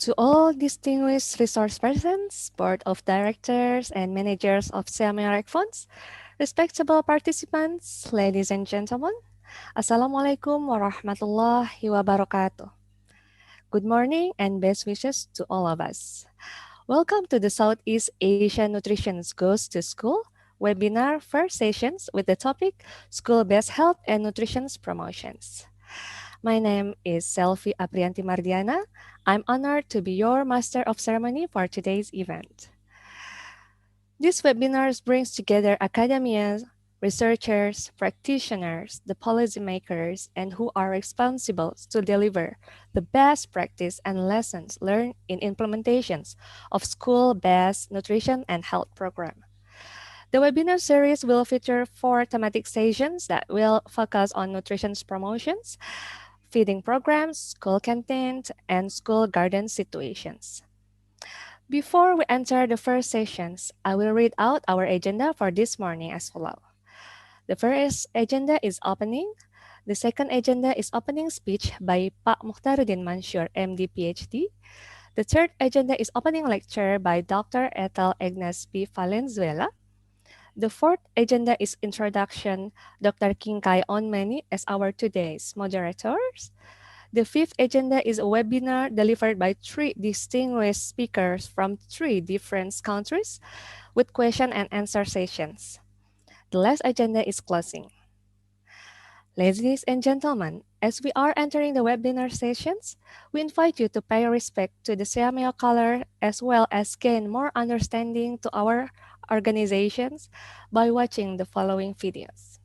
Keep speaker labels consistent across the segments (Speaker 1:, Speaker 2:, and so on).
Speaker 1: To all distinguished resource persons, board of directors, and managers of SEAMEO funds, respectable participants, ladies and gentlemen, Assalamualaikum warahmatullahi wabarakatuh. Good morning and best wishes to all of us. Welcome to the Southeast Asia Nutrition Goes to School webinar first sessions with the topic School-Based Health and Nutrition Promotions. My name is Selvi Aprianti Mardiana. I'm honored to be your Master of Ceremony for today's event. This webinar brings together academia, researchers, practitioners, the policymakers, and who are responsible to deliver the best practice and lessons learned in implementations of school-based nutrition and health program. The webinar series will feature 4 thematic sessions that will focus on nutrition promotions, feeding programs, school canteens, and school garden situations. Before we enter the first sessions, I will read out our agenda for this morning as follows. The first agenda is opening. The second agenda is opening speech by Pak Mukhtaruddin Mansur, MD, PhD. The third agenda is opening lecture by Dr. Ethel Agnes P. Valenzuela. The fourth agenda is introduction, Dr. Kiengkay Ounmany as our today's moderators. The fifth agenda is a webinar delivered by 3 distinguished speakers from 3 different countries with question and answer sessions. The last agenda is closing. Ladies and gentlemen, as we are entering the webinar sessions, we invite you to pay respect to the SEAMEO color as well as gain more understanding to our organizations by watching the following videos.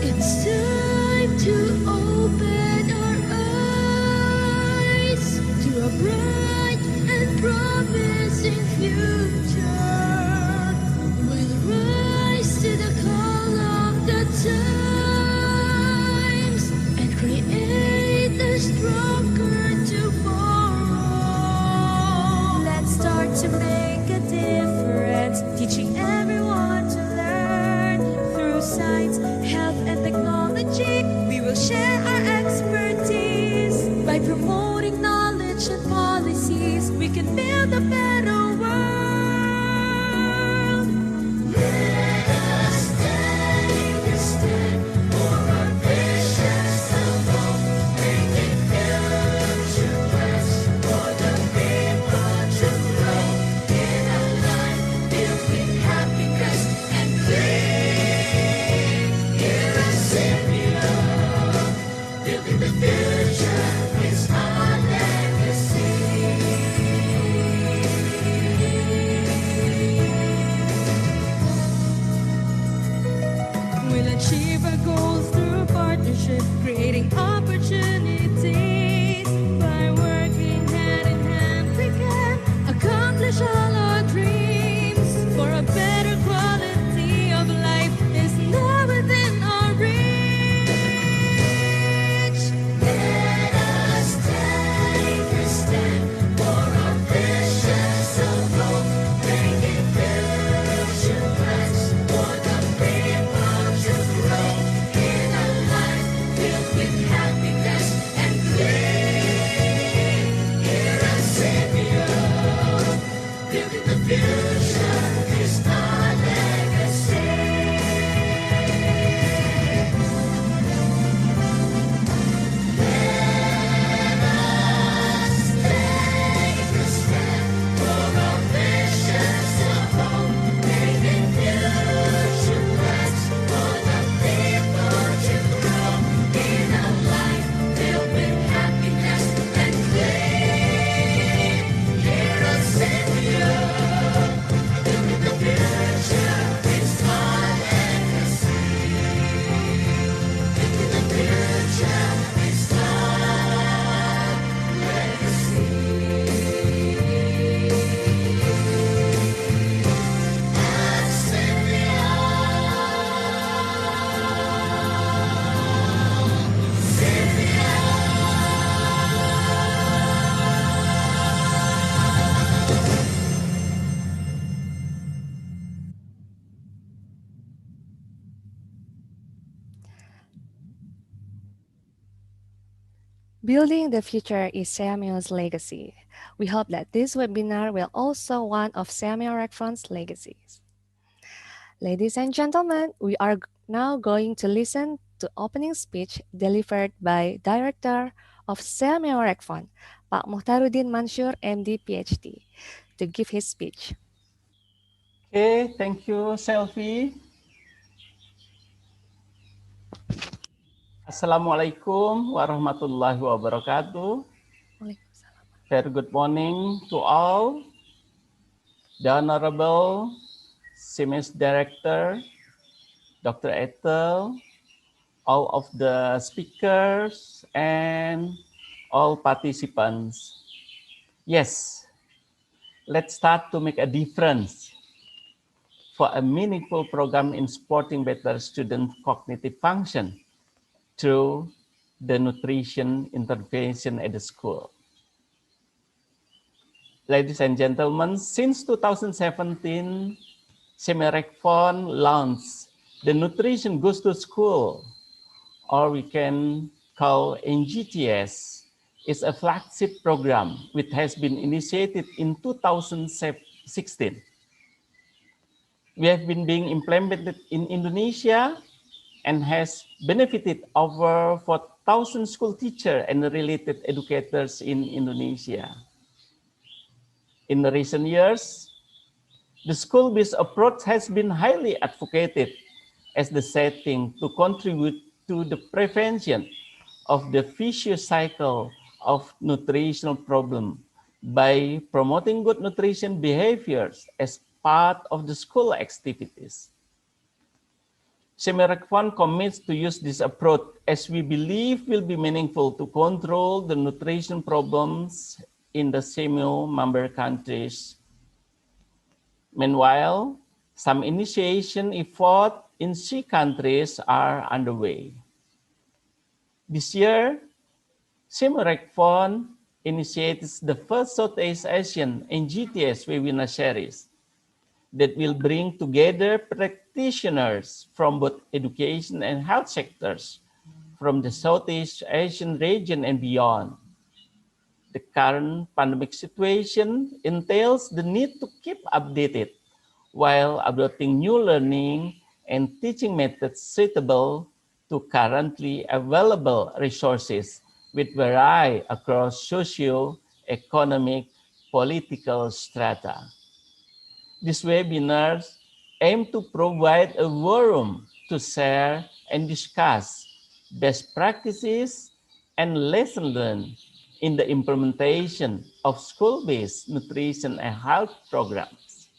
Speaker 2: It's time to open our eyes to a bright and promising future. We'll rise to the call of the times and create a stronger tomorrow. Let's start to make a difference, teaching everyone to learn through science, health, and technology. We will share our expertise. By promoting knowledge and policies, we can build a better world. Building the future is our legacy. Let us take a step for our visions of hope, making future plans for the people to grow in a life filled with happiness and clean. Hear us sing you. Building the future is our legacy. Building the future is our legacy.
Speaker 1: Building the future is SEAMEO's legacy. We hope that this webinar will also one of SEAMEO RecFund's legacies. Ladies and gentlemen, we are now going to listen to opening speech delivered by Director of SEAMEO RecFund, Pak Muhtaruddin Mansur, MD, PhD, to give his speech.
Speaker 3: Okay, thank you, Selfie. Assalamualaikum warahmatullahi wabarakatuh.
Speaker 1: Waalaikumsalam.
Speaker 3: Very good morning to all. The Honorable SEAMEO Director, Dr. Ethel, all of the speakers, and all participants. Yes, let's start to make a difference for a meaningful program in supporting better student cognitive function through the nutrition intervention at the school. Ladies and gentlemen, since 2017, SEAMEO RecFund launched the Nutrition Goes to School, or we can call NGTS. It's a flagship program which has been initiated in 2016. We have been being implemented in Indonesia and has benefited over 4,000 school teachers and related educators in Indonesia. In the recent years, the school-based approach has been highly advocated as the setting to contribute to the prevention of the vicious cycle of nutritional problem by promoting good nutrition behaviors as part of the school activities. SEAMEO RecFund commits to use this approach as we believe will be meaningful to control the nutrition problems in the SEAMEO member countries. Meanwhile, some initiation efforts in SEA countries are underway. This year, SEAMEO RecFund initiates the first Southeast Asian NGTS webinar series that will bring together practitioners from both education and health sectors from the Southeast Asian region and beyond. The current pandemic situation entails the need to keep updated while adopting new learning and teaching methods suitable to currently available resources which vary across socio-economic political strata. These webinars aim to provide a forum to share and discuss best practices and lessons learned in the implementation of school-based nutrition and health programs.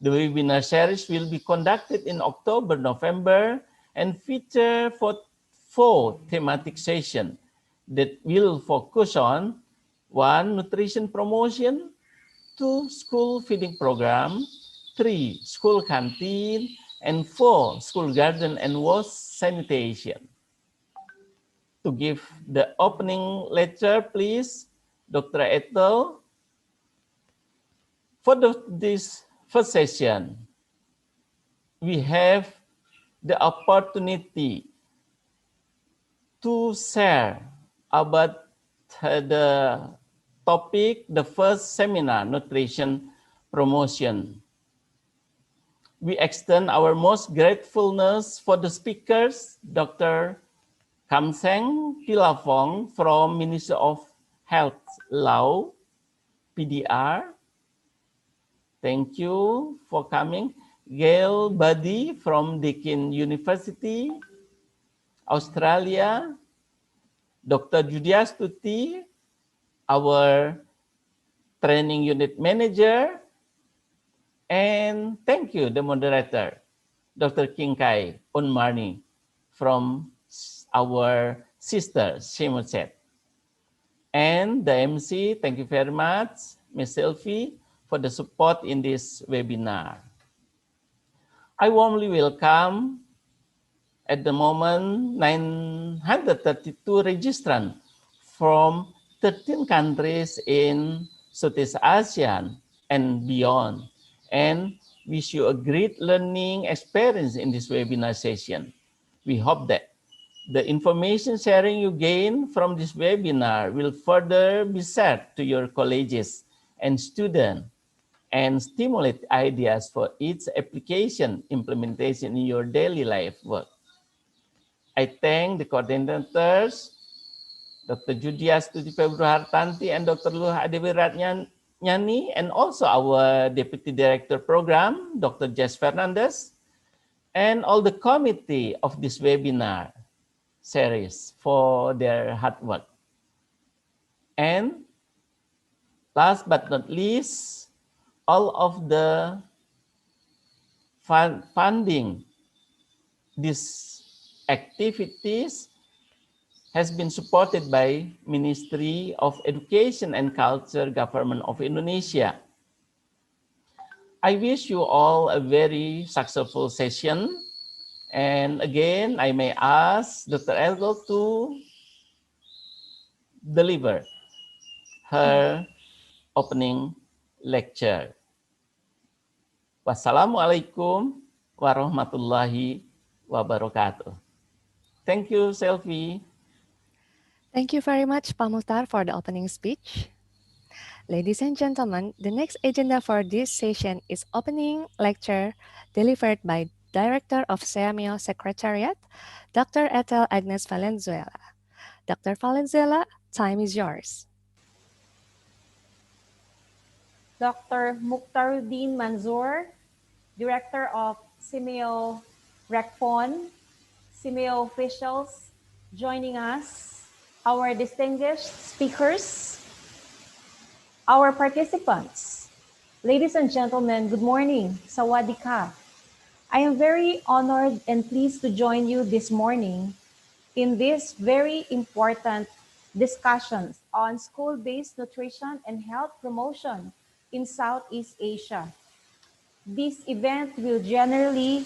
Speaker 3: The webinar series will be conducted in October, November, and feature four thematic sessions that will focus on 1. Nutrition promotion, 2. School feeding program, 3. School canteen, and 4. School garden and wash sanitation. To give the opening lecture, please, Dr. Ethel. For this first session, we have the opportunity to share about the topic, the first seminar, nutrition promotion. We extend our most gratefulness for the speakers, Dr. Khamseng Philavong from Ministry of Health, Laos, PDR. Thank you for coming. Gail Boddy from Deakin University, Australia. Dr. Judhiastuty, our training unit manager. And thank you, the moderator, Dr. Kiengkay Ounmany from our sister, SEAMEO CED. And the MC, thank you very much, Ms. Sylvie, for the support in this webinar. I warmly welcome at the moment 932 registrants from 13 countries in Southeast Asia and beyond, and wish you a great learning experience in this webinar session. We hope that the information sharing you gain from this webinar will further be shared to your colleagues and students and stimulate ideas for its application implementation in your daily life work. I thank the coordinators, Dr. Judhiastuty Februhartanty and Dr. Luh Adewiratnyani, and also our Deputy Director Program, Dr. Jess Fernandez, and all the committee of this webinar series for their hard work. And last but not least, all of the funding these activities has been supported by Ministry of Education and Culture, Government of Indonesia. I wish you all a very successful session. And again, I may ask Dr. Elgo to deliver her opening lecture. Wassalamualaikum warahmatullahi wabarakatuh. Thank you, Selfie.
Speaker 1: Thank you very much, Pak Muhtar, for the opening speech. Ladies and gentlemen, the next agenda for this session is opening lecture delivered by Director of SEAMEO Secretariat, Dr. Ethel Agnes Valenzuela. Dr. Valenzuela, time is yours.
Speaker 4: Dr. Mukhtaruddin Manzoor, Director of SEAMEO RECFON, SEAMEO officials joining us, our distinguished speakers, our participants. Ladies and gentlemen, good morning. Sawadee ka. I am very honored and pleased to join you this morning in this very important discussions on school-based nutrition and health promotion in Southeast Asia. This event will generally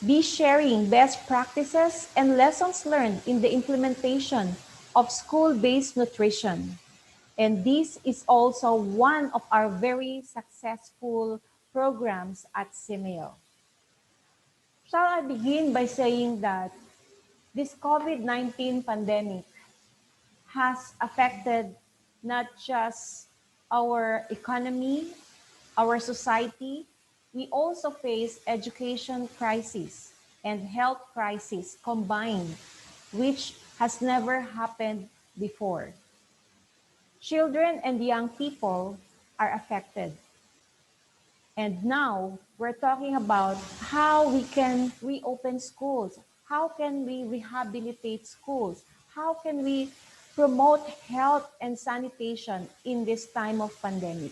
Speaker 4: be sharing best practices and lessons learned in the implementation of school-based nutrition. And this is also one of our very successful programs at SEAMEO. Shall I begin by saying that this COVID-19 pandemic has affected not just our economy, our society, we also face education crisis and health crisis combined, which has never happened before. Children and young people are affected. And now we're talking about how we can reopen schools. How can we rehabilitate schools? How can we promote health and sanitation in this time of pandemic?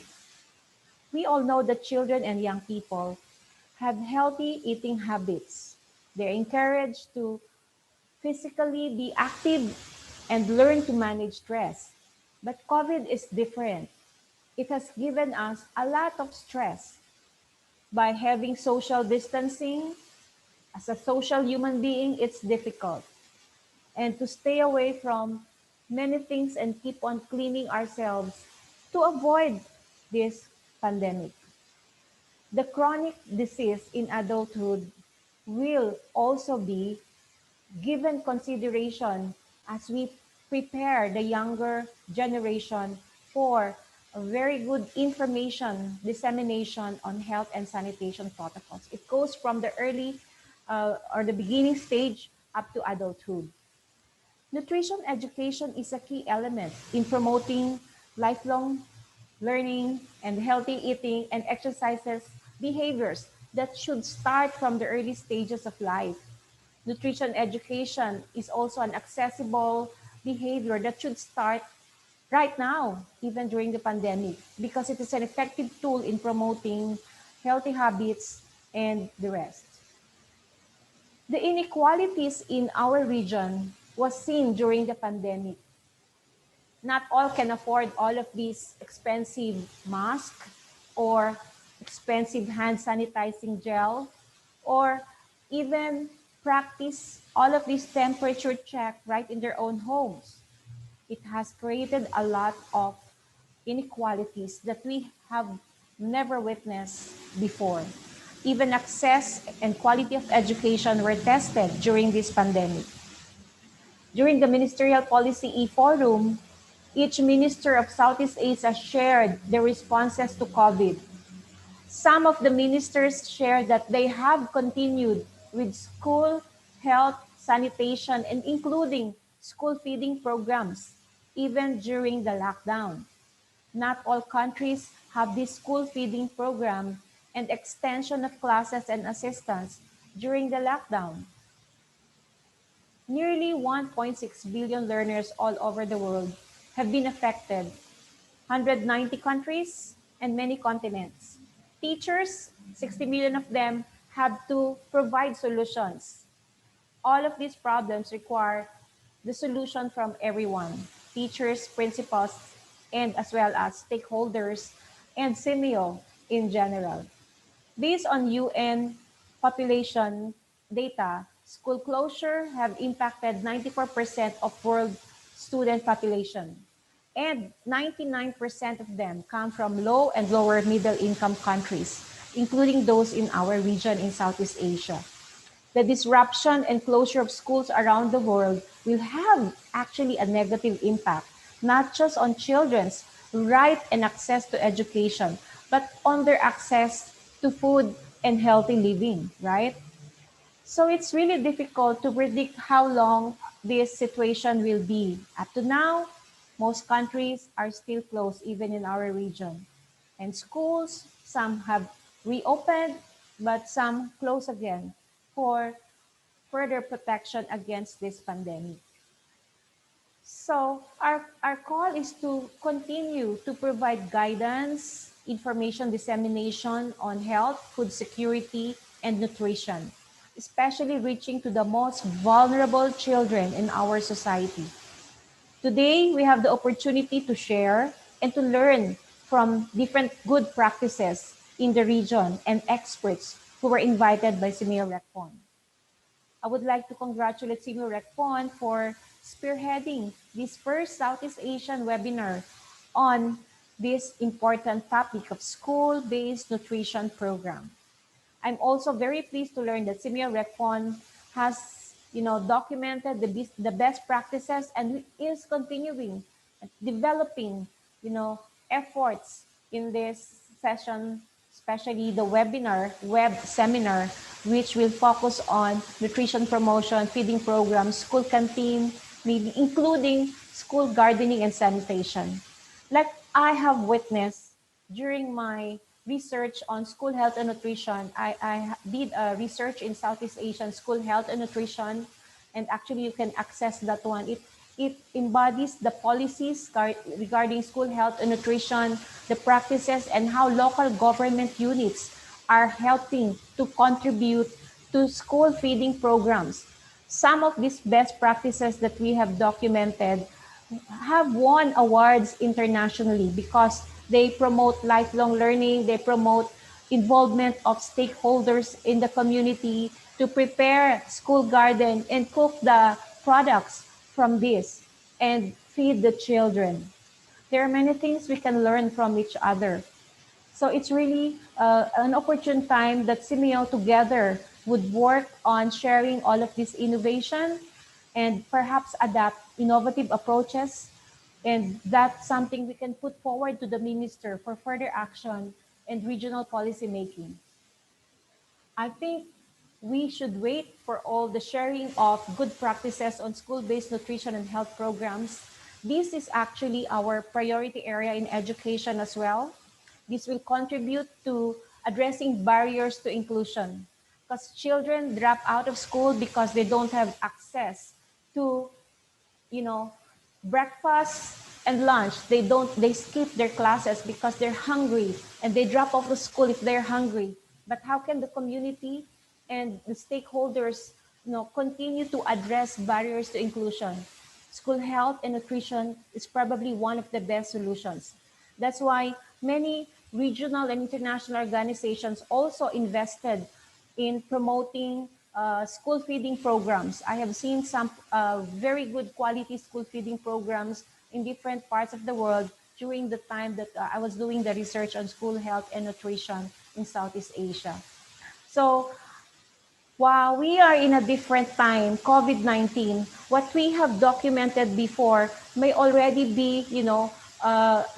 Speaker 4: We all know that children and young people have healthy eating habits. They're encouraged to physically be active and learn to manage stress. But COVID is different. It has given us a lot of stress by having social distancing. As a social human being, it's difficult. And to stay away from many things and keep on cleaning ourselves to avoid this pandemic. The chronic disease in adulthood will also be given consideration as we prepare the younger generation for a very good information dissemination on health and sanitation protocols. It goes from the early or the beginning stage up to adulthood. Nutrition education is a key element in promoting lifelong learning and healthy eating and exercises behaviors that should start from the early stages of life. Nutrition education is also an accessible behavior that should start right now, even during the pandemic, because it is an effective tool in promoting healthy habits and the rest. The inequalities in our region was seen during the pandemic. Not all can afford all of these expensive masks or expensive hand sanitizing gel or even practice all of these temperature check right in their own homes. It has created a lot of inequalities that we have never witnessed before. Even access and quality of education were tested during this pandemic. During the Ministerial Policy E-Forum, each minister of Southeast Asia shared their responses to COVID. Some of the ministers shared that they have continued with school health, sanitation, and including school feeding programs, even during the lockdown. Not all countries have this school feeding program and extension of classes and assistance during the lockdown. Nearly 1.6 billion learners all over the world have been affected, 190 countries and many continents. Teachers, 60 million of them, have to provide solutions. All of these problems require the solution from everyone, teachers, principals, and as well as stakeholders and SEAMEO in general. Based on UN population data, school closure have impacted 94% of world student population, and 99% of them come from low and lower middle income countries, including those in our region in Southeast Asia. The disruption and closure of schools around the world will have actually a negative impact, not just on children's right and access to education, but on their access to food and healthy living, right? So it's really difficult to predict how long this situation will be. Up to now, most countries are still closed, even in our region. And schools, some have reopened, but some close again for further protection against this pandemic. So our call is to continue to provide guidance, information dissemination on health, food security, and nutrition, especially reaching to the most vulnerable children in our society. Today, we have the opportunity to share and to learn from different good practices in the region and experts who were invited by SEAMEO RecFon. I would like to congratulate SEAMEO RecFon for spearheading this first Southeast Asian webinar on this important topic of school-based nutrition program. I'm also very pleased to learn that SEAMEO RecFon has, documented the best practices and is continuing developing, efforts in this session, especially the web seminar, which will focus on nutrition promotion, feeding programs, school canteen, maybe including school gardening and sanitation. Like I have witnessed during my research on school health and nutrition, I did a research in Southeast Asian school health and nutrition, and actually you can access that one. It embodies the policies regarding school health and nutrition, the practices, and how local government units are helping to contribute to school feeding programs. Some of these best practices that we have documented have won awards internationally because they promote lifelong learning, they promote involvement of stakeholders in the community to prepare school garden and cook the products from this and feed the children. There are many things we can learn from each other. So it's really an opportune time that SEAMEO together would work on sharing all of this innovation and perhaps adapt innovative approaches And that's something we can put forward to the minister for further action and regional policy making. I think we should wait for all the sharing of good practices on school-based nutrition and health programs. This is actually our priority area in education as well. This will contribute to addressing barriers to inclusion because children drop out of school because they don't have access to, you know, breakfast and lunch. They skip their classes because they're hungry and they drop off the school if they're hungry. But how can the community and the stakeholders, continue to address barriers to inclusion? School health and nutrition is probably one of the best solutions. That's why many regional and international organizations also invested in promoting school feeding programs. I have seen some very good quality school feeding programs in different parts of the world during the time that I was doing the research on school health and nutrition in Southeast Asia. So while we are in a different time, COVID-19, what we have documented before may already be,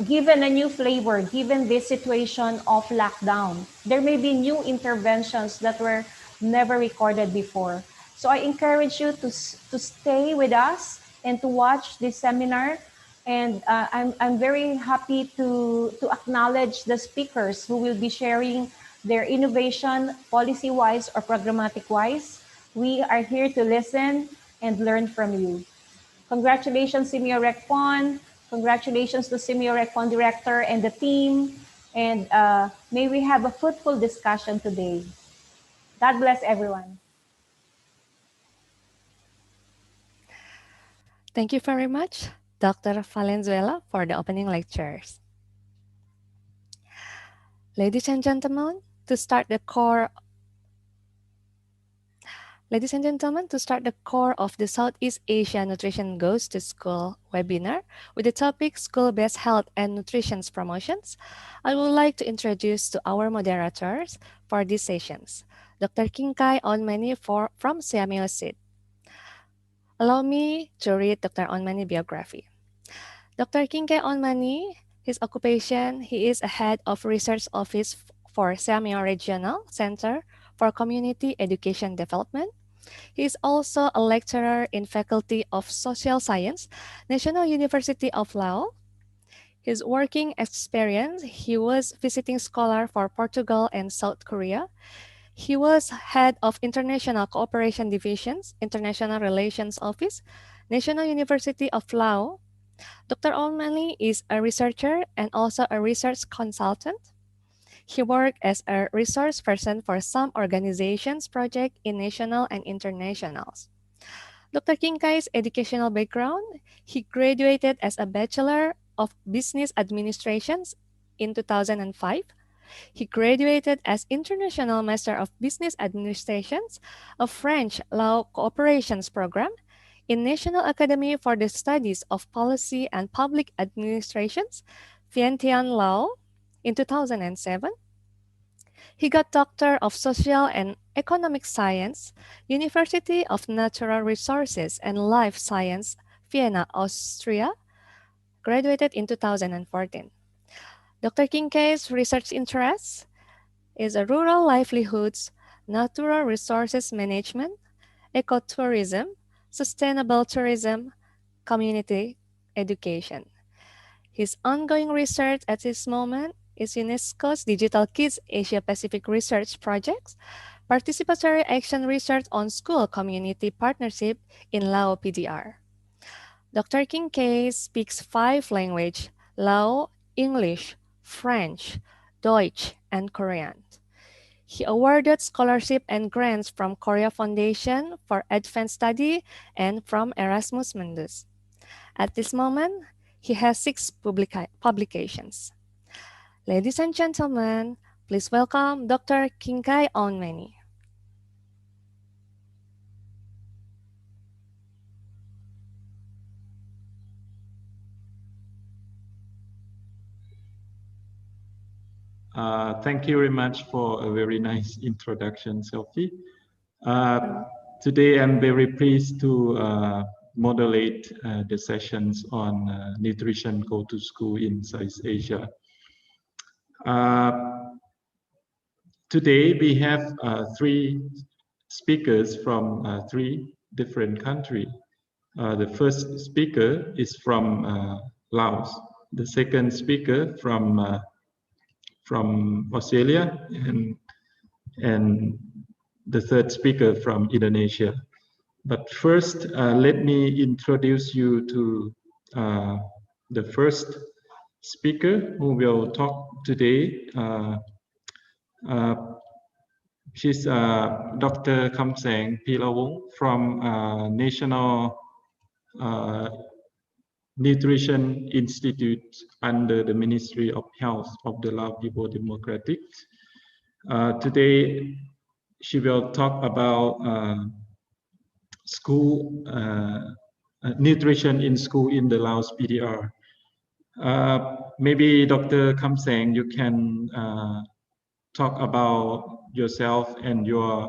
Speaker 4: given a new flavor, given this situation of lockdown. There may be new interventions that were never recorded before. So I encourage you to stay with us and to watch this seminar. And I'm very happy to acknowledge the speakers who will be sharing their innovation policy-wise or programmatic-wise. We are here to listen and learn from you. Congratulations, SEAMEO RecFon. Congratulations to SEAMEO RecFon Director and the team. And may we have a fruitful discussion today. God bless everyone.
Speaker 1: Thank you very much, Dr. Valenzuela, for the opening lectures. Ladies and gentlemen, to start the core Ladies and gentlemen, to start the core of the Southeast Asia Nutrition Goes to School webinar with the topic School-Based Health and Nutrition Promotions, I would like to introduce to our moderators for these sessions, Dr. Kiengkay Ounmany from SEAMEO CED. Allow me to read Dr. Ounmany biography. Dr. Kiengkay Ounmany, his occupation, he is a head of research office for SEAMEO Regional Center for Community Education Development. He is also a lecturer in Faculty of Social Science, National University of Laos. His working experience, he was visiting scholar for Portugal and South Korea. He was head of International Cooperation Divisions, International Relations Office, National University of Laos. Dr. Ounmany is a researcher and also a research consultant. He worked as a resource person for some organizations' projects in national and internationals. Dr. Kiengkay's educational background, he graduated as a Bachelor of Business Administrations in 2005. He graduated as International Master of Business Administrations, a French Law Cooperations Program in National Academy for the Studies of Policy and Public Administrations, Vientiane, Laos, in 2007. He got Doctor of Social and Economic Science, University of Natural Resources and Life Science, Vienna, Austria, graduated in 2014. Dr. Kiengkay's research interests is rural livelihoods, natural resources management, ecotourism, sustainable tourism, community education. His ongoing research at this moment is UNESCO's Digital Kids Asia Pacific Research Projects, participatory action research on school community partnership in Lao PDR. Dr. Kiengkay speaks 5 languages: Lao, English, French, Deutsch, and Korean. He awarded scholarship and grants from Korea Foundation for Advanced Study and from Erasmus Mundus. At this moment, he has 6 publications. Ladies and gentlemen, please welcome Dr. Kiengkay Ounmany.
Speaker 5: Thank you very much for a very nice introduction, Sophie. Today I'm very pleased to moderate the sessions on nutrition go to school in Southeast Asia. Today we have 3 speakers from 3 different countries. The first speaker is from Laos. The second speaker from Australia, and the third speaker from Indonesia. But first, let me introduce you to the first speaker who will talk today. She's Dr. Khamseng Philavong from National Nutrition Institute under the Ministry of Health of the Lao People Democratic. Today, she will talk about school nutrition in school in the Laos PDR. Maybe Dr. Khamseng, you can talk about yourself and your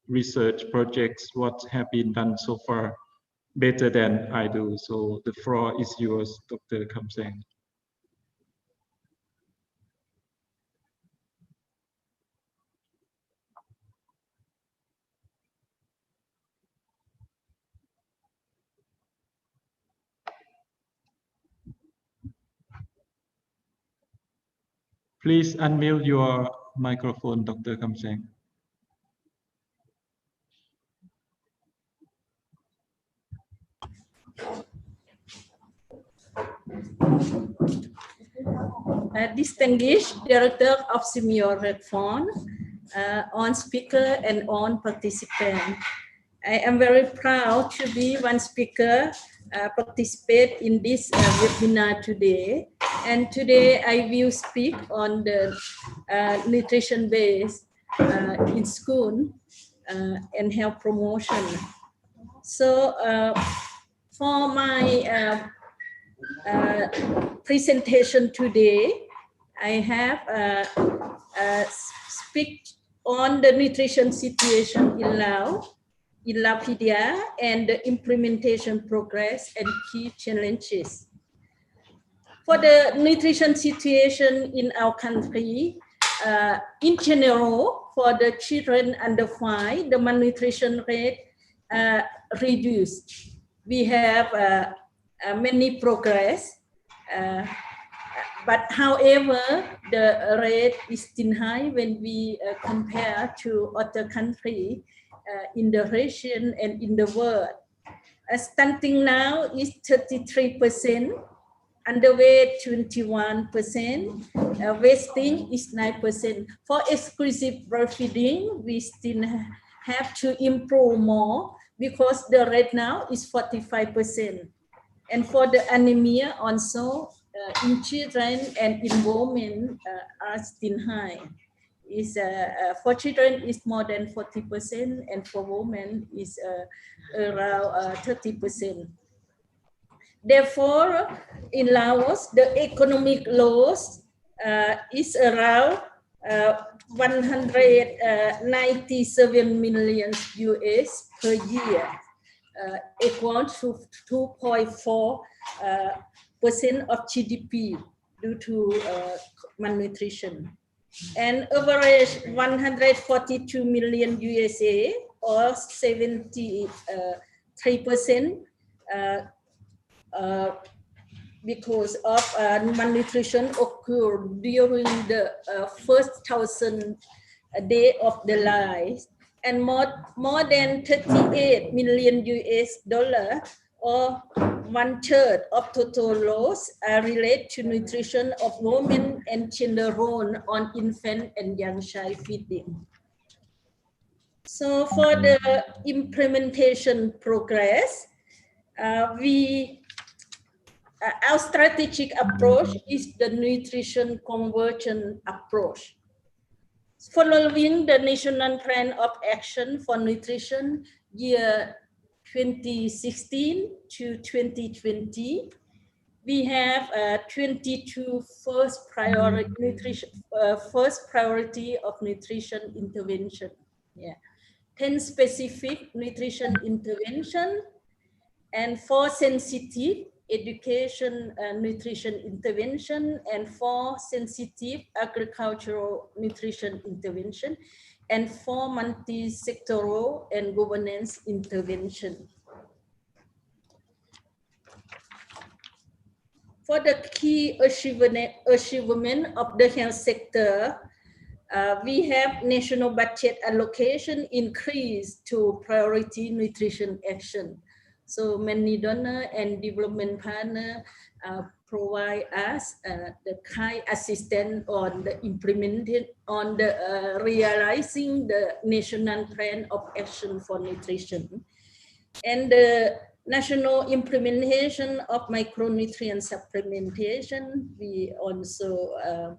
Speaker 5: research projects, what have been done so far, better than I do. So the floor is yours, Dr. Khamseng. Please unmute your microphone, Dr. Khamseng.
Speaker 6: Distinguished Director of SEAMEO CED, on speaker and on participant. I am very proud to be one speaker participate in this webinar today. And today I will speak on the nutrition base in school and health promotion. So for my presentation today, I have speak on the nutrition situation in Laos, in Lapidia, and the implementation progress and key challenges. For the nutrition situation in our country, in general, for the children under 5, the malnutrition rate reduced. We have many progress, but however, the rate is still high when we compare to other countries in the region and in the world. Stunting now is 33%, underweight 21%, wasting is 9%. For exclusive breastfeeding, we still have to improve more because the rate now is 45%. And for the anemia also, in children and in women are still high. For children is more than 40% and for women is around 30%. Therefore, in Laos, the economic loss is around 197 million US per year, equal to 2.4% of GDP due to malnutrition. And average 142 million USA or 73% because of malnutrition occurred during the first 1,000 days of the life, and more than 38 million US dollar or 1/3 of total loss are related to nutrition of women and children on infant and young child feeding. So for the implementation progress, our strategic approach is the nutrition conversion approach. Following the National Plan of Action for Nutrition year 2016 to 2020, we have 22 first priority of nutrition intervention. 10 specific nutrition intervention, and for sensitive education nutrition intervention, and for sensitive agricultural nutrition intervention, and for multi-sectoral and governance intervention. For the key achievement of the health sector, we have national budget allocation increased to priority nutrition action. So many donor and development partner provide us the kind assistance on the realizing the national plan of action for nutrition, and the national implementation of micronutrient supplementation. We also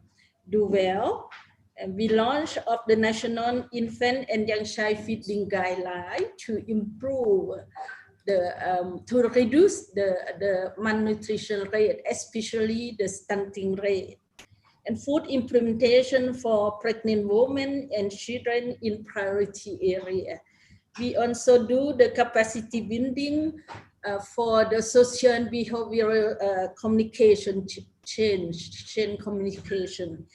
Speaker 6: do well. And we launched of the National Infant and Young Child Feeding Guideline to improve to reduce the malnutrition rate, especially the stunting rate, and food implementation for pregnant women and children in priority area. We also do the capacity building for the social and behavioral communication change communication,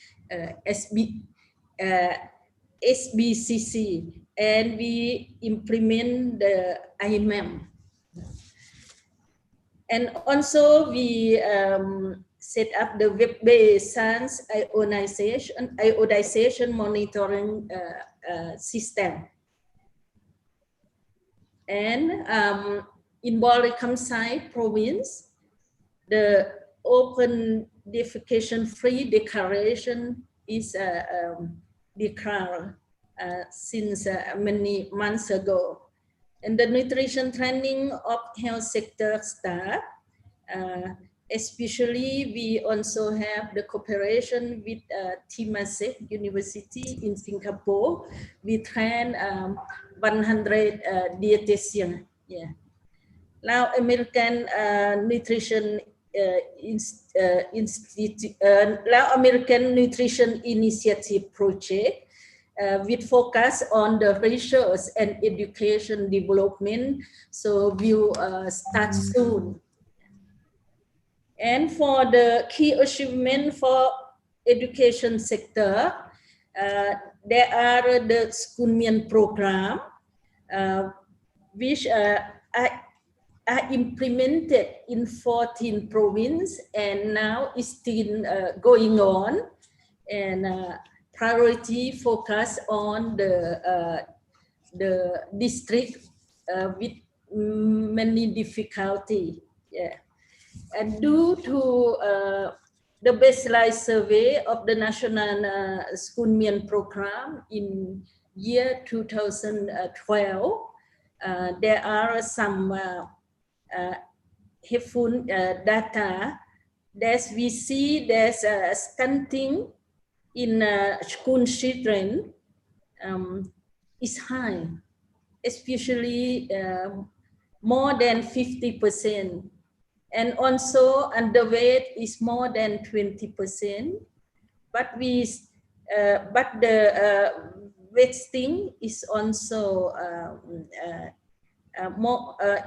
Speaker 6: SBCC, and we implement the IMM. And also we set up the web-based science iodization monitoring system. And in Khamseng province, the open defecation-free declaration is declared since many months ago. And the nutrition training of health sector staff, especially we also have the cooperation with Temasek University in Singapore. We train 100 dietitians. Yeah. Now American Nutrition American Nutrition Initiative project with focus on the research and education development. So we'll start soon. And for the key achievement for education sector, there are the SEAMEO program, which are implemented in 14 provinces and now is still going on, and priority focus on the district with many difficulty. Yeah. And due to the baseline survey of the national SEAMEO program in year 2012, there are some helpful data that we see there's stunting in school children is high, especially more than 50%. And also underweight is more than 20%. But the wasting is also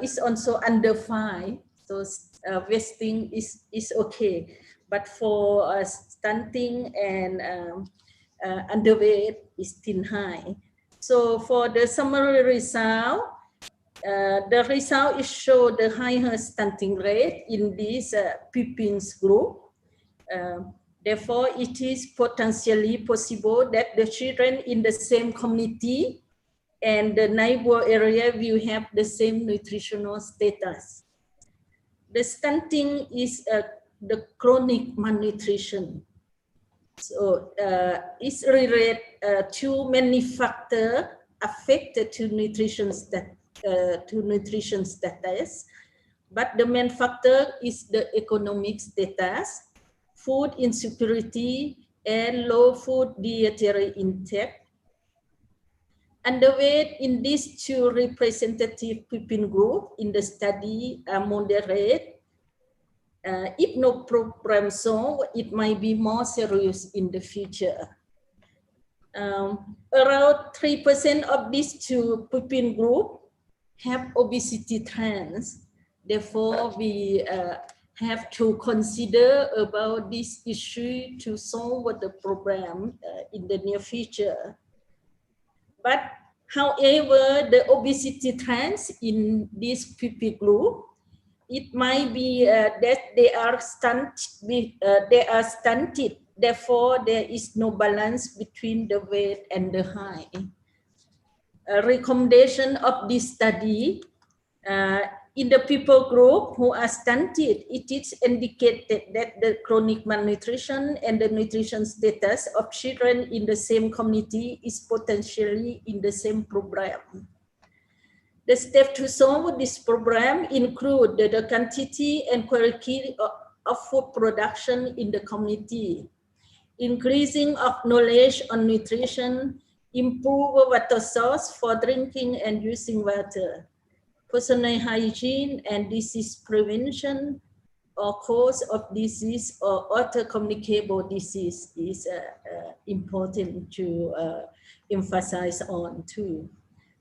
Speaker 6: is also under 5. So wasting is okay. But for stunting and underweight is still high. So for the summary result, the result is show the higher stunting rate in this pupils group. Therefore, it is potentially possible that the children in the same community and the neighbor area will have the same nutritional status. The stunting is the chronic malnutrition. So it's related to many factors affected to nutrition status, but the main factor is the economic status, food insecurity, and low food dietary intake. Underweight in these two representative pupil group in the study are moderate. If no problem solved, it might be more serious in the future. Around 3% of these two pupil group have obesity trends, Therefore, we have to consider about this issue to solve the problem in the near future. But however, the obesity trends in this pupil group, it might be that they are stunted. Therefore, there is no balance between the weight and the height. A recommendation of this study in the people group who are stunted, it is indicated that the chronic malnutrition and the nutrition status of children in the same community is potentially in the same program. The steps to solve this program include the quantity and quality of food production in the community, increasing of knowledge on nutrition, improve water source for drinking and using water, personal hygiene and disease prevention, or cause of disease or other communicable disease is important to emphasize on too.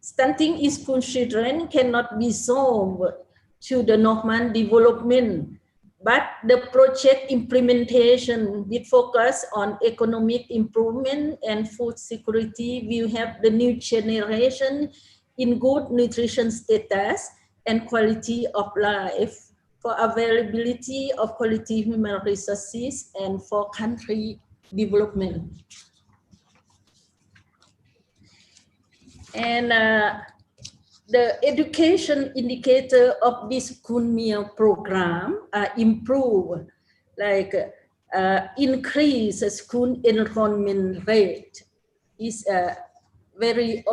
Speaker 6: Stunting in school children cannot be solved to the normal development, but the project implementation with focus on economic improvement and food security will help the new generation in good nutrition status and quality of life, for availability of quality human resources and for country development. And the education indicator of this school meal program improve, like increase school enrollment rate is very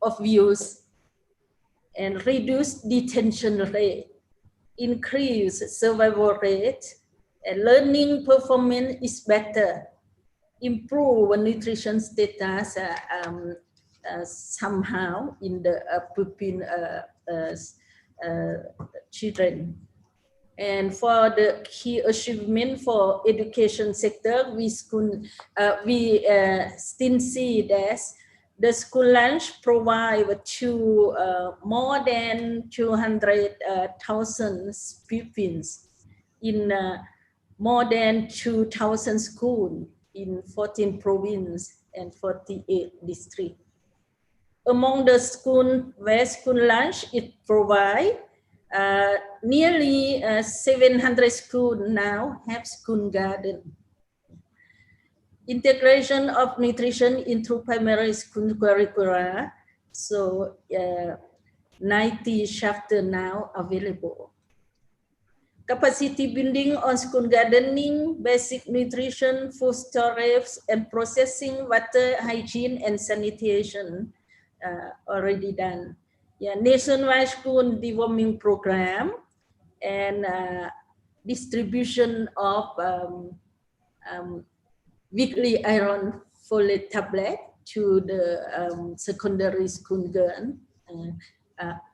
Speaker 6: obvious, and reduce detention rate, increase survival rate, and learning performance is better, improve nutrition status somehow in the pupil children. And for the key achievement for education sector, we still see that the school lunch provide to more than 200,000 pupils in more than 2,000 schools in 14 provinces and 48 districts. Among the school where school lunch it provide, nearly 700 schools now have school garden. Integration of nutrition into primary school curricula, so 90 chapters now available. Capacity building on school gardening, basic nutrition, food storage, and processing, water, hygiene, and sanitation already done. Yeah, nationwide school deworming program and distribution of weekly iron folate tablet to the secondary school girl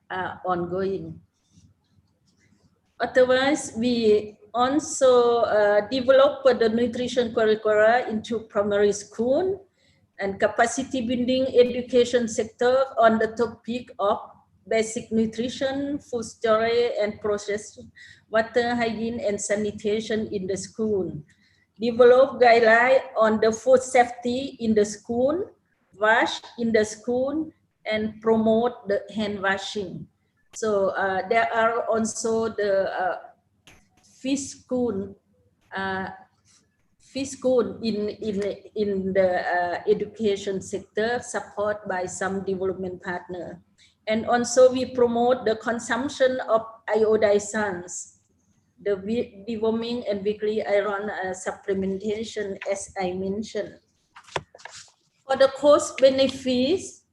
Speaker 6: are ongoing. Otherwise, we also develop the nutrition curricula into primary school and capacity building education sector on the topic of basic nutrition, food storage, and processed water, hygiene, and sanitation in the school. Develop guidelines on the food safety in the school, wash in the school, and promote the hand washing. So there are also the fish school in the education sector, support by some development partner. And also we promote the consumption of iodized salts, the deworming and weekly iron supplementation, as I mentioned. For the cost benefits,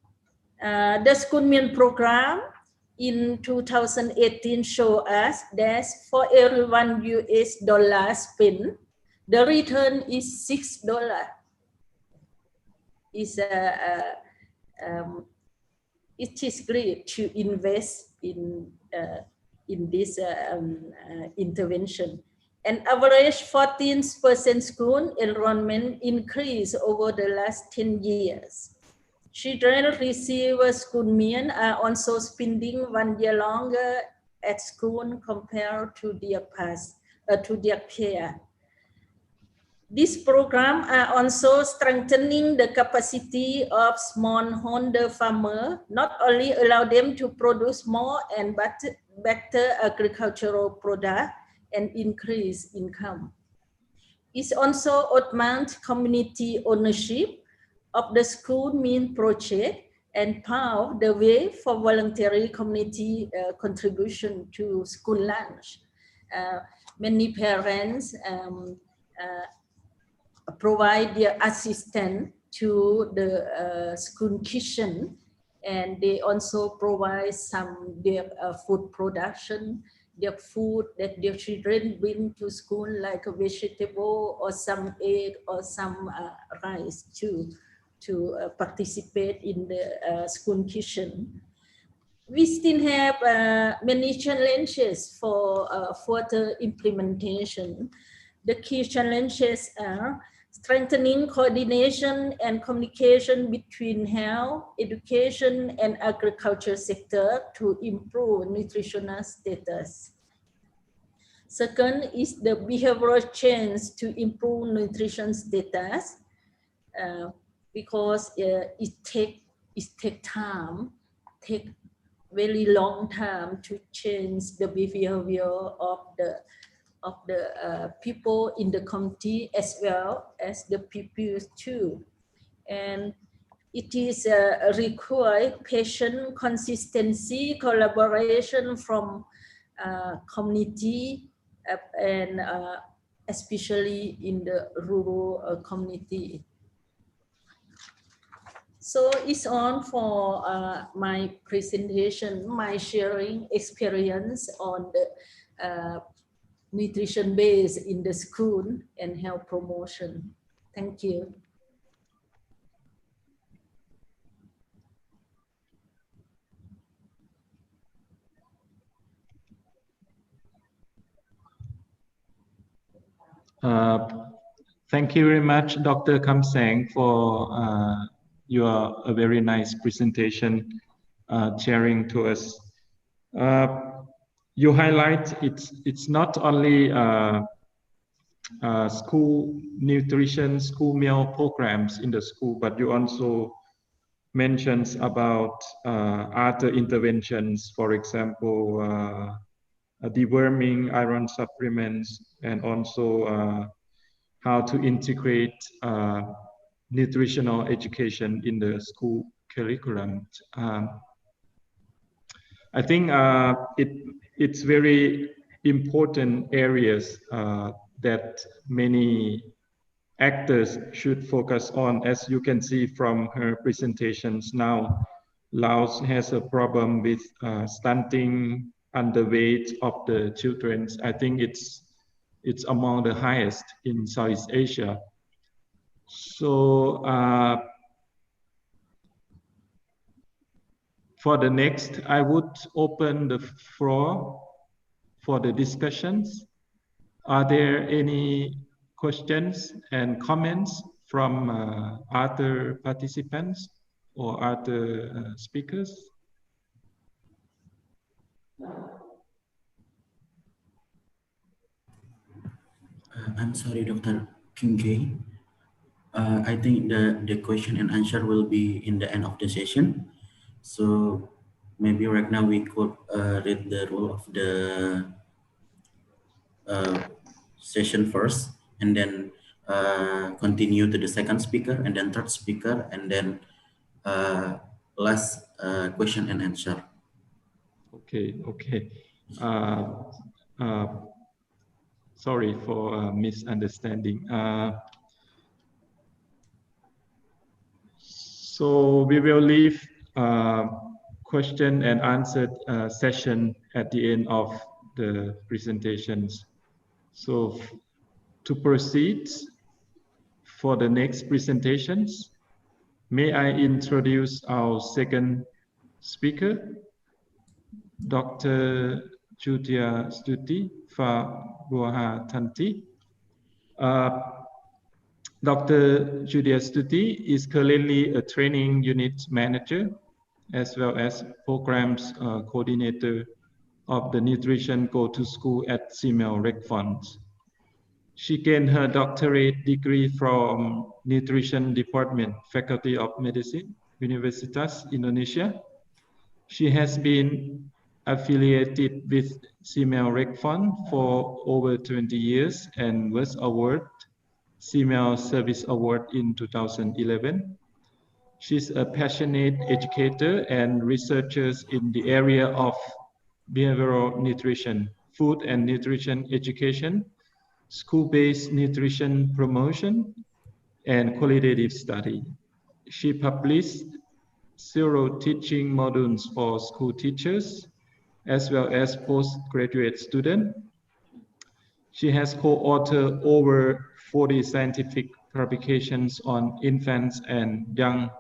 Speaker 6: the school meal program in 2018 show us that for every $1 spent, the return is $6. It is great to invest in this intervention. An average 14% school enrollment increase over the last 10 years. Children receive a school meal are also spending 1 year longer at school compared to their to their peer. This program are also strengthening the capacity of smallholder farmer, not only allow them to produce more and better agricultural product and increase income. It also augment community ownership of the school meal project and pave the way for voluntary community contribution to school lunch. Many parents provide their assistance to the school kitchen, and they also provide some their food production, their food that their children bring to school, like a vegetable or some egg or some rice to participate in the school kitchen. We still have many challenges for further implementation. The key challenges are strengthening coordination and communication between health, education, and agriculture sector to improve nutritional status. Second is the behavioral change to improve nutrition status, because it take time, take very long time to change the behavior of the people in the community as well as the pupils too. And it is require patient consistency, collaboration from community and especially in the rural community. So it's on for my presentation, my sharing experience on the nutrition base in the school and health promotion. Thank you.
Speaker 5: Thank you very much, Dr. Khamseng, for your very nice presentation, sharing to us. You highlight it's not only school nutrition, school meal programs in the school, but you also mentions about other interventions, for example, deworming, iron supplements, and also how to integrate nutritional education in the school curriculum. I think it's very important areas that many actors should focus on. As you can see from her presentations now, Laos has a problem with stunting, underweight of the children. I think it's among the highest in Southeast Asia. So for the next, I would open the floor for the discussions. Are there any questions and comments from other participants or other speakers?
Speaker 7: I'm sorry, Dr. Kiengkay. I think the question and answer will be in the end of the session. So maybe right now we could read the rule of the session first, and then continue to the second speaker, and then third speaker, and then last question and answer.
Speaker 5: Okay. Sorry for misunderstanding. So we will leave question and answer session at the end of the presentations. So to proceed for the next presentations, may I introduce our second speaker, Dr. Judhiastuty Februhartanty. Dr. Judhiastuty is currently a training unit manager as well as programs coordinator of the Nutrition Go to School at SEAMEO Recfont. She gained her doctorate degree from Nutrition Department, Faculty of Medicine, Universitas Indonesia. She has been affiliated with SEAMEO Recfont for over 20 years and was awarded SEAMEO Service Award in 2011. She's a passionate educator and researcher in the area of behavioral nutrition, food and nutrition education, school-based nutrition promotion, and qualitative study. She published several teaching modules for school teachers, as well as postgraduate students. She has co-authored over 40 scientific publications on infants and young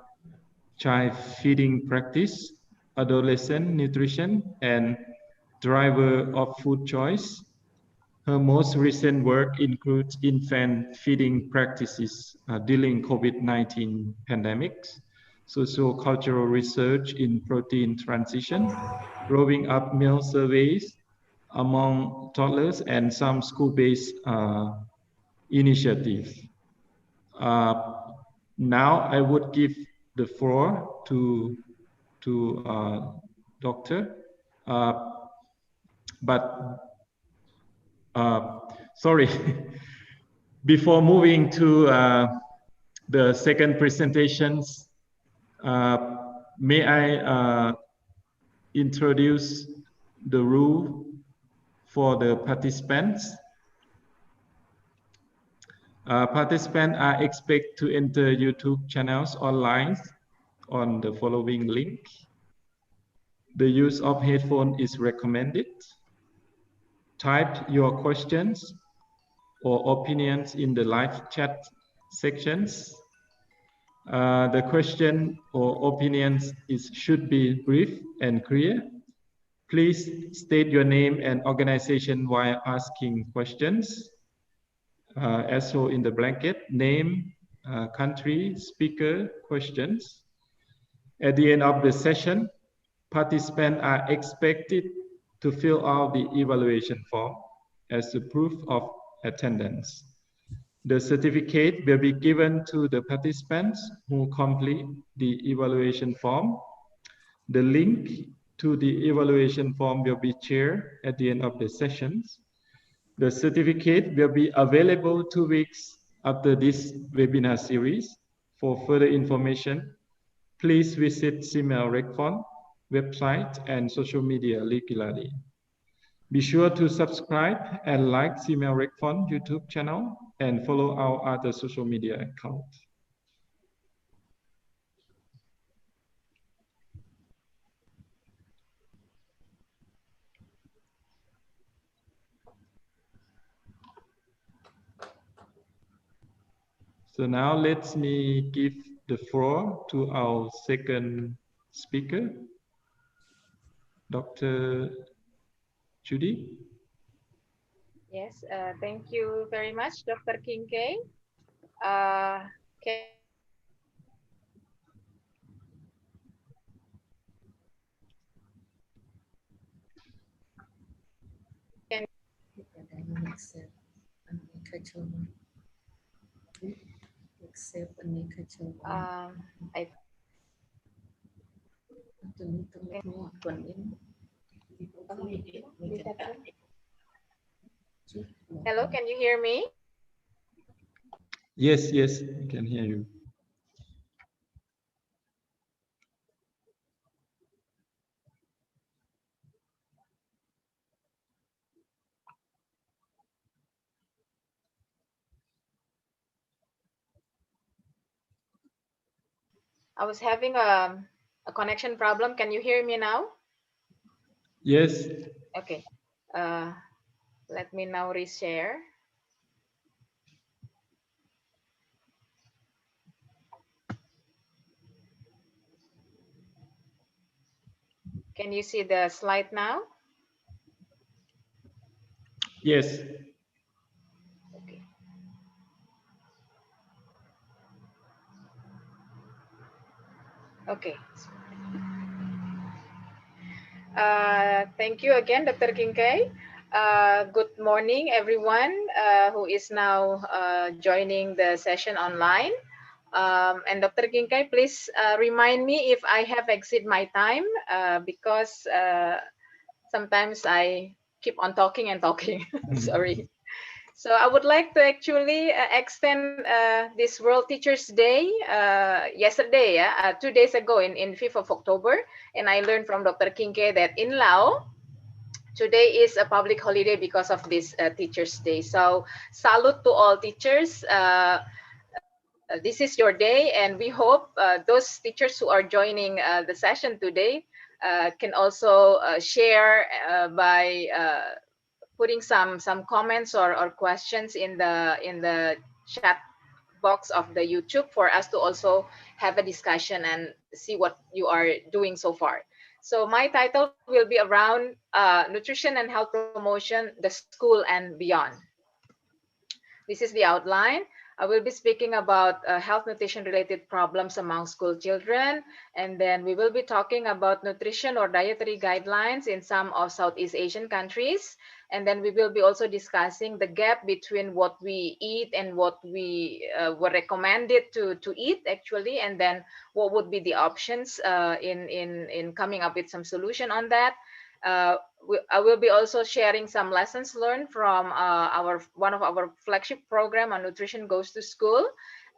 Speaker 5: child feeding practice, adolescent nutrition, and driver of food choice. Her most recent work includes infant feeding practices dealing COVID-19 pandemics, socio-cultural research in protein transition, growing up meal surveys among toddlers, and some school-based initiatives. Now I would give the floor to Doctor, sorry, before moving to the second presentations, may I introduce the rule for the participants? Participants are expected to enter YouTube channels online on the following link. The use of headphone is recommended. Type your questions or opinions in the live chat sections. The question or opinions should be brief and clear. Please state your name and organization while asking questions. As shown in the blanket, name, country, speaker, questions. At the end of the session, participants are expected to fill out the evaluation form as a proof of attendance. The certificate will be given to the participants who complete the evaluation form. The link to the evaluation form will be shared at the end of the sessions. The certificate will be available 2 weeks after this webinar series. For further information, please visit SEAMEO Recfont website and social media regularly. Be sure to subscribe and like SEAMEO Recfont YouTube channel and follow our other social media accounts. So now let me give the floor to our second speaker, Dr. Judy.
Speaker 8: Yes, thank you very much, Dr. Kiengkay. Can I Hello, can you hear me?
Speaker 5: Yes, yes, I can hear you.
Speaker 8: I was having a connection problem. Can you hear me now?
Speaker 5: Yes.
Speaker 8: Okay. Let me now reshare. Can you see the slide now?
Speaker 5: Yes.
Speaker 8: Okay. Okay. Thank you again, Dr. Kiengkay. Good morning, everyone who is now joining the session online. And Dr. Kiengkay, please remind me if I have exceed my time because sometimes I keep on talking and talking. Sorry. So I would like to actually extend this World Teachers Day yesterday, 2 days ago in 5th of October. And I learned from Dr. Kiengkay that in Laos, today is a public holiday because of this Teachers Day. So salute to all teachers. This is your day, and we hope those teachers who are joining the session today can also share by putting some comments or questions in the chat box of the YouTube for us to also have a discussion and see what you are doing so far. So my title will be around nutrition and health promotion, the school and beyond. This is the outline. I will be speaking about health nutrition related problems among school children. And then we will be talking about nutrition or dietary guidelines in some of Southeast Asian countries. And then we will be also discussing the gap between what we eat and what we were recommended to eat actually. And then what would be the options in coming up with some solution on that. I will be also sharing some lessons learned from one of our flagship program on nutrition goes to school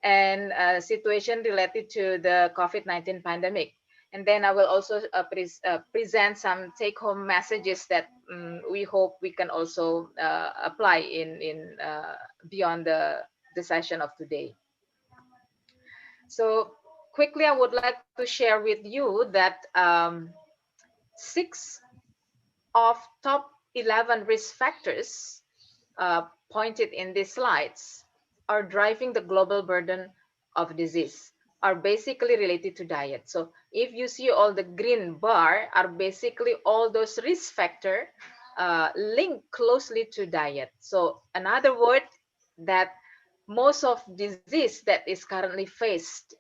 Speaker 8: and situation related to the COVID-19 pandemic. And then I will also present some take-home messages that we hope we can also apply in beyond the session of today. So quickly, I would like to share with you that 6 of top 11 risk factors pointed in these slides are driving the global burden of disease are basically related to diet. So if you see all the green bar are basically all those risk factor linked closely to diet. So another word that most of disease that is currently faced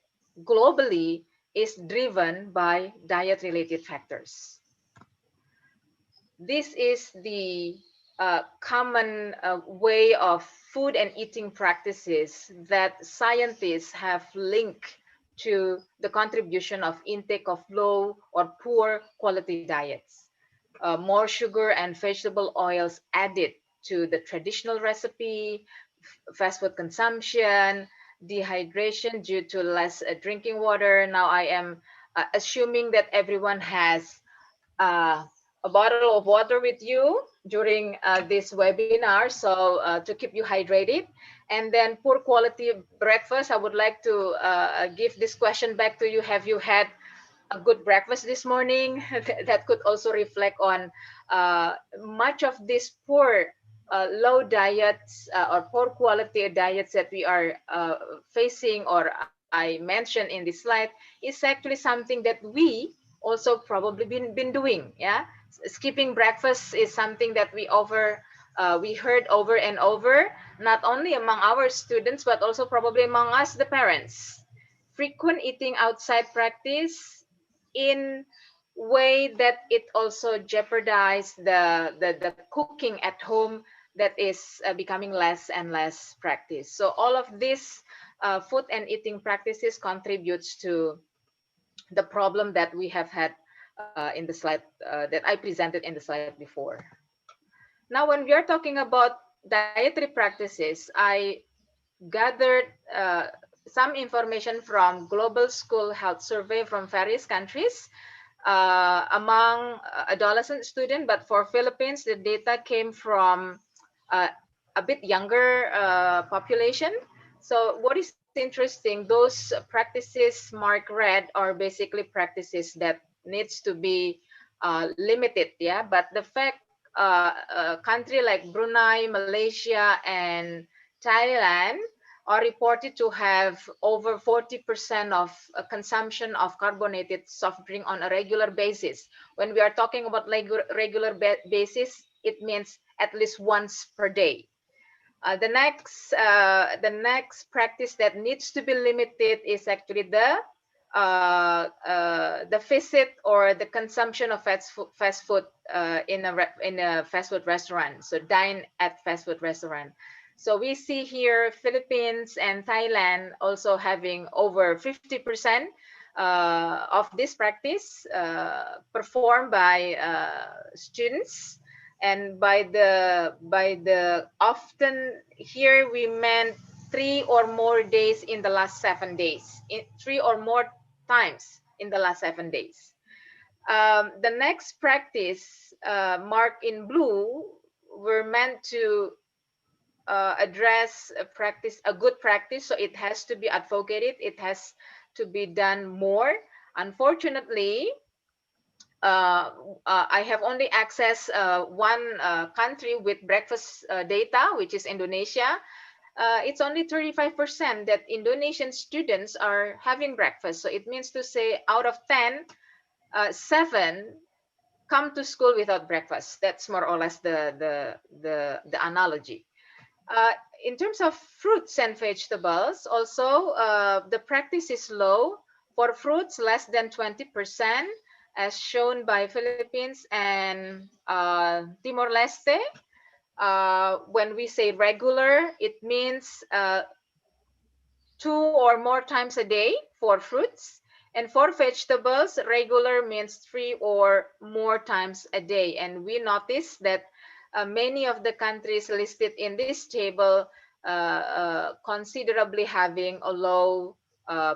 Speaker 8: globally is driven by diet related factors. This is the common way of food and eating practices that scientists have linked to the contribution of intake of low or poor quality diets. More sugar and vegetable oils added to the traditional recipe, fast food consumption, dehydration due to less drinking water. Now I am assuming that everyone has uh, a bottle of water with you during this webinar, so to keep you hydrated. And then poor quality breakfast, I would like to give this question back to you. Have you had a good breakfast this morning? That could also reflect on much of these poor low diets or poor quality diets that we are facing, or I mentioned in this slide, is actually something that we also probably been doing. Yeah, skipping breakfast is something that we heard over and over, not only among our students but also probably among us, the parents. Frequent eating outside practice in way that it also jeopardize the cooking at home that is becoming less and less practice. So all of these food and eating practices contributes to the problem that we have had in the slide that I presented in the slide before. Now, when we are talking about dietary practices, I gathered some information from Global School Health Survey from various countries among adolescent students, but for Philippines, the data came from uh, a bit younger population. So what is interesting, those practices marked red are basically practices that needs to be limited, yeah. But the fact a country like Brunei, Malaysia, and Thailand are reported to have over 40% of consumption of carbonated soft drink on a regular basis. When we are talking about regular basis, it means at least once per day. The next practice that needs to be limited is actually the the visit or the consumption of fast food in a fast food restaurant. So dine at fast food restaurant. So we see here Philippines and Thailand also having over 50% of this practice performed by students. And by the often here we meant 3 or more days in the last 7 days, 3 or more times in the last 7 days. The next practice marked in blue were meant to address a good practice. So it has to be advocated. It has to be done more. Unfortunately, I have only access one country with breakfast data, which is Indonesia. It's only 35% that Indonesian students are having breakfast. So it means to say out of 10, 7 come to school without breakfast. That's more or less the analogy. In terms of fruits and vegetables, also the practice is low. For fruits, less than 20%, as shown by Philippines and Timor-Leste. When we say regular, it means 2 or more times a day for fruits. And for vegetables, regular means 3 or more times a day. And we notice that many of the countries listed in this table considerably having a low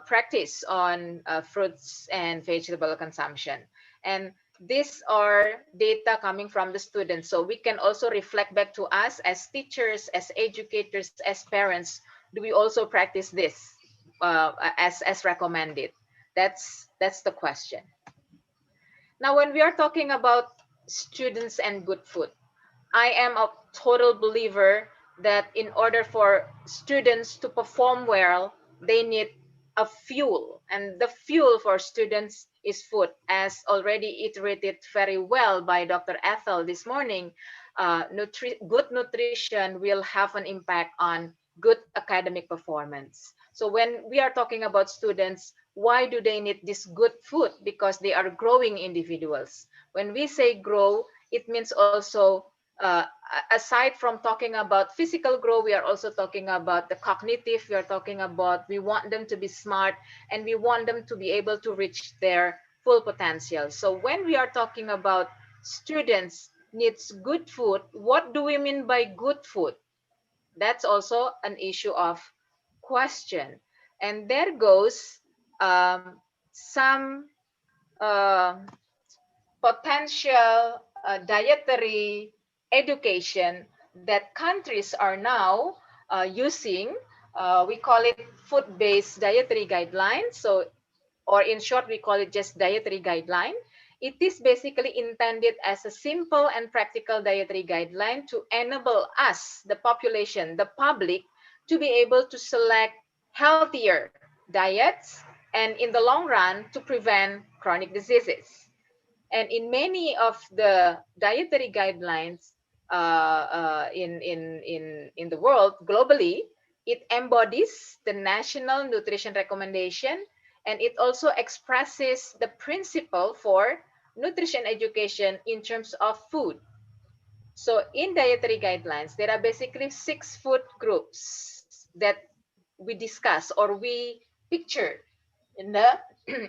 Speaker 8: practice on fruits and vegetable consumption. And these are data coming from the students. So we can also reflect back to us as teachers, as educators, as parents. Do we also practice this as recommended? That's the question. Now, when we are talking about students and good food, I am a total believer that in order for students to perform well, they need a fuel. And the fuel for students is food, as already iterated very well by Dr. Ethel this morning. Good nutrition will have an impact on good academic performance. So when we are talking about students, why do they need this good food? Because they are growing individuals. When we say grow, it means also aside from talking about physical growth, we are also talking about the cognitive. We are talking about, we want them to be smart and we want them to be able to reach their full potential. So when we are talking about students needs good food, what do we mean by good food? That's also an issue of question. And there goes some uh, potential dietary education that countries are now using. We call it food-based dietary guidelines. So, or in short, we call it just dietary guideline. It is basically intended as a simple and practical dietary guideline to enable us, the population, the public, to be able to select healthier diets and in the long run to prevent chronic diseases. And in many of the dietary guidelines in the world globally, it embodies the national nutrition recommendation, and it also expresses the principle for nutrition education in terms of food. So in dietary guidelines, there are basically 6 food groups that we discuss or we picture in the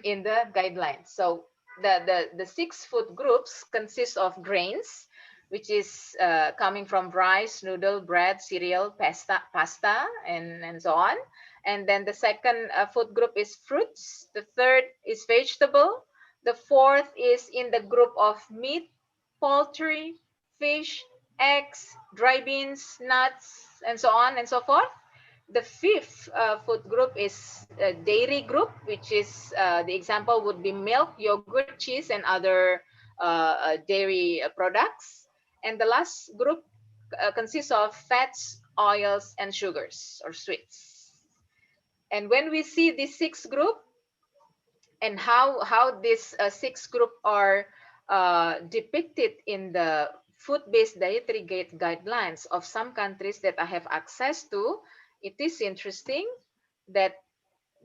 Speaker 8: in the guidelines. So the 6 food groups consist of grains, which is coming from rice, noodle, bread, cereal, pasta, and so on. And then the second food group is fruits. The third is vegetable. The fourth is in the group of meat, poultry, fish, eggs, dry beans, nuts, and so on and so forth. The fifth food group is dairy group, which is the example would be milk, yogurt, cheese, and other dairy products. And the last group consists of fats, oils, and sugars or sweets. And when we see these 6 group and how these 6 group are depicted in the food-based dietary guidelines of some countries that I have access to, it is interesting that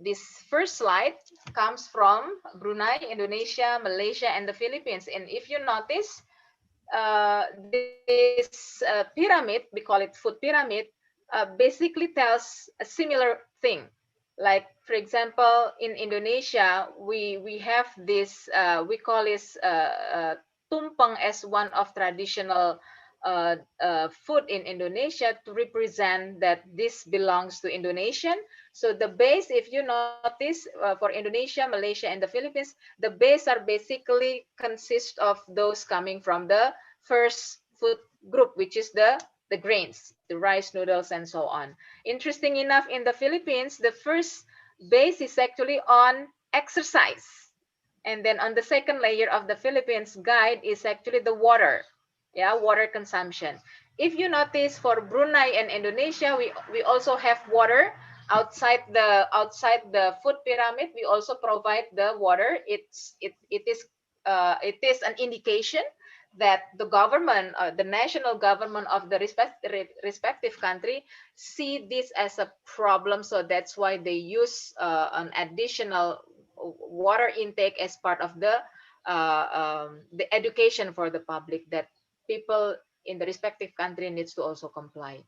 Speaker 8: This first slide comes from Brunei, Indonesia, Malaysia, and the Philippines. And if you notice, this pyramid, we call it food pyramid, basically tells a similar thing. Like, for example, in Indonesia, we have this, we call this tumpeng as one of traditional food in Indonesia to represent that this belongs to Indonesian. So the base, if you notice, for Indonesia, Malaysia, and the Philippines, the base are basically consist of those coming from the first food group, which is the grains, the rice, noodles, and so on. Interesting enough, in the Philippines, the first base is actually on exercise. And then on the second layer of the Philippines guide is actually the water, yeah, water consumption. If you notice, for Brunei and Indonesia, we also have water outside the food pyramid. We also provide the water. It is an indication that the government, the national government of the respective country, see this as a problem. So that's why they use an additional water intake as part of the education for the public, that people in the respective country needs to also comply.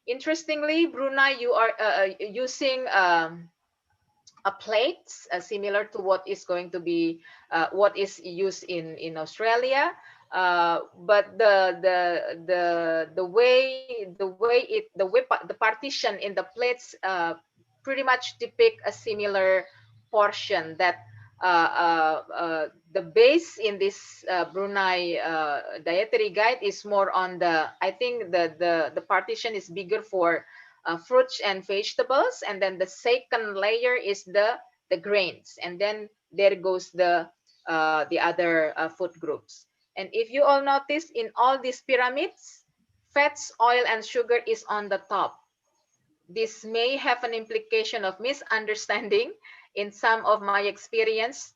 Speaker 8: Interestingly, Brunei, you are using a plate similar to what is going to be what is used in Australia, but the partition in the plates pretty much depict a similar portion, that the base in this Brunei dietary guide is more on the, I think the partition is bigger for fruits and vegetables, and then the second layer is the grains, and then there goes the other food groups. And if you all notice, in all these pyramids, fats, oil, and sugar is on the top. This may have an implication of misunderstanding. In some of my experience,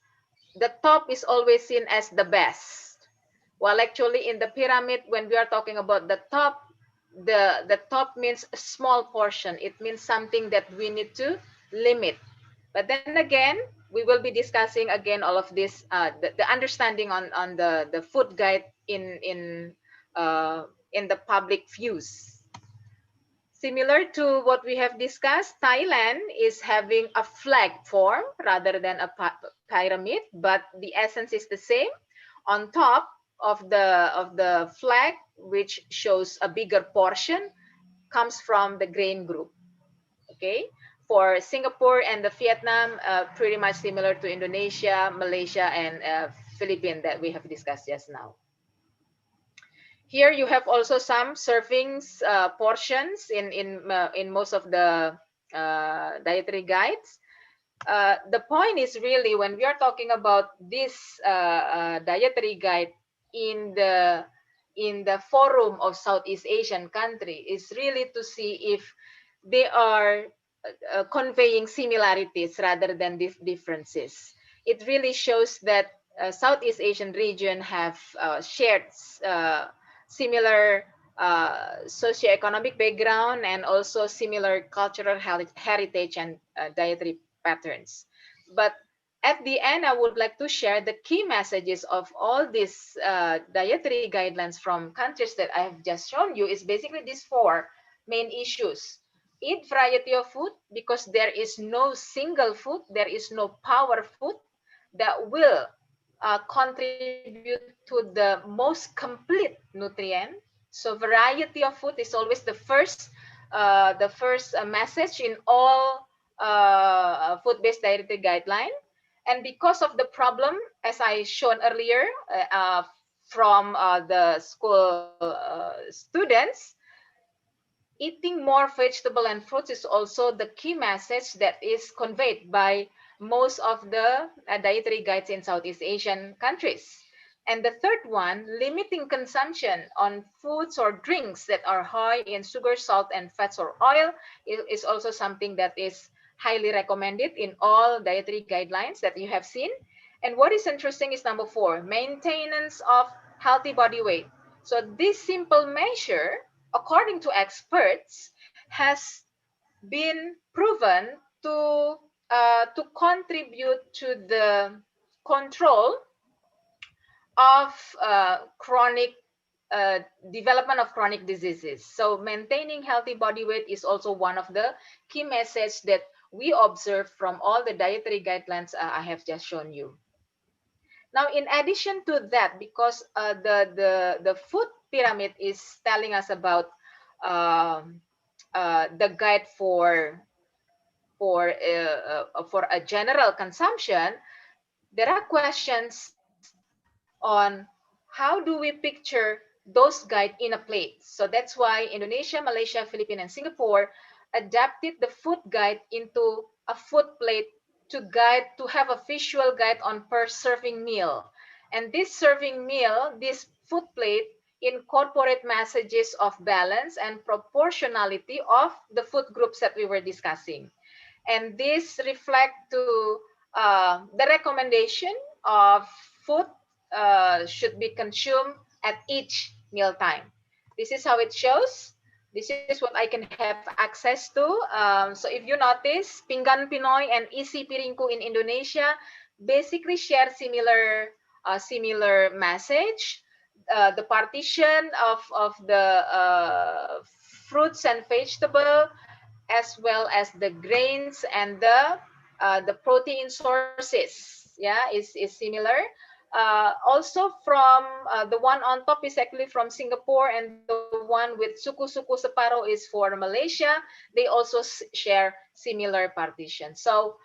Speaker 8: the top is always seen as the best, while actually in the pyramid, when we are talking about the top, the top means a small portion. It means something that we need to limit. But then again, we will be discussing again all of this, the understanding on the food guide in the public views. Similar to what we have discussed, Thailand is having a flag form rather than a pyramid, but the essence is the same. On top of the flag, which shows a bigger portion, comes from the grain group. Okay, for Singapore and the Vietnam, pretty much similar to Indonesia, Malaysia, and Philippines that we have discussed just now. Here you have also some servings portions in most of the dietary guides. The point is really, when we are talking about this dietary guide in the forum of Southeast Asian country, is really to see if they are conveying similarities rather than these differences. It really shows that Southeast Asian region have shared similar socioeconomic background, and also similar cultural heritage and dietary patterns. But at the end, I would like to share the key messages of all these dietary guidelines from countries that I have just shown you. Is basically these four main issues. Eat variety of food, because there is no single food, there is no power food that will contribute to the most complete nutrient. So variety of food is always the first message in all food-based dietary guideline. And because of the problem, as I shown earlier from the school students, eating more vegetable and fruits is also the key message that is conveyed by most of the dietary guides in Southeast Asian countries. And the third one, limiting consumption on foods or drinks that are high in sugar, salt, and fats or oil is also something that is highly recommended in all dietary guidelines that you have seen. And what is interesting is number 4, maintenance of healthy body weight. So this simple measure, according to experts, has been proven to to contribute to the control of chronic development of chronic diseases. So maintaining healthy body weight is also one of the key messages that we observe from all the dietary guidelines I have just shown you. Now, in addition to that, because the food pyramid is telling us about the guide for a general consumption, there are questions on how do we picture those guide in a plate. So that's why Indonesia, Malaysia, Philippines, and Singapore adapted the food guide into a food plate to have a visual guide on per serving meal. And this serving meal, this food plate, incorporate messages of balance and proportionality of the food groups that we were discussing. And this reflect to the recommendation of food should be consumed at each meal time. This is how it shows. This is what I can have access to. So if you notice, Pinggan Pinoy and Isi Piringku in Indonesia basically share similar message. The partition of the fruits and vegetable, as well as the grains and the protein sources, yeah, is similar. Also from the one on top is actually from Singapore, and the one with suku-suku separo is for Malaysia. They also share similar partition. So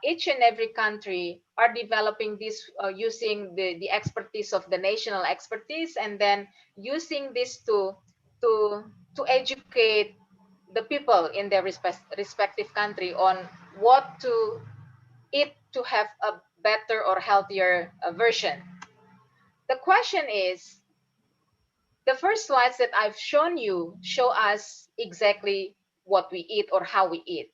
Speaker 8: each and every country are developing this using the expertise of the national expertise, and then using this to educate the people in their respective country on what to eat to have a better or healthier version. The question is, the first slides that I've shown you show us exactly what we eat or how we eat.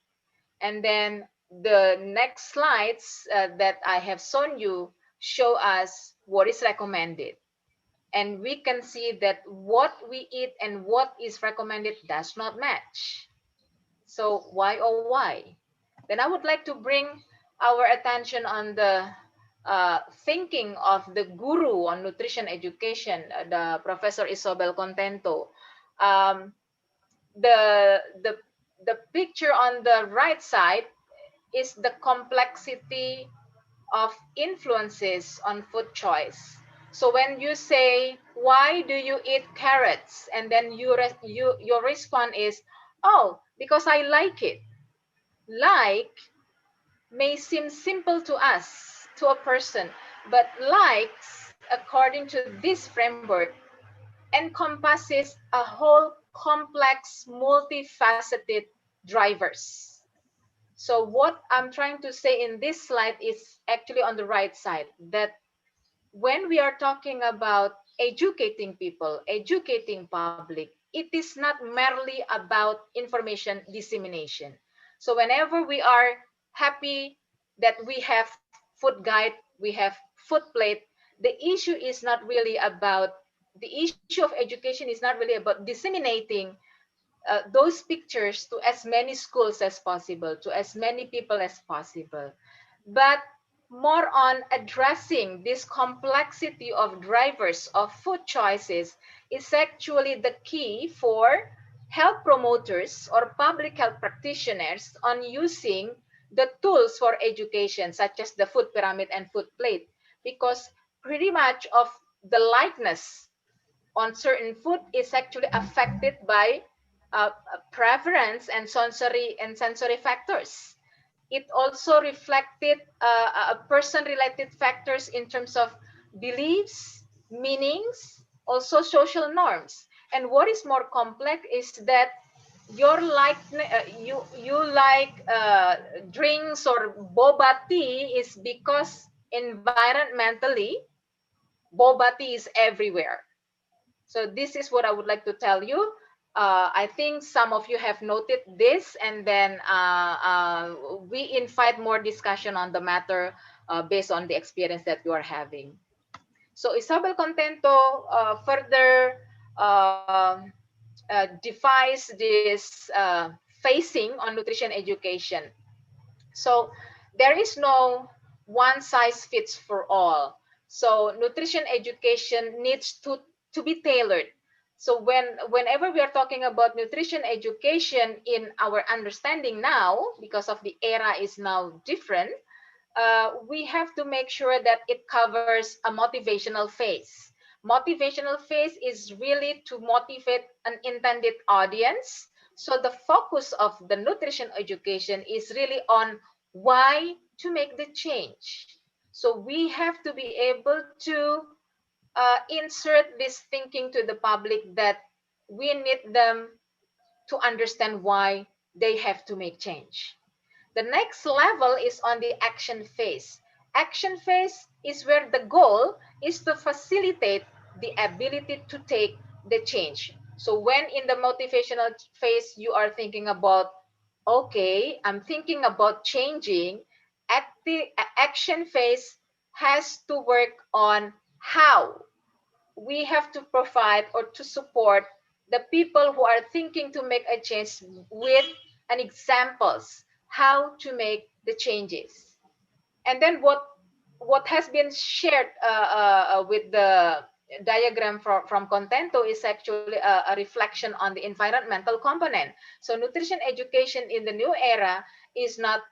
Speaker 8: And then the next slides that I have shown you show us what is recommended. And we can see that what we eat and what is recommended does not match. So why or why? Then I would like to bring our attention on the thinking of the guru on nutrition education, the Professor Isobel Contento. Um, the, the, the picture on the right side is the complexity of influences on food choice. So when you say, why do you eat carrots? And then your response is, oh, because I like it. Like may seem simple to us, to a person, but likes, according to this framework, encompasses a whole complex, multifaceted drivers. So what I'm trying to say in this slide is actually on the right side, that when we are talking about educating people, educating public, it is not merely about information dissemination. So whenever we are happy that we have food guide, we have food plate, the issue is not really about, the issue of education is not really about disseminating those pictures to as many schools as possible, to as many people as possible, but more on addressing this complexity of drivers of food choices is actually the key for health promoters or public health practitioners on using the tools for education, such as the food pyramid and food plate, because pretty much of the likeness on certain food is actually affected by preference and sensory factors. It also reflected person-related factors in terms of beliefs, meanings, also social norms. And what is more complex is that you like drinks or boba tea is because environmentally boba tea is everywhere. So this is what I would like to tell you. I think some of you have noted this, and then we invite more discussion on the matter based on the experience that you are having. So Isabel Contento further devised this facing on nutrition education. So there is no one size fits for all. So nutrition education needs to be tailored. So whenever we are talking about nutrition education in our understanding now, because of the era is now different, we have to make sure that it covers a motivational phase. Motivational phase is really to motivate an intended audience. So the focus of the nutrition education is really on why to make the change. So we have to be able to insert this thinking to the public that we need them to understand why they have to make change. The next level is on the action phase. Action phase is where the goal is to facilitate the ability to take the change. So when in the motivational phase, you are thinking about, okay, I'm thinking about changing, at the action phase has to work on how we have to provide or to support the people who are thinking to make a change with an examples how to make the changes. And then what has been shared with the diagram from Contento is actually a reflection on the environmental component. So nutrition education in the new era is not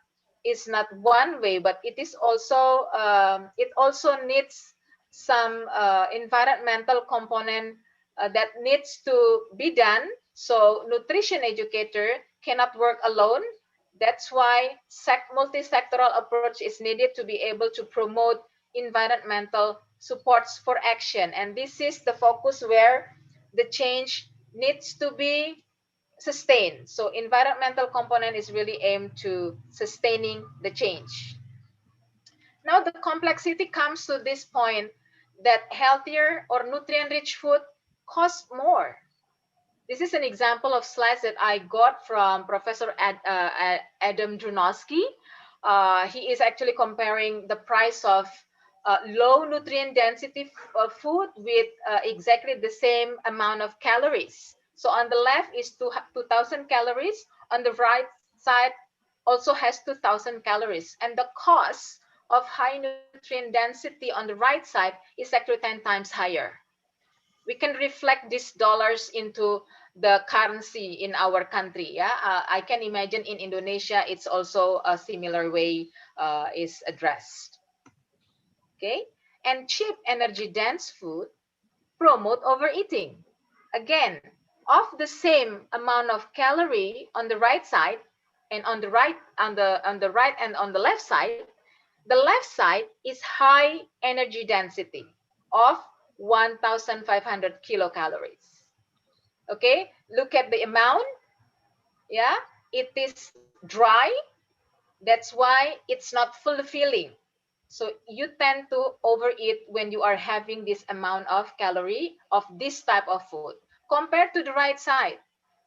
Speaker 8: one way, but it is also it also needs some environmental component that needs to be done. So nutrition educator cannot work alone. That's why multi-sectoral approach is needed to be able to promote environmental supports for action. And this is the focus where the change needs to be sustained. So environmental component is really aimed to sustaining the change. Now the complexity comes to this point that healthier or nutrient-rich food costs more. This is an example of slides that I got from Professor Adam Drunowski. He is actually comparing the price of low nutrient density food with exactly the same amount of calories. So on the left is 2,000 calories. On the right side also has 2,000 calories. And the cost of high nutrient density on the right side is actually 10 times higher. We can reflect these dollars into the currency in our country. Yeah, I can imagine in Indonesia it's also a similar way is addressed. Okay, and cheap energy dense food promote overeating. Again, of the same amount of calorie on the right side and on the right and on the left side, the left side is high energy density of 1,500 kilocalories. Okay, look at the amount. Yeah, it is dry. That's why it's not fulfilling. So you tend to overeat when you are having this amount of calorie of this type of food compared to the right side.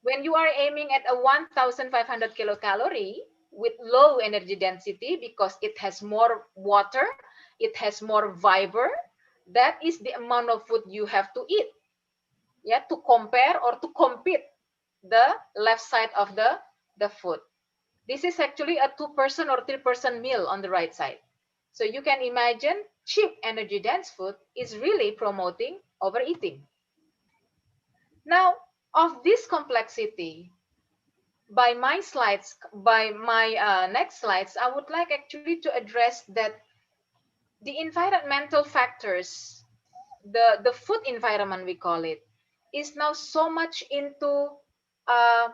Speaker 8: When you are aiming at a 1,500 kilocalorie with low energy density because it has more water, it has more fiber, that is the amount of food you have to eat. Yeah, to compare or to compete the left side of the food. This is actually a 2-person or 3-person meal on the right side. So you can imagine cheap energy dense food is really promoting overeating. Now, of this complexity, by my next slides, I would like actually to address that the environmental factors, the food environment we call it, is now so much into uh,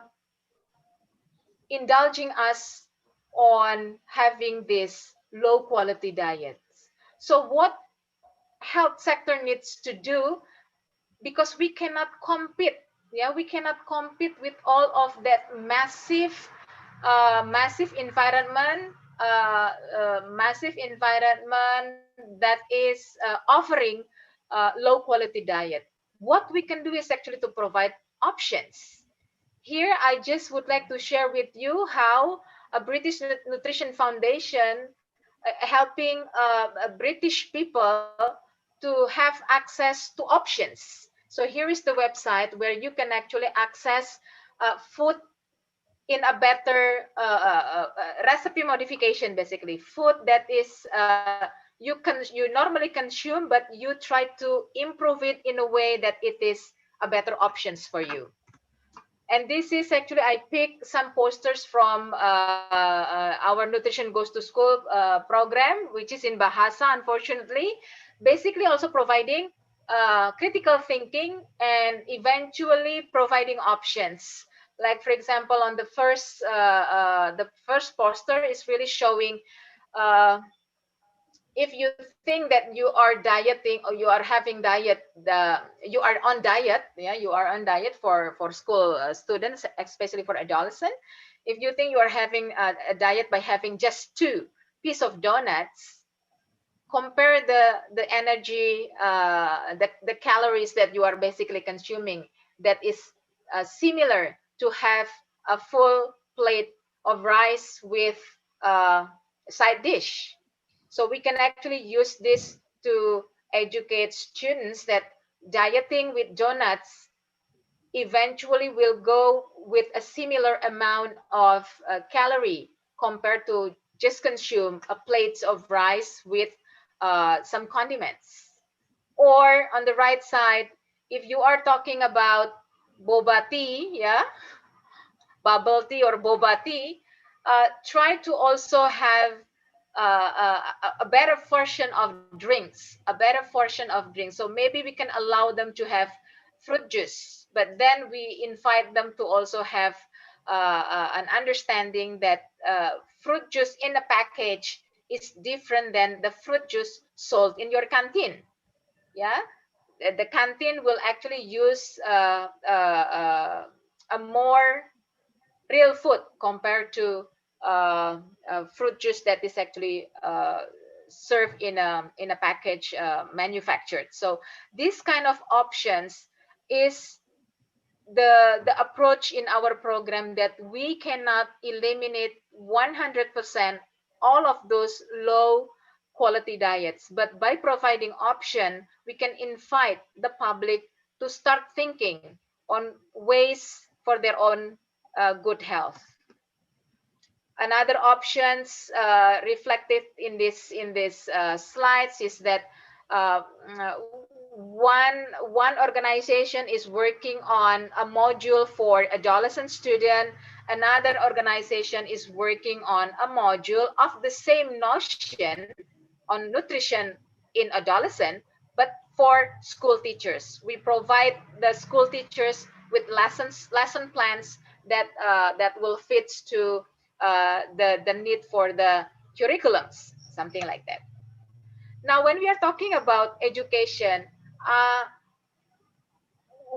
Speaker 8: indulging us on having this low quality diets. So what health sector needs to do, because we cannot compete, yeah, we cannot compete with all of that massive environment, massive environment that is offering low quality diet. What we can do is actually to provide options. Here, I just would like to share with you how a British Nutrition Foundation helping British people to have access to options. So here is the website where you can actually access food in a better recipe modification, basically food that is you normally consume, but you try to improve it in a way that it is a better options for you. And this is actually, I picked some posters from our Nutrition Goes to School program, which is in Bahasa, unfortunately, basically also providing critical thinking and eventually providing options. Like, for example, on the first poster is really showing uh, if you think that you are dieting or you are having diet, you are on diet, yeah, you are on diet for school students, especially for adolescent. If you think you are having a diet by having just two piece of donuts, compare the energy, the calories that you are basically consuming, that is similar to have a full plate of rice with uh, side dish. So we can actually use this to educate students that dieting with donuts eventually will go with a similar amount of calorie compared to just consume a plate of rice with some condiments. Or on the right side, if you are talking about boba tea, yeah, bubble tea or boba tea, try to also have a better version of drinks, a better version of drinks. So maybe we can allow them to have fruit juice, but then we invite them to also have an understanding that fruit juice in a package is different than the fruit juice sold in your canteen. Yeah, the canteen will actually use a more real food compared to fruit juice that is actually served in a package manufactured. So this kind of options is the approach in our program, that we cannot eliminate 100% all of those low quality diets, but by providing option, we can invite the public to start thinking on ways for their own good health. Another options reflected in this slides is that uh, uh, one organization is working on a module for adolescent student. Another organization is working on a module of the same notion on nutrition in adolescent, but for school teachers. We provide the school teachers with lesson plans that will fit to the need for the curriculums, something like that. Now, when we are talking about education, uh,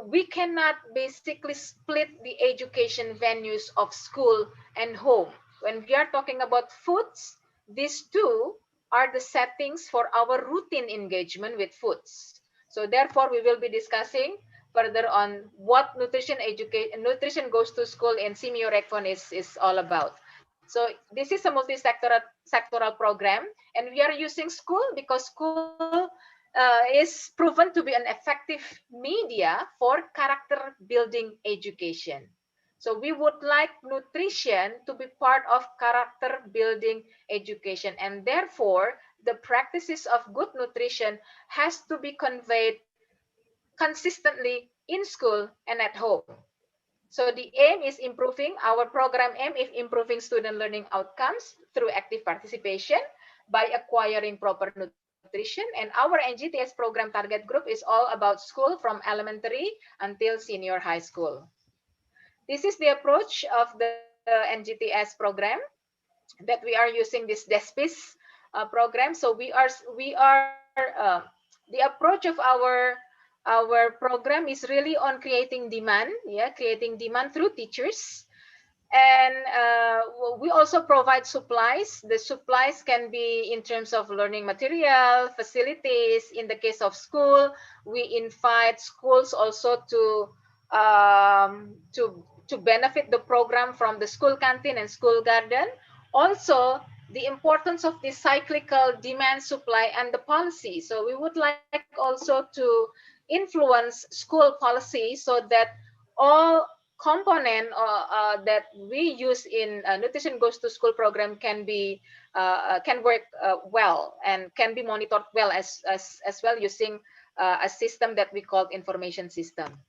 Speaker 8: we cannot basically split the education venues of school and home. When we are talking about foods, these two are the settings for our routine engagement with foods. So therefore, we will be discussing further on what nutrition goes to school and SEAMEO Recon is all about. So this is a multi-sectoral program, and we are using school because school is proven to be an effective media for character building education. So we would like nutrition to be part of character building education, and therefore the practices of good nutrition has to be conveyed consistently in school and at home. So the aim is improving, our program aim is improving student learning outcomes through active participation by acquiring proper nutrition. And our NGTS program target group is all about school from elementary until senior high school. This is the approach of the NGTS program, that we are using this DESPIS program. So the approach of our program is really on creating demand, yeah, creating demand through teachers. And we also provide supplies. The supplies can be in terms of learning material, facilities. In the case of school, we invite schools also to benefit the program from the school canteen and school garden. Also, the importance of the cyclical demand, supply, and the policy. So we would like also to influence school policy so that all component that we use in Nutrition Goes to School program can work well and can be monitored well as well using a system that we call information system.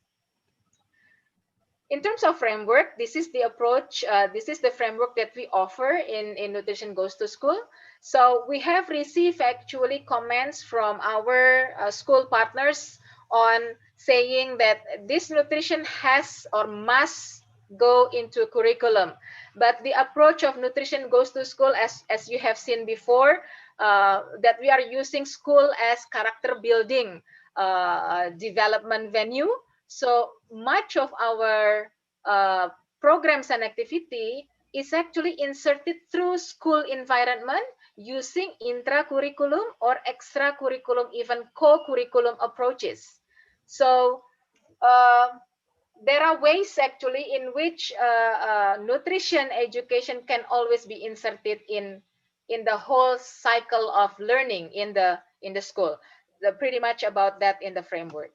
Speaker 8: In terms of framework, this is the approach, this is the framework that we offer in Nutrition Goes to School. So we have received actually comments from our school partners on saying that this nutrition has or must go into curriculum. But the approach of Nutrition Goes to School, as you have seen before, that we are using school as character building development venue. So much of our programs and activity is actually inserted through school environment using intra-curriculum or extra-curriculum, even co-curriculum approaches. So there are ways actually in which nutrition education can always be inserted in the whole cycle of learning in the school. Pretty much about that in the framework.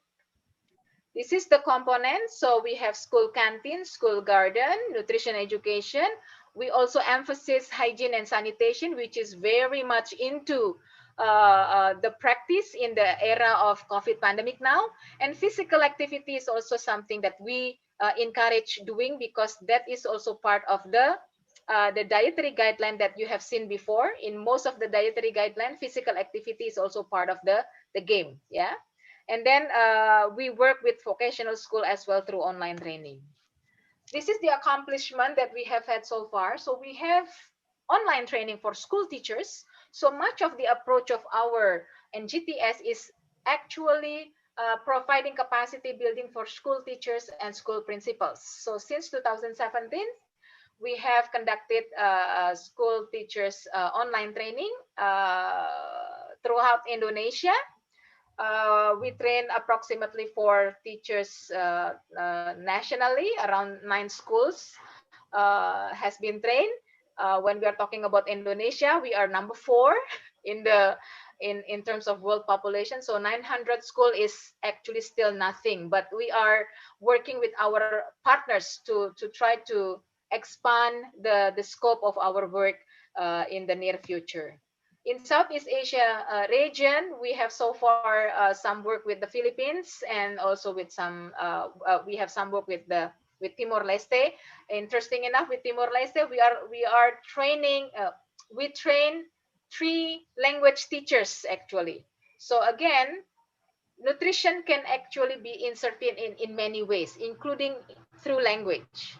Speaker 8: This is the component. So we have school canteen, school garden, nutrition education. We also emphasize hygiene and sanitation, which is very much into the practice in the era of COVID pandemic now. And physical activity is also something that we encourage doing, because that is also part of the dietary guideline that you have seen before. In most of the dietary guideline, physical activity is also part of the game. Yeah. And then we work with vocational school as well through online training. This is the accomplishment that we have had so far. So we have online training for school teachers. So much of the approach of our NGTS is actually providing capacity building for school teachers and school principals. So since 2017, we have conducted school teachers online training throughout Indonesia. We train approximately 4 teachers nationally. Around 9 schools has been trained. When we are talking about Indonesia, we are number 4 in terms of world population. So 900 school is actually still nothing, but we are working with our partners to try to expand the scope of our work in the near future. In Southeast Asia region, we have so far some work with the Philippines, and also with some we have some work with Timor Leste. Interesting enough, with Timor Leste, we are training. We train 3 language teachers actually. So again, nutrition can actually be inserted in many ways, including through language.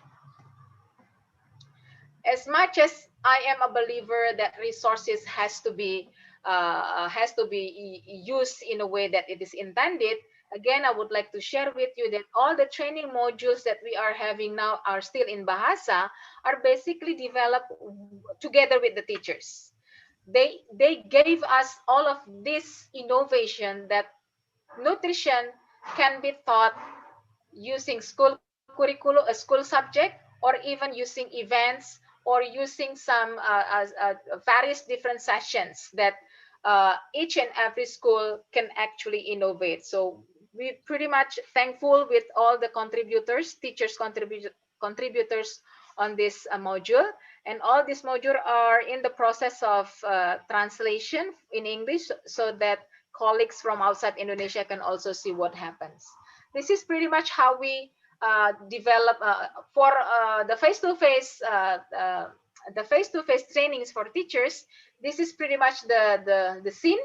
Speaker 8: As much as I am a believer that resources has to be used in a way that it is intended, again, I would like to share with you that all the training modules that we are having now are still in Bahasa, are basically developed together with the teachers. They gave us all of this innovation that nutrition can be taught using school curriculum, a school subject, or even using events, or using some various different sessions that each and every school can actually innovate. So we pretty much thankful with all the contributors, teachers contributors on this module. And all these modules are in the process of translation in English, so that colleagues from outside Indonesia can also see what happens. This is pretty much how we develop for the face-to-face trainings for teachers. This is pretty much the scene.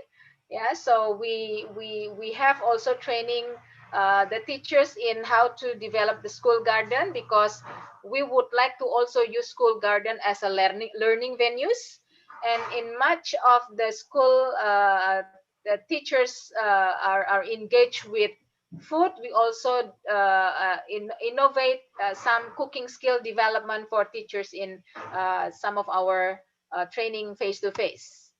Speaker 8: Yeah, so we have also training the teachers in how to develop the school garden, because we would like to also use school garden as a learning venues. And in much of the school, the teachers are engaged with food. We also innovate some cooking skill development for teachers in some of our training face-to-face.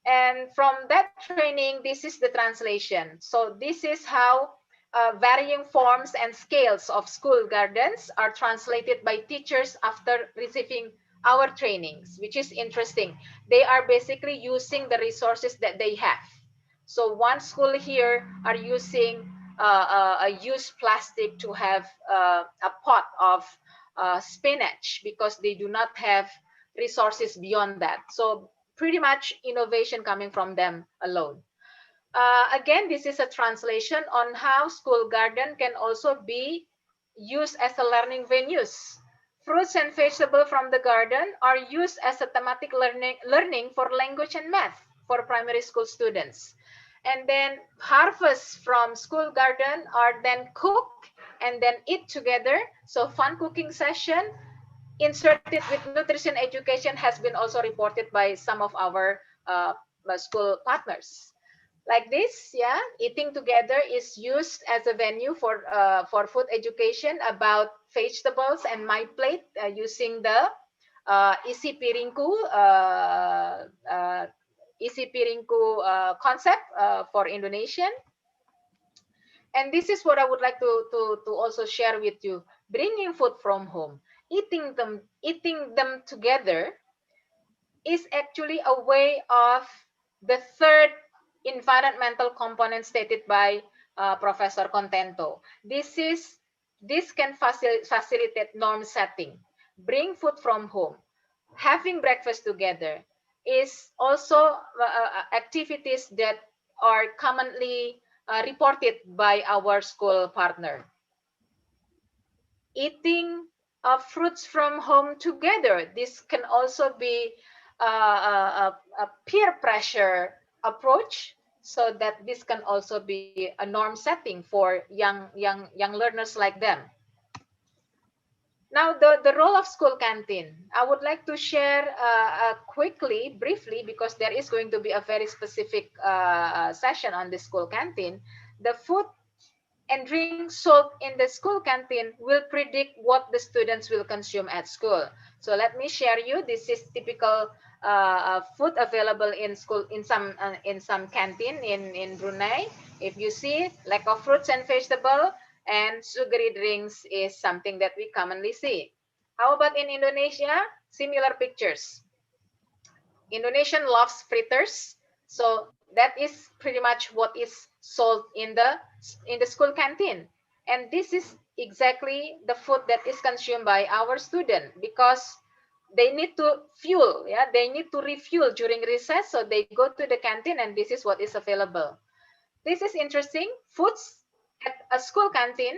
Speaker 8: And from that training, this is the translation. So this is how varying forms and scales of school gardens are translated by teachers after receiving our trainings, which is interesting. They are basically using the resources that they have. So one school here are using use plastic to have a pot of spinach because they do not have resources beyond that. So pretty much innovation coming from them alone. Again, this is a translation on how school garden can also be used as a learning venues. Fruits and vegetables from the garden are used as a thematic learning for language and math for primary school students. And then harvests from school garden are then cooked and then eat together. So fun cooking session inserted with nutrition education has been also reported by some of our school partners. Like this, yeah, eating together is used as a venue for food education about vegetables and my plate using the isi piringku concept for Indonesian. And this is what I would like to also share with you. Bringing food from home, eating them together is actually a way of the third environmental component stated by Professor Contento. This can facilitate norm setting. Bring food from home. Having breakfast together is also activities that are commonly reported by our school partner. Eating fruits from home together. This can also be a peer pressure approach, so that this can also be a norm setting for young learners like them. Now, the role of school canteen. I would like to share quickly, briefly, because there is going to be a very specific session on the school canteen. The food and drink sold in the school canteen will predict what the students will consume at school. So let me share you. This is typical food available in school in some canteen in Brunei. If you see, lack of fruits and vegetable and sugary drinks is something that we commonly see. How about in Indonesia? Similar pictures. Indonesian loves fritters, so that is pretty much what is sold in the school canteen. And this is exactly the food that is consumed by our student, because they need to fuel, yeah, they need to refuel during recess, so they go to the canteen and this is what is available. This is interesting. Foods at a school canteen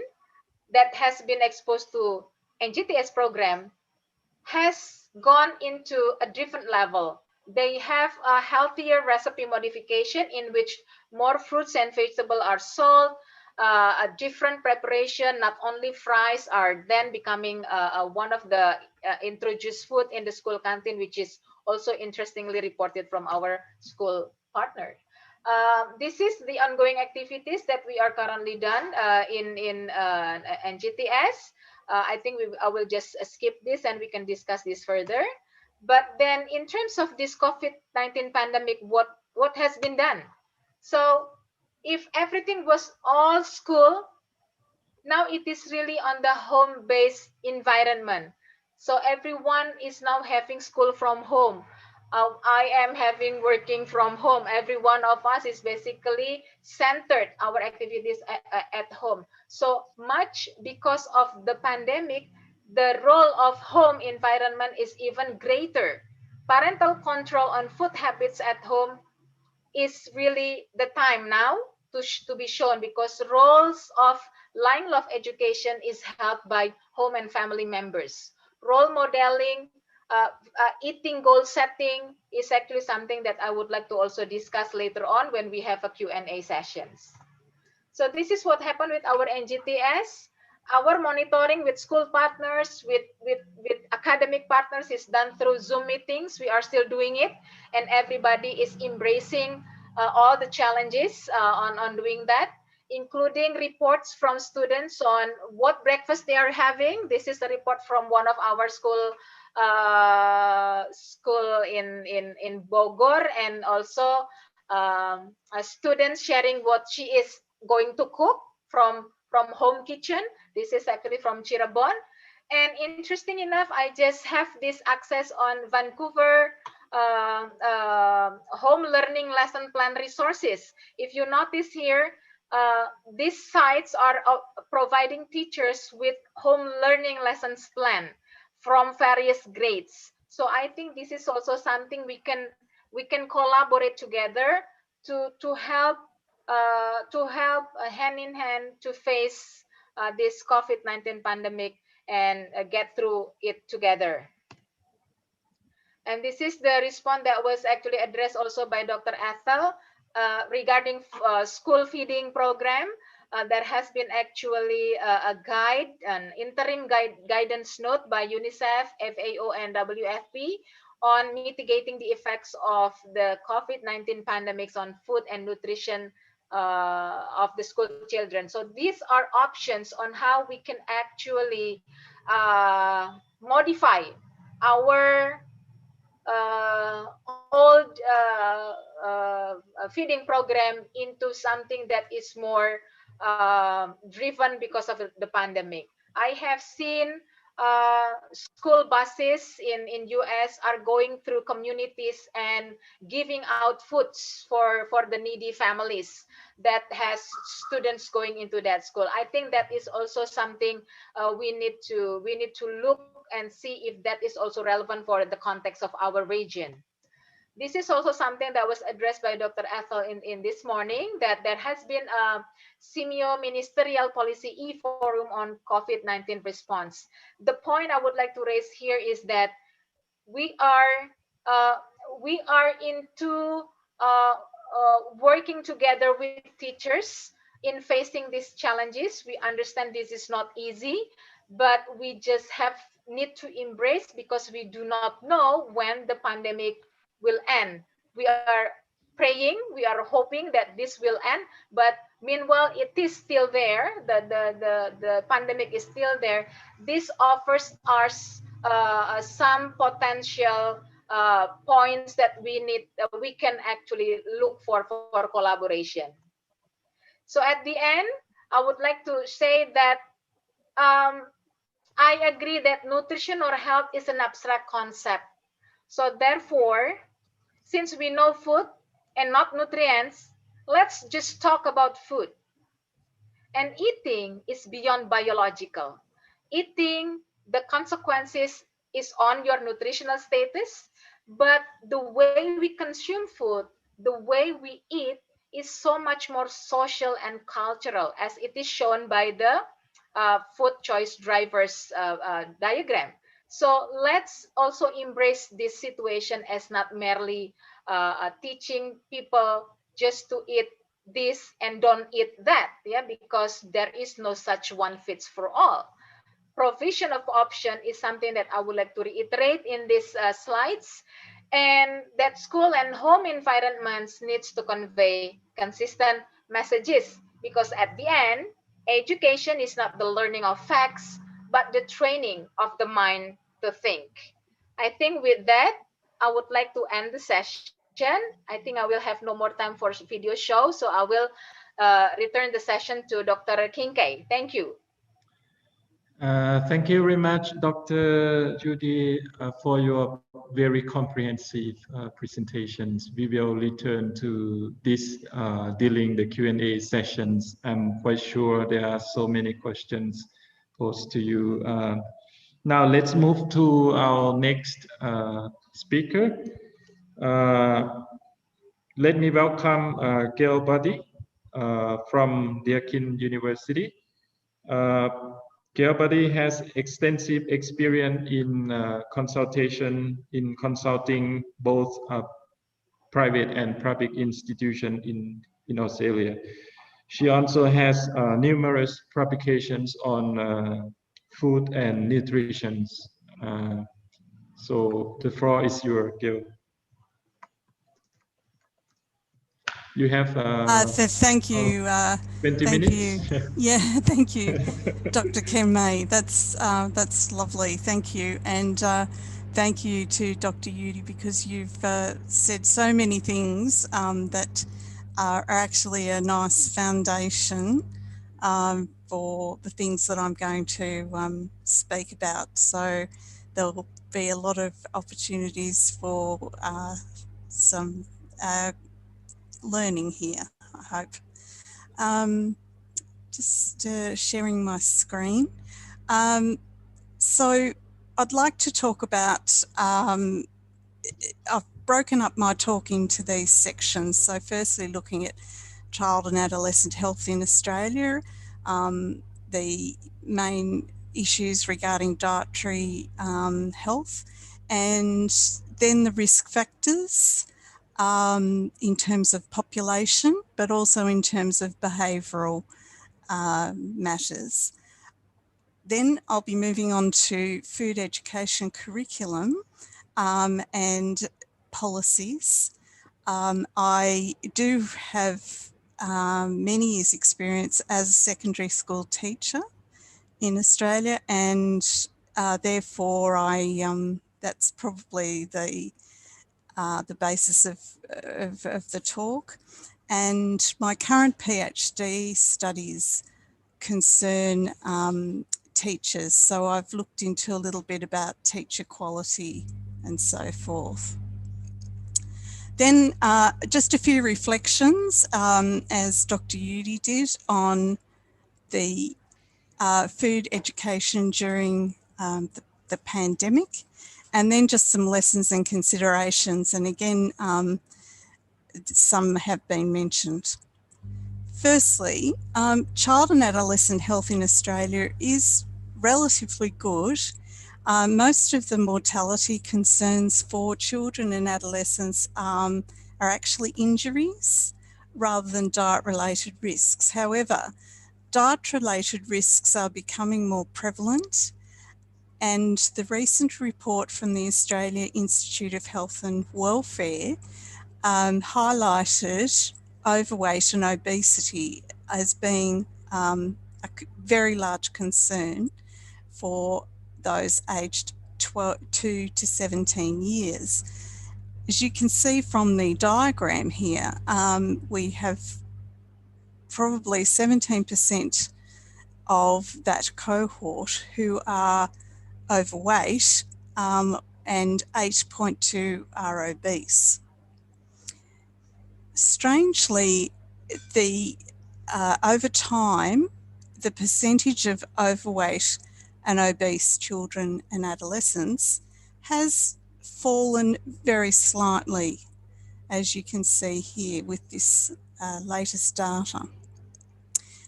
Speaker 8: that has been exposed to NGTS program has gone into a different level. They have a healthier recipe modification in which more fruits and vegetables are sold, a different preparation, not only fries are then becoming one of the introduced food in the school canteen, which is also interestingly reported from our school partner. This is the ongoing activities that we are currently done in NGTS. I think I will just skip this and we can discuss this further. But then in terms of this COVID-19 pandemic, what has been done? So if everything was all school, now it is really on the home-based environment. So everyone is now having school from home. I am having working from home. Every one of us is basically centered our activities at home. So much because of the pandemic, the role of home environment is even greater. Parental control on food habits at home is really the time now to be shown, because roles of line love education is held by home and family members. Role modeling, eating goal setting is actually something that I would like to also discuss later on when we have a Q&A sessions. So this is what happened with our NGTS. Our monitoring with school partners, with academic partners is done through Zoom meetings. We are still doing it, and everybody is embracing all the challenges on doing that, including reports from students on what breakfast they are having. This is a report from one of our school in Bogor, and also students sharing what she is going to cook from home kitchen. This is actually from Cirebon. And interesting enough, I just have this access on Vancouver home learning lesson plan resources. If you notice here, these sites are providing teachers with home learning lessons plan from various grades. So I think this is also something we can collaborate together to help hand in hand to face this COVID-19 pandemic and get through it together. And this is the response that was actually addressed also by Dr. Ethel regarding school feeding program. There has been actually a guide, an interim guidance note by UNICEF, FAO, and WFP on mitigating the effects of the COVID-19 pandemics on food and nutrition of the school children. So these are options on how we can actually modify our old feeding program into something that is more driven because of the pandemic. I have seen school buses in US are going through communities and giving out foods for the needy families that has students going into that school. I think that is also something we need to look and see if that is also relevant for the context of our region. This is also something that was addressed by Dr. Ethel in this morning, that there has been a SEAMEO Ministerial Policy e-forum on COVID-19 response. The point I would like to raise here is that we are uh, we are into working together with teachers in facing these challenges. We understand this is not easy, but we just have need to embrace because we do not know when the pandemic will end. We are praying, we are hoping that this will end, but meanwhile it is still there. The pandemic is still there. This offers us some potential points that we can actually look for collaboration. So at the end, I would like to say that um, I agree that nutrition or health is an abstract concept. So therefore, since we know food and not nutrients, let's just talk about food. And eating is beyond biological. Eating, the consequences is on your nutritional status, but the way we consume food, the way we eat is so much more social and cultural, as it is shown by the food choice drivers diagram. So let's also embrace this situation as not merely teaching people just to eat this and don't eat that, yeah, because there is no such one fits for all. Provision of option is something that I would like to reiterate in these slides, and that school and home environments needs to convey consistent messages, because at the end, education is not the learning of facts, but the training of the mind to think. I think with that, I would like to end the session. I think I will have no more time for video show, so I will return the session to Dr. Kiengkay. Thank you.
Speaker 5: Thank you very much, Dr. Judy, for your very comprehensive presentations. We will return to this during the Q&A sessions. I'm quite sure there are so many questions posed to you. Now let's move to our next speaker. Let me welcome Gail Boddy from Deakin University. Gail Boddy has extensive experience in consulting both private and public institutions in Australia. She also has numerous publications on food and nutrition. So the floor is yours, Gail. You have
Speaker 9: thank you.
Speaker 5: 20
Speaker 9: thank
Speaker 5: minutes.
Speaker 9: you. Yeah, thank you, Dr. Kiengkay. That's lovely. Thank you, and thank you to Dr. Judy, because you've said so many things that are actually a nice foundation for the things that I'm going to speak about. So there'll be a lot of opportunities for some learning here, I hope. Just sharing my screen. So I'd like to talk about, I've broken up my talk into these sections. So firstly, looking at child and adolescent health in Australia, the main issues regarding dietary health, and then the risk factors in terms of population, but also in terms of behavioural matters. Then I'll be moving on to food education curriculum and policies. I do have many years' experience as a secondary school teacher in Australia, and therefore that's probably the basis of the talk. And my current PhD studies concern teachers, so I've looked into a little bit about teacher quality and so forth. Then just a few reflections, as Dr. Yudi did, on the food education during the pandemic, and then just some lessons and considerations. And again, some have been mentioned. Firstly, child and adolescent health in Australia is relatively good. Most of the mortality concerns for children and adolescents are actually injuries rather than diet-related risks. However, diet-related risks are becoming more prevalent, and the recent report from the Australia Institute of Health and Welfare highlighted overweight and obesity as being a very large concern for those aged 2 to 17 years. As you can see from the diagram here, we have probably 17% of that cohort who are overweight and 8.2 are obese. Strangely, over time, the percentage of overweight and obese children and adolescents has fallen very slightly, as you can see here with this latest data.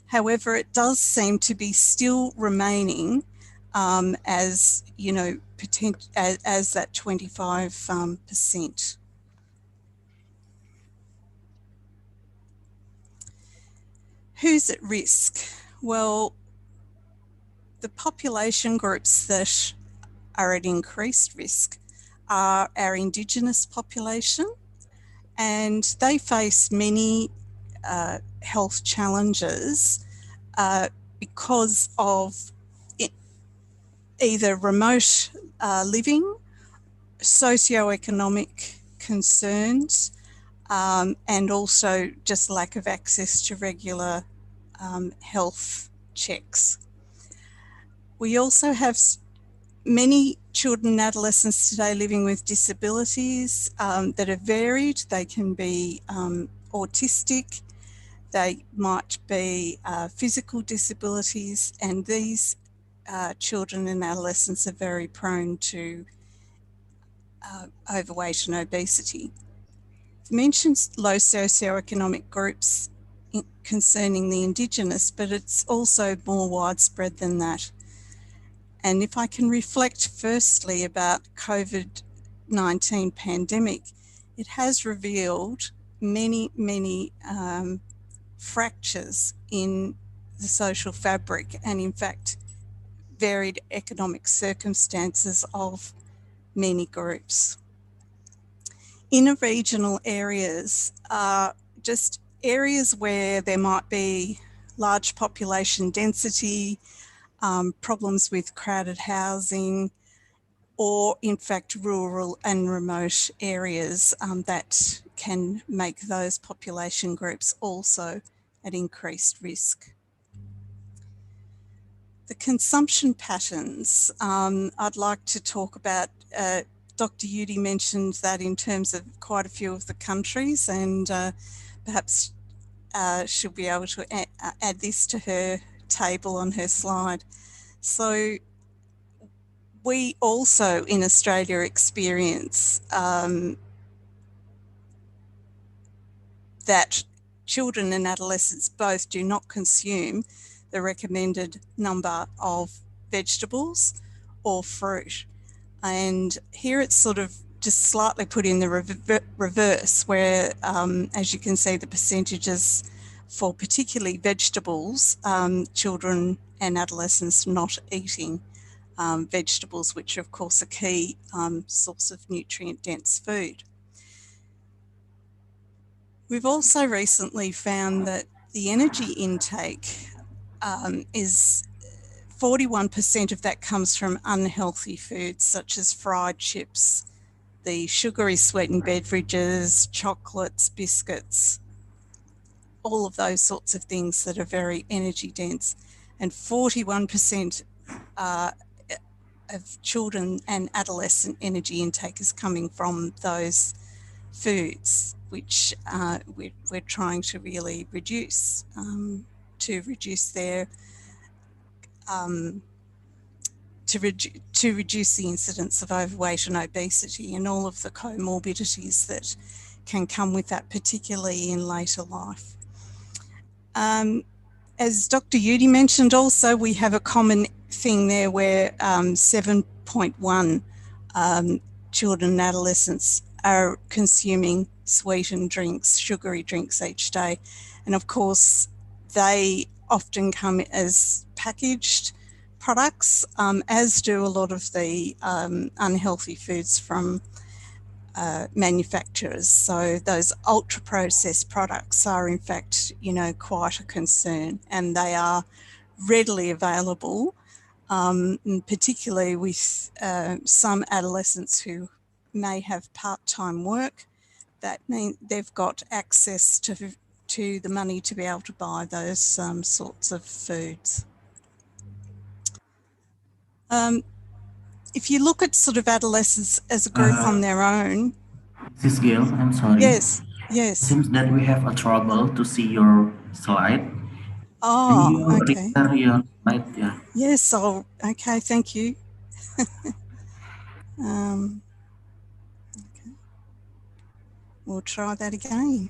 Speaker 9: However, it does seem to be still remaining as, you know, as that 25%. Who's at risk? Well, the population groups that are at increased risk are our Indigenous population, and they face many health challenges because of either remote living, socioeconomic concerns, and also just lack of access to regular health checks. We also have many children and adolescents today living with disabilities that are varied. They can be autistic, they might be physical disabilities, and these children and adolescents are very prone to overweight and obesity. I've mentioned low socioeconomic groups concerning the Indigenous, but it's also more widespread than that. And if I can reflect firstly about COVID-19 pandemic, it has revealed many fractures in the social fabric and in fact varied economic circumstances of many groups. Inner regional areas are just areas where there might be large population density, problems with crowded housing, or in fact rural and remote areas that can make those population groups also at increased risk. The consumption patterns, I'd like to talk about. Dr. Yudi mentioned that in terms of quite a few of the countries, and perhaps she'll be able to add this to her table on her slide. So we also in Australia experience that children and adolescents both do not consume the recommended number of vegetables or fruit. And here it's sort of just slightly put in the reverse where, as you can see, the percentages for particularly vegetables, children and adolescents not eating vegetables, which are of course a key source of nutrient-dense food. We've also recently found that the energy intake is 41% of that comes from unhealthy foods such as fried chips, the sugary sweetened beverages, chocolates, biscuits, all of those sorts of things that are very energy dense. And 41% of children and adolescent energy intake is coming from those foods, which we're trying to really reduce, to reduce their to reduce the incidence of overweight and obesity and all of the comorbidities that can come with that, particularly in later life. As Dr. Yudi mentioned also, we have a common thing there where 7.1 children and adolescents are consuming sweetened drinks, sugary drinks each day. And of course, they often come as packaged products, as do a lot of the unhealthy foods from manufacturers. So those ultra-processed products are in fact, you know, quite a concern, and they are readily available, particularly with some adolescents who may have part-time work. That means they've got access to the money to be able to buy those sorts of foods. If you look at sort of adolescents as a group on their own.
Speaker 7: This is Gail, I'm sorry.
Speaker 9: Yes, yes.
Speaker 7: It seems that we have a trouble to see your slide.
Speaker 9: Oh,
Speaker 7: can you
Speaker 9: okay.
Speaker 7: restart your slide? Yeah.
Speaker 9: Yes, okay, thank you. Okay. We'll try that again.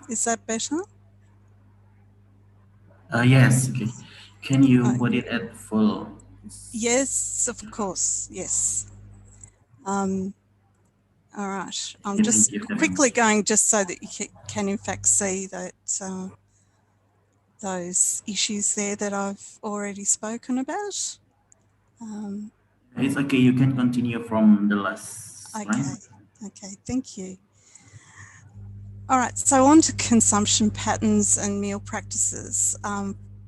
Speaker 9: Is that better?
Speaker 7: Yes, okay. Can you put it at full?
Speaker 9: Yes, of course, yes. All right, I'm just quickly going just so that you can in fact see that those issues there that I've already spoken about.
Speaker 7: It's okay, you can continue from the last slide.
Speaker 9: Okay, thank you. All right, so on to consumption patterns and meal practices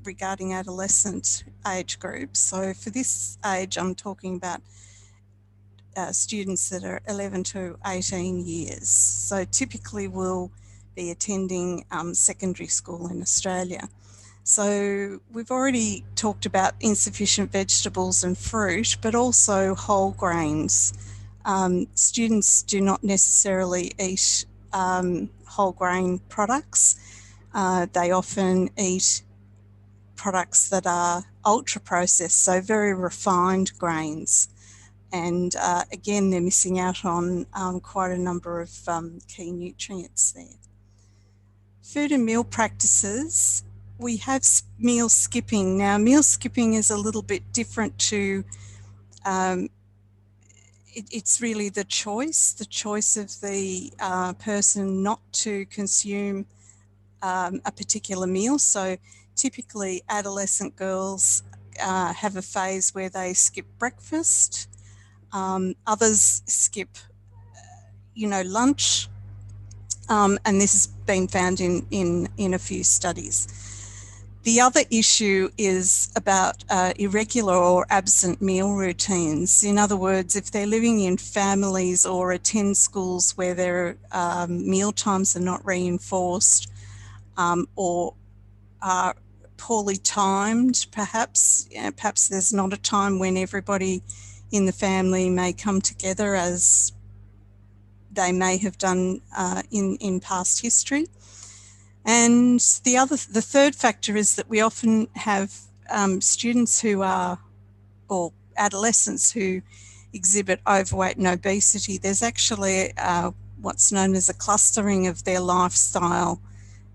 Speaker 9: regarding adolescent age groups. So for this age, I'm talking about students that are 11 to 18 years. So typically we'll be attending secondary school in Australia. So we've already talked about insufficient vegetables and fruit, but also whole grains. Students do not necessarily eat whole grain products. They often eat products that are ultra processed, so very refined grains. And again, they're missing out on quite a number of key nutrients there. Food and meal practices. We have meal skipping. Now, meal skipping is a little bit different to, it's really the choice of the person not to consume a particular meal. So typically adolescent girls have a phase where they skip breakfast. Others skip, you know, lunch. And this has been found in a few studies. The other issue is about irregular or absent meal routines. In other words, if they're living in families or attend schools where their meal times are not reinforced or are poorly timed, perhaps. Perhaps there's not a time when everybody in the family may come together as they may have done in past history. And the third factor is that we often have students who are, or adolescents who exhibit overweight and obesity. There's actually what's known as a clustering of their lifestyle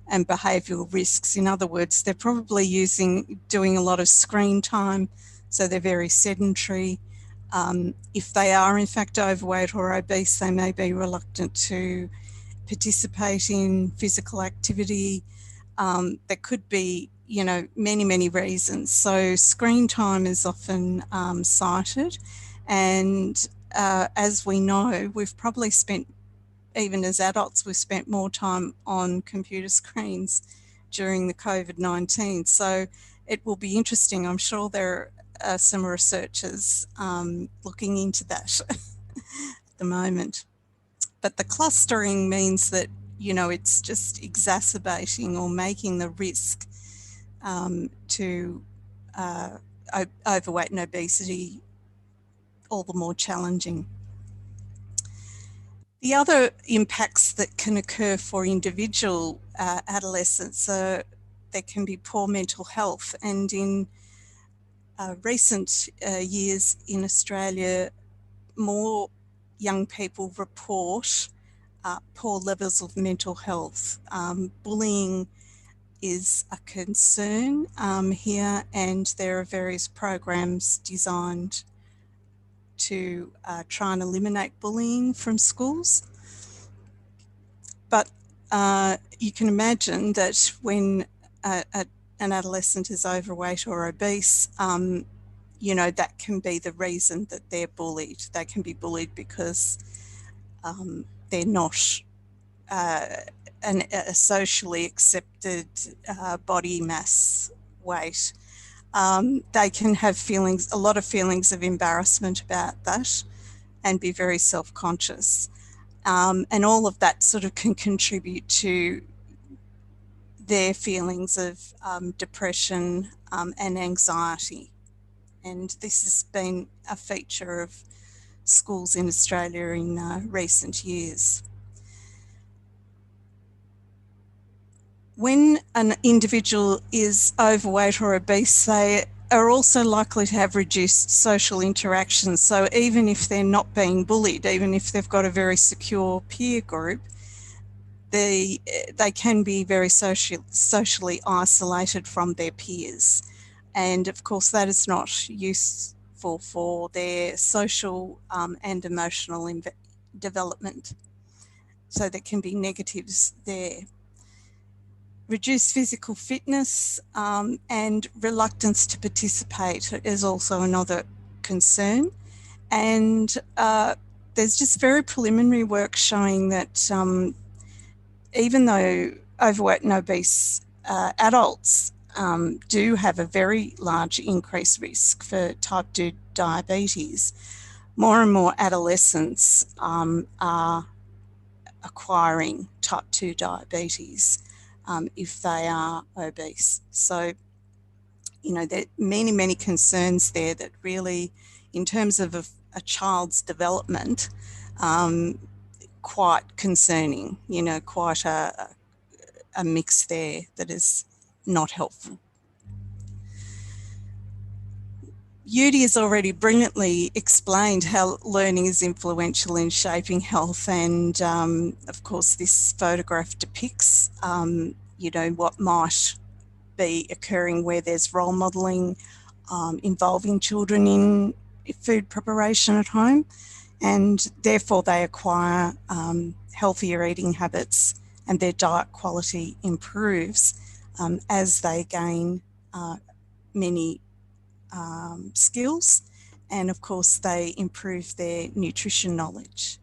Speaker 9: and behavioural risks. In other words, they're probably doing a lot of screen time, so they're very sedentary. If they are in fact overweight or obese, they may be reluctant to participate in physical activity. There could be, many, many reasons. So screen time is often cited. And as we know, we've probably spent, even as adults, we've spent more time on computer screens during the COVID-19. So it will be interesting. I'm sure there are some researchers looking into that at the moment. But the clustering means that, it's just exacerbating or making the risk to overweight and obesity all the more challenging. The other impacts that can occur for individual adolescents are there can be poor mental health, and in recent years in Australia, more young people report poor levels of mental health. Bullying is a concern here, and there are various programs designed to try and eliminate bullying from schools. But you can imagine that when an adolescent is overweight or obese, that can be the reason that they're bullied. They can be bullied because they're not a socially accepted body mass weight. They can have a lot of feelings of embarrassment about that and be very self-conscious. And all of that sort of can contribute to their feelings of depression and anxiety. And this has been a feature of schools in Australia in recent years. When an individual is overweight or obese, they are also likely to have reduced social interactions. So even if they're not being bullied, even if they've got a very secure peer group, they can be very socially isolated from their peers. And of course, that is not useful for their social and emotional development. So there can be negatives there. Reduced physical fitness and reluctance to participate is also another concern. And there's just very preliminary work showing that even though overweight and obese adults do have a very large increased risk for type 2 diabetes, more and more adolescents are acquiring type 2 diabetes if they are obese. So, there are many, many concerns there that really, in terms of a child's development, quite concerning, quite a mix there that is not helpful. Judy has already brilliantly explained how learning is influential in shaping health, and of course this photograph depicts what might be occurring where there's role modelling involving children in food preparation at home, and therefore they acquire healthier eating habits and their diet quality improves as they gain many skills, and of course they improve their nutrition knowledge.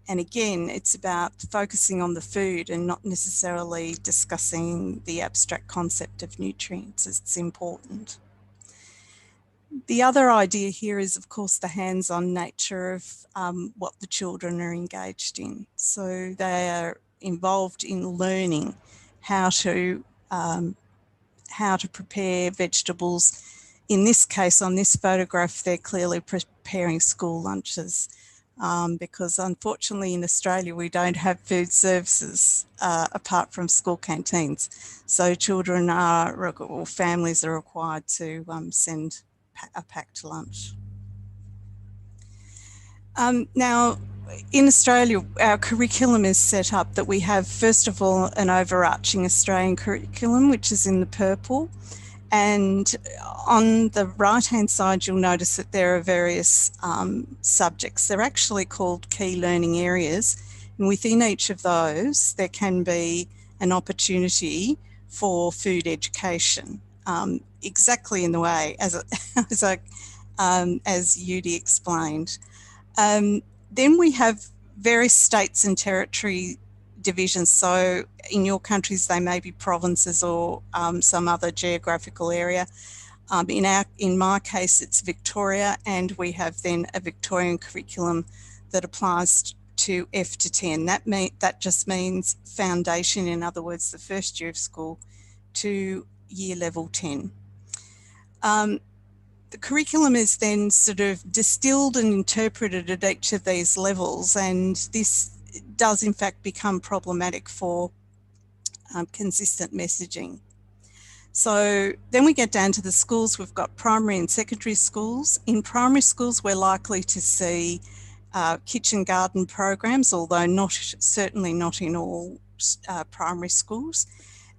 Speaker 9: And again, it's about focusing on the food and not necessarily discussing the abstract concept of nutrients. It's important. The other idea here is, of course, the hands-on nature of what the children are engaged in. So they are involved in learning how to how to prepare vegetables. In this case, on this photograph, they're clearly preparing school lunches. Because unfortunately in Australia we don't have food services apart from school canteens. So children or families are required to send a packed lunch. Now, in Australia, our curriculum is set up that we have, first of all, an overarching Australian curriculum, which is in the purple. And on the right-hand side, you'll notice that there are various subjects. They're actually called key learning areas. And within each of those, there can be an opportunity for food education, exactly in the way as Yudi explained. Then we have various states and territory divisions. So in your countries, they may be provinces or some other geographical area. In my case, it's Victoria, and we have then a Victorian curriculum that applies to F to 10. That just means foundation, in other words, the first year of school to year level 10. The curriculum is then sort of distilled and interpreted at each of these levels, and this does in fact become problematic for consistent messaging. So then we get down to the schools. We've got primary and secondary schools. In primary schools, we're likely to see kitchen garden programs, although certainly not in all primary schools.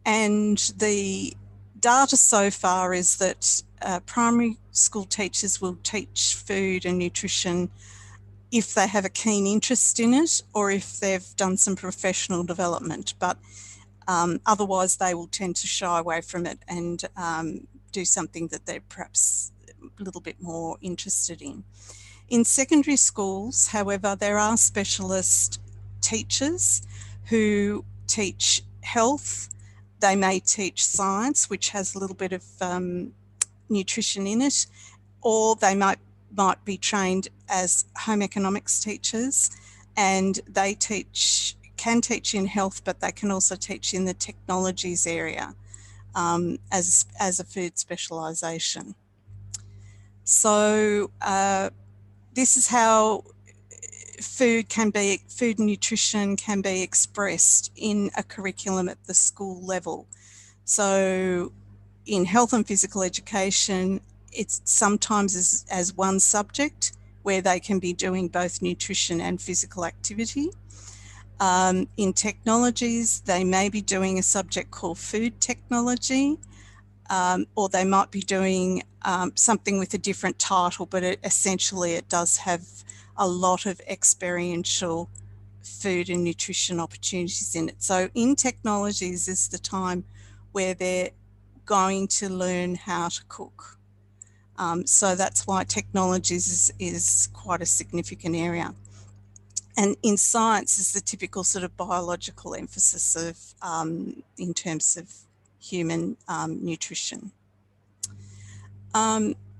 Speaker 9: And the data so far is that primary school teachers will teach food and nutrition if they have a keen interest in it or if they've done some professional development, but otherwise they will tend to shy away from it and do something that they're perhaps a little bit more interested in. In secondary schools, however, there are specialist teachers who teach health. They may teach science, which has a little bit of nutrition in it, or they might be trained as home economics teachers, and they can teach in health, but they can also teach in the technologies area as a food specialisation. So this is how food and nutrition can be expressed in a curriculum at the school level. So in health and physical education, it's sometimes as one subject where they can be doing both nutrition and physical activity. In technologies, they may be doing a subject called food technology, or they might be doing something with a different title, but essentially it does have a lot of experiential food and nutrition opportunities in it. So in technologies is the time where they're going to learn how to cook. So that's why technologies is quite a significant area. And in science is the typical sort of biological emphasis of in terms of human nutrition.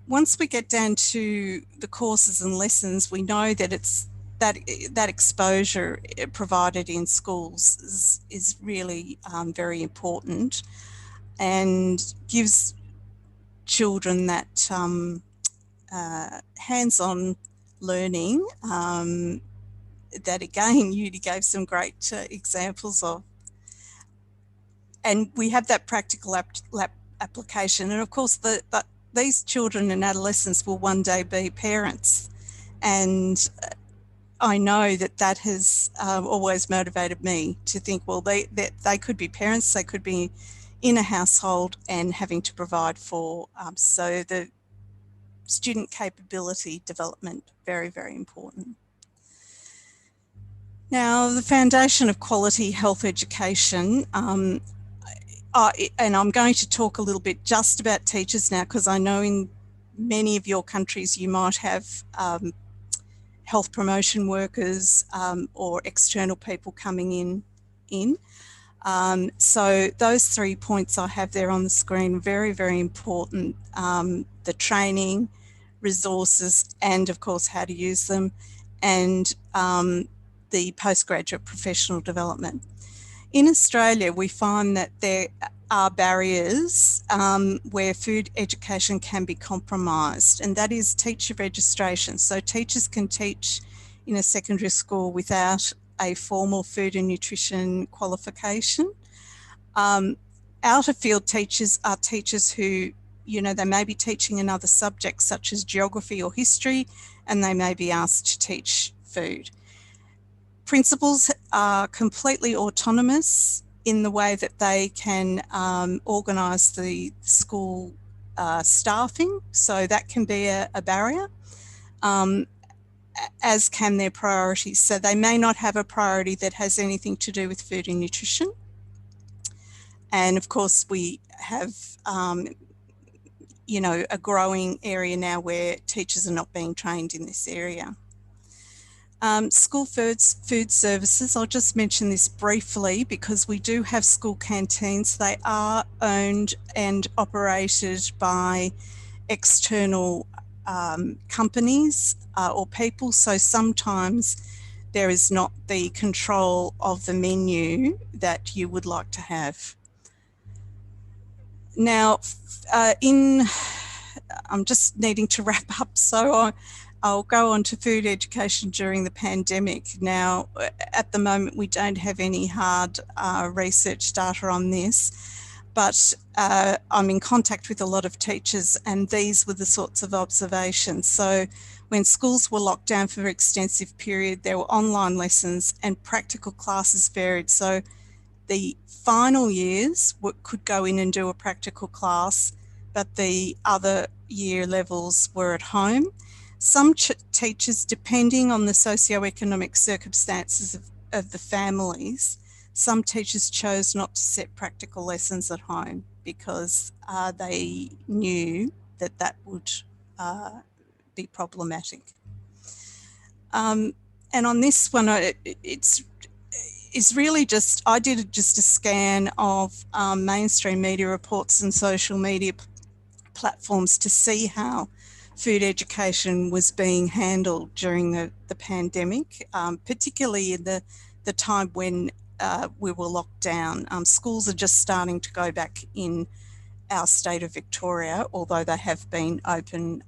Speaker 9: Once we get down to the courses and lessons, we know that it's that exposure provided in schools is really very important and gives children that hands-on learning that again Yudi gave some great examples of. And we have that practical application, and of course these children and adolescents will one day be parents, and I know that has always motivated me to think, well, they could be parents, they could be in a household and having to provide for, so the student capability development, very, very important. Now, the foundation of quality health education, and I'm going to talk a little bit just about teachers now, because I know in many of your countries you might have health promotion workers or external people coming in. So those 3 points I have there on the screen, very, very important. The training, resources, and of course how to use them, and the postgraduate professional development. In Australia, we find that there are barriers where food education can be compromised, and that is teacher registration. So teachers can teach in a secondary school without a formal food and nutrition qualification. Out of field teachers are teachers who, you know, they may be teaching another subject such as geography or history, and they may be asked to teach food. Principals are completely autonomous in the way that they can organise the school staffing, so that can be a barrier, as can their priorities. So they may not have a priority that has anything to do with food and nutrition. And of course, we have, you know, a growing area now where teachers are not being trained in this area. School food services, I'll just mention this briefly because we do have school canteens. They are owned and operated by external companies or people, so sometimes there is not the control of the menu that you would like to have. Now, I'm just needing to wrap up, so I'll go on to food education during the pandemic. Now, at the moment, we don't have any hard research data on this, but I'm in contact with a lot of teachers, and these were the sorts of observations. So when schools were locked down for an extensive period, there were online lessons and practical classes varied. So the final years could go in and do a practical class, but the other year levels were at home. Some teachers, depending on the socioeconomic circumstances of the families, some teachers chose not to set practical lessons at home because they knew that that would be problematic. And on this one, it's really just, I did just a scan of mainstream media reports and social media platforms to see how food education was being handled during the pandemic, particularly in the time when we were locked down. Schools are just starting to go back in our state of Victoria, although they have been open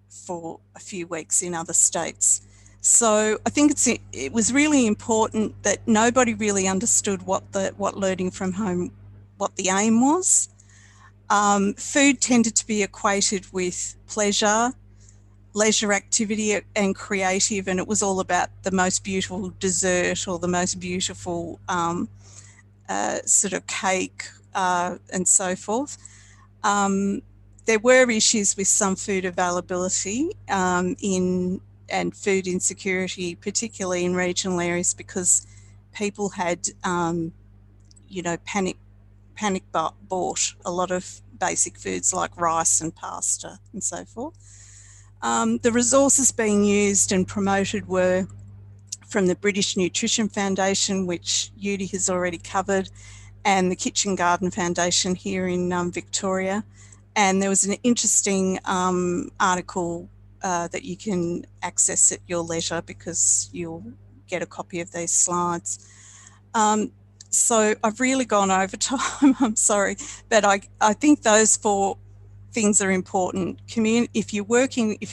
Speaker 9: for a few weeks in other states. So I think it was really important that nobody really understood what learning from home, what the aim was. Food tended to be equated with pleasure, leisure activity and creative, and it was all about the most beautiful dessert or the most beautiful sort of cake and so forth. There were issues with some food availability and food insecurity, particularly in regional areas, because people had, you know, panic bought a lot of basic foods like rice and pasta and so forth. The resources being used and promoted were from the British Nutrition Foundation, which Judy has already covered, and the Kitchen Garden Foundation here in Victoria. And there was an interesting article that you can access at your leisure because you'll get a copy of these slides. So I've really gone over time, I'm sorry, but I think those 4 things are important. If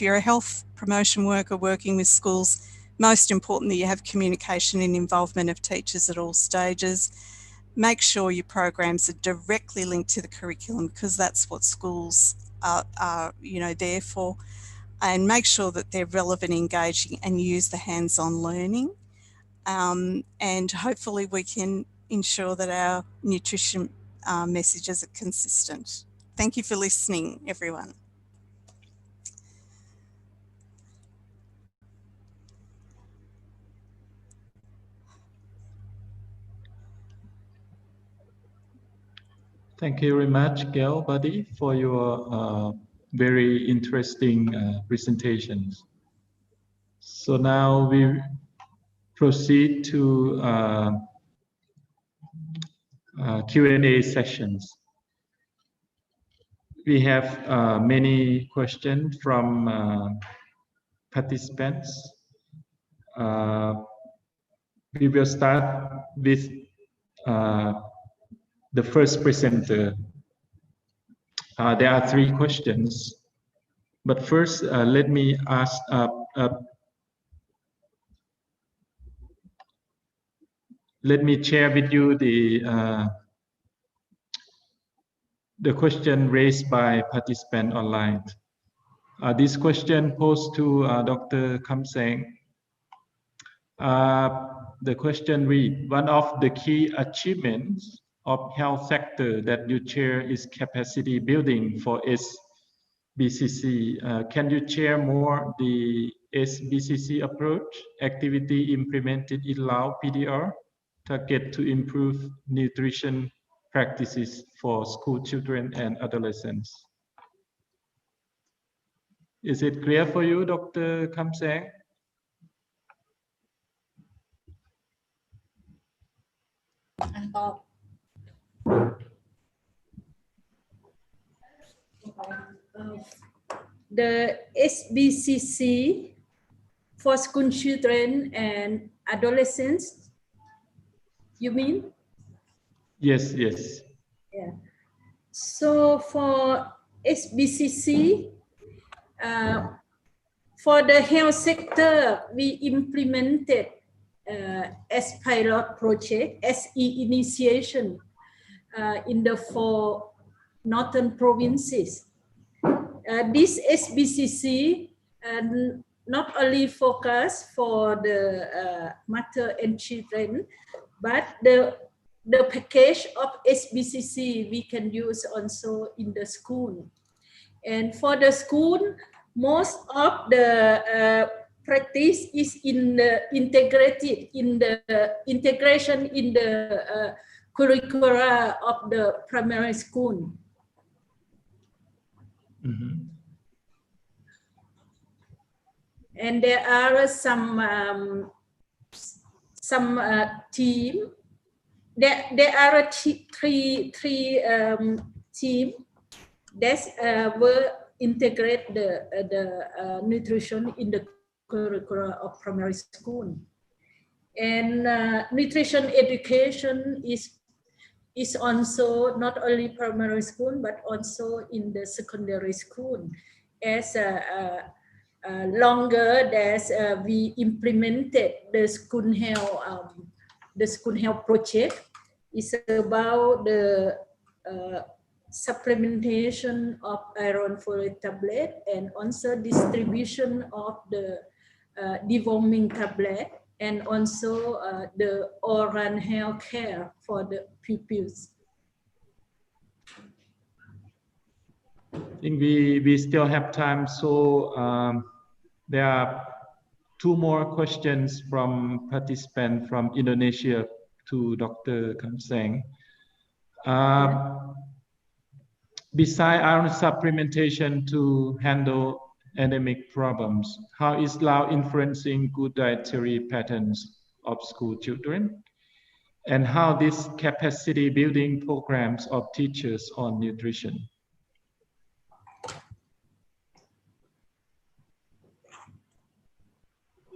Speaker 9: you're a health promotion worker working with schools, most important that you have communication and involvement of teachers at all stages. Make sure your programs are directly linked to the curriculum because that's what schools are you know, there for. And make sure that they're relevant, engaging, and use the hands-on learning. And hopefully we can ensure that our nutrition messages are consistent. Thank you for listening, everyone.
Speaker 5: Thank you very much, Gail Boddy, for your very interesting presentations. So now we proceed to Q&A sessions. We have many questions from participants. We will start with the first presenter. There are 3 questions, but first let me ask. Let me share with you the question raised by participant online. This question posed to Dr. Khamseng. The question reads, one of the key achievements of health sector that you share is capacity building for SBCC. Can you share more the SBCC approach, activity implemented in Lao PDR, target to improve nutrition practices for school children and adolescents? Is it clear for you, Dr. Khamseng?
Speaker 6: The SBCC for school children and adolescents, you mean?
Speaker 5: Yes, yes.
Speaker 6: Yeah. So for SBCC, for the health sector, we implemented as pilot project, SE initiation in the 4 northern provinces. This SBCC not only focus for the mother and children, but the package of SBCC we can use also in the school. And for the school, most of the practice is in the integrated in the integration in the curricula of the primary school.
Speaker 5: Mm-hmm.
Speaker 6: And there are some team. There are 3 team that will integrate the nutrition in the curricula of primary school. And nutrition education is also not only primary school, but also in the secondary school. As longer as we implemented the school health project, is about the supplementation of iron folate tablet and also distribution of the deworming tablet, and also the oral health care for the pupils.
Speaker 5: I think we still have time, so there are 2 more questions from participants from Indonesia to Dr. Khamseng. Besides iron supplementation to handle endemic problems, how is Lao influencing good dietary patterns of school children? And how these capacity building programs of teachers on nutrition?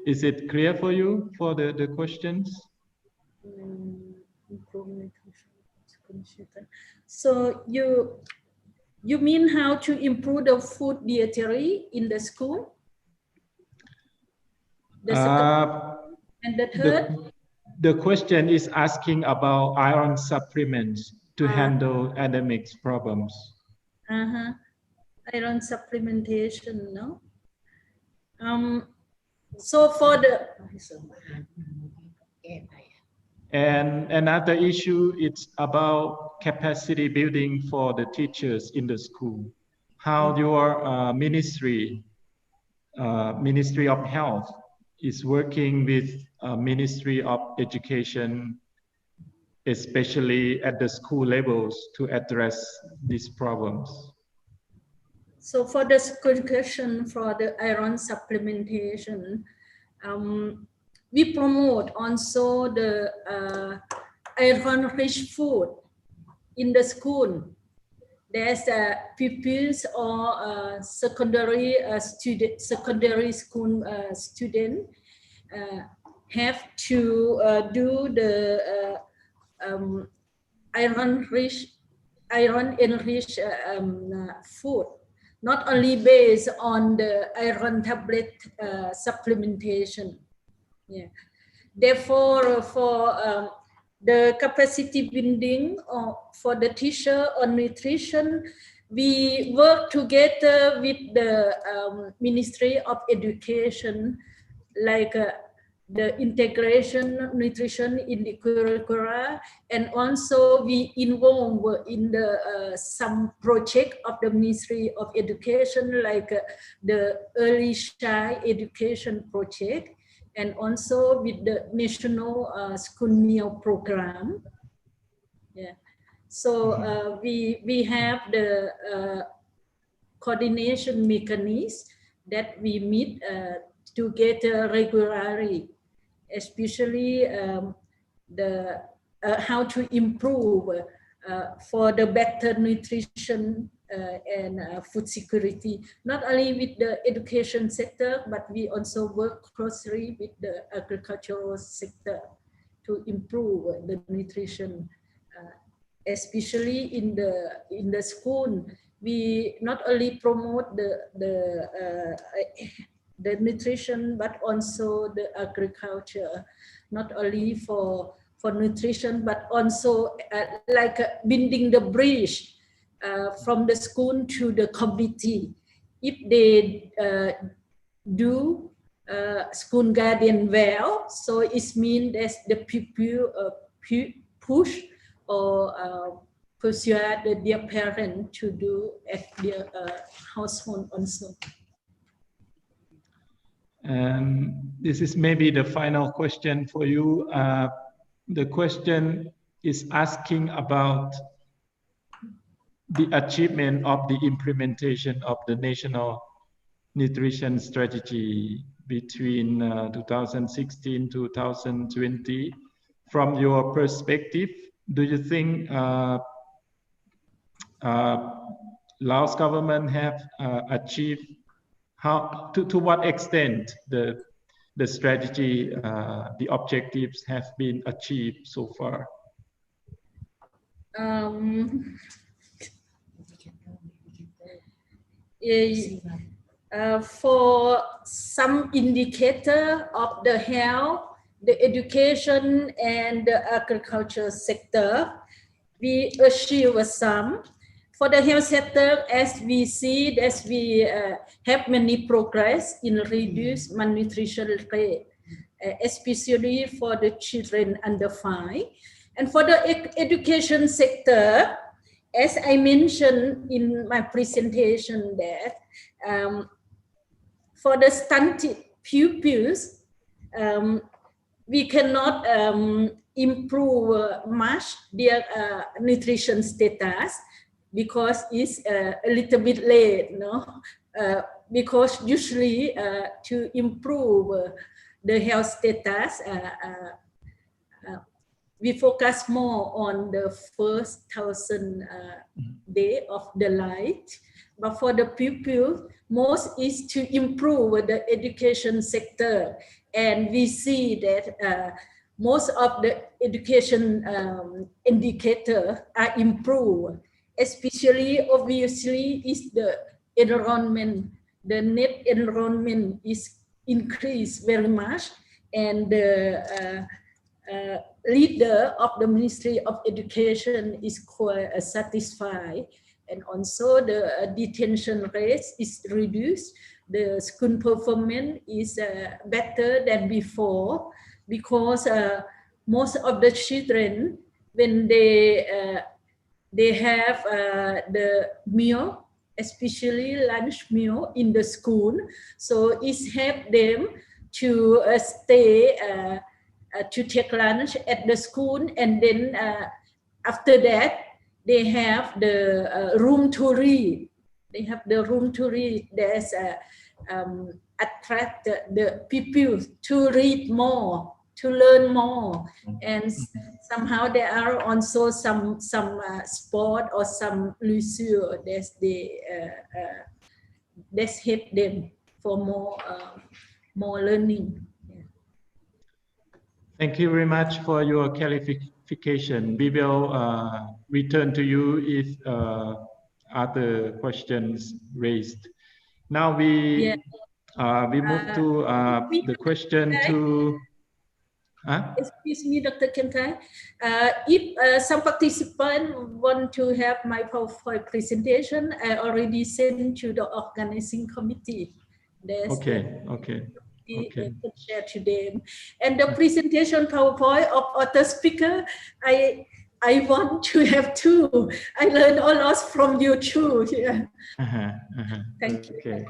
Speaker 5: Is it clear for you for the questions?
Speaker 6: So you mean how to improve the food dietary in the school? The second, and the third?
Speaker 5: The question is asking about iron supplements to handle endemic problems.
Speaker 6: Iron supplementation, no? So for the...
Speaker 5: And another issue is about capacity building for the teachers in the school. How your Ministry of Health is working with Ministry of Education, especially at the school levels, to address these problems.
Speaker 6: So for the question for the iron supplementation, we promote also the iron-rich food in the school. There's pupils or secondary school student have to do the iron-enriched food, not only based on the iron tablet supplementation. Yeah. Therefore, for the capacity building for the teacher on nutrition, we work together with the Ministry of Education, like the integration nutrition in the curricula, and also we involve in the some project of the Ministry of Education, like the early child education project, and also with the national school meal program. Yeah. So we have the coordination mechanism that we meet together regularly, especially the how to improve for the better nutrition and food security, not only with the education sector, but we also work closely with the agricultural sector to improve the nutrition, especially in the school. We not only promote the nutrition, but also the agriculture, not only for nutrition, but also like building the bridge from the school to the community. If they do school guardian well, so it means that the pupil push or persuade their parent to do at their household also.
Speaker 5: And this is maybe the final question for you. The question is asking about the achievement of the implementation of the National Nutrition Strategy between 2016 to 2020. From your perspective, do you think Laos government have achieved, to what extent the strategy, the objectives have been achieved so far?
Speaker 6: For some indicator of the health, the education, and the agriculture sector, we achieve some. For the health sector, as we see, that we have many progress in reduced malnutrition rate, especially for the children under 5. And for the education sector, as I mentioned in my presentation, that for the stunted pupils, we cannot improve much their nutrition status, because it's a little bit late, no? Because usually to improve the health status, we focus more on the first 1,000 days of the life. But for the pupil, most is to improve the education sector. And we see that most of the education indicators are improved. Especially, obviously, is the enrollment. The net enrollment is increased very much, and the leader of the Ministry of Education is quite satisfied, and also the detention rate is reduced. The school performance is better than before, because most of the children, when they have the meal, especially lunch meal in the school, so it's help them to stay to take lunch at the school, and then after that they have the room to read. They have the room to read. There's attract the pupils to read more, to learn more, and somehow there are also some sport or some leisure that they help them for more learning.
Speaker 5: Thank you very much for your clarification. We will return to you if other questions raised. Now
Speaker 6: Yeah.
Speaker 5: we move to the question to.
Speaker 6: Excuse me, Dr. Kiengkay. If some participants want to have my PowerPoint presentation, I already sent to the organizing committee.
Speaker 5: Okay.
Speaker 6: Could share to them. And the presentation PowerPoint of other speaker, I want to have two. I learned a lot from you too. Yeah. Thank you.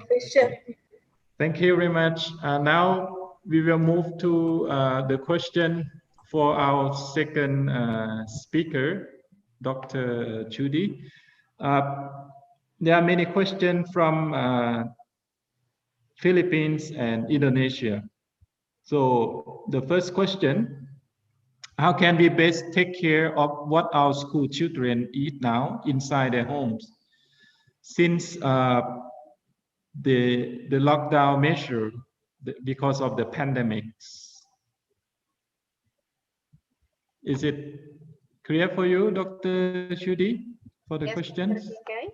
Speaker 5: Thank you very much. Now we will move to the question for our second speaker, Dr. Judy. There are many questions from Philippines and Indonesia. So the first question, how can we best take care of what our school children eat now inside their homes? Since the lockdown measure because of the pandemics. Is it clear for you, Dr. Judy, for the questions?
Speaker 8: Okay.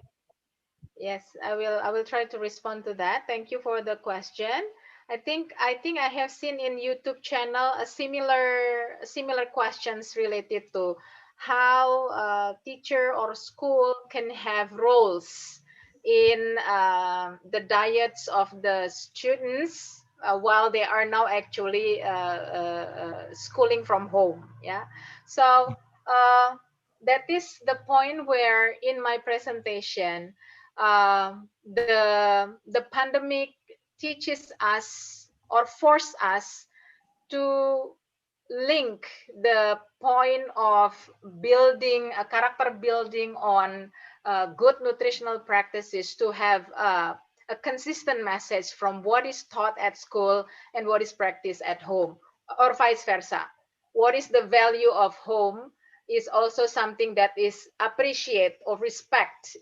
Speaker 8: Yes, I will try to respond to that. Thank you for the question. I think I have seen in YouTube channel a similar questions related to how teacher or school can have roles in the diets of the students while they are now actually schooling from home. Yeah, so that is the point where in my presentation the pandemic teaches us or force us to link the point of building a character building on good nutritional practices to have a consistent message from what is taught at school and what is practiced at home, or vice versa. What is the value of home is also something that is appreciated or respected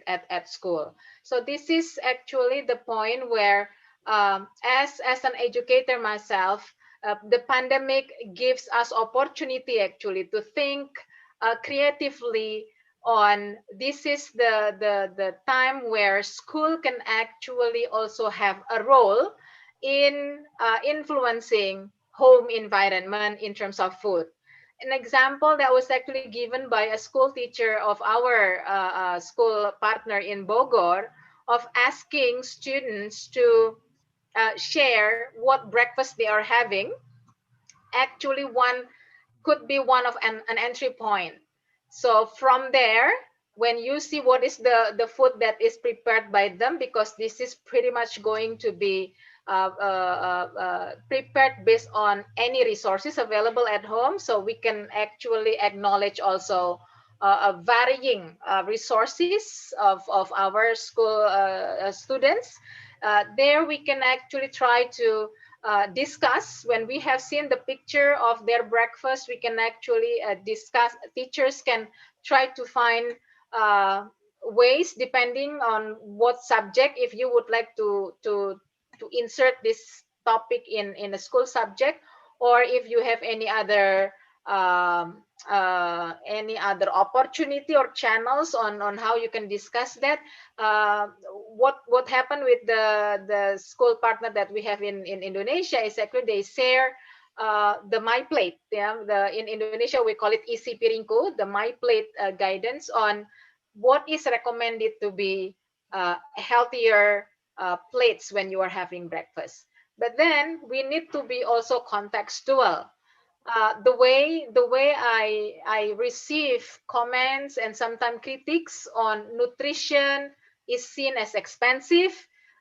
Speaker 8: at school. So this is actually the point where as an educator myself, the pandemic gives us opportunity actually to think creatively on this is the time where school can actually also have a role in influencing home environment in terms of food. An example that was actually given by a school teacher of our school partner in Bogor of asking students to share what breakfast they are having. Actually, one could be one of an entry point. So from there, when you see what is the food that is prepared by them, because this is pretty much going to be prepared based on any resources available at home, so we can actually acknowledge also varying resources of our school students. There we can actually try to discuss. When we have seen the picture of their breakfast, we can actually discuss. Teachers can try to find ways depending on what subject, if you would like to insert this topic in a school subject, or if you have any other opportunity or channels on how you can discuss that. What happened with the school partner that we have in Indonesia is actually they share the My Plate. Yeah, in Indonesia we call it Isi Piringku, the My Plate guidance on what is recommended to be healthier plates when you are having breakfast. But then we need to be also contextual. The way I receive comments and sometimes critiques on nutrition is seen as expensive.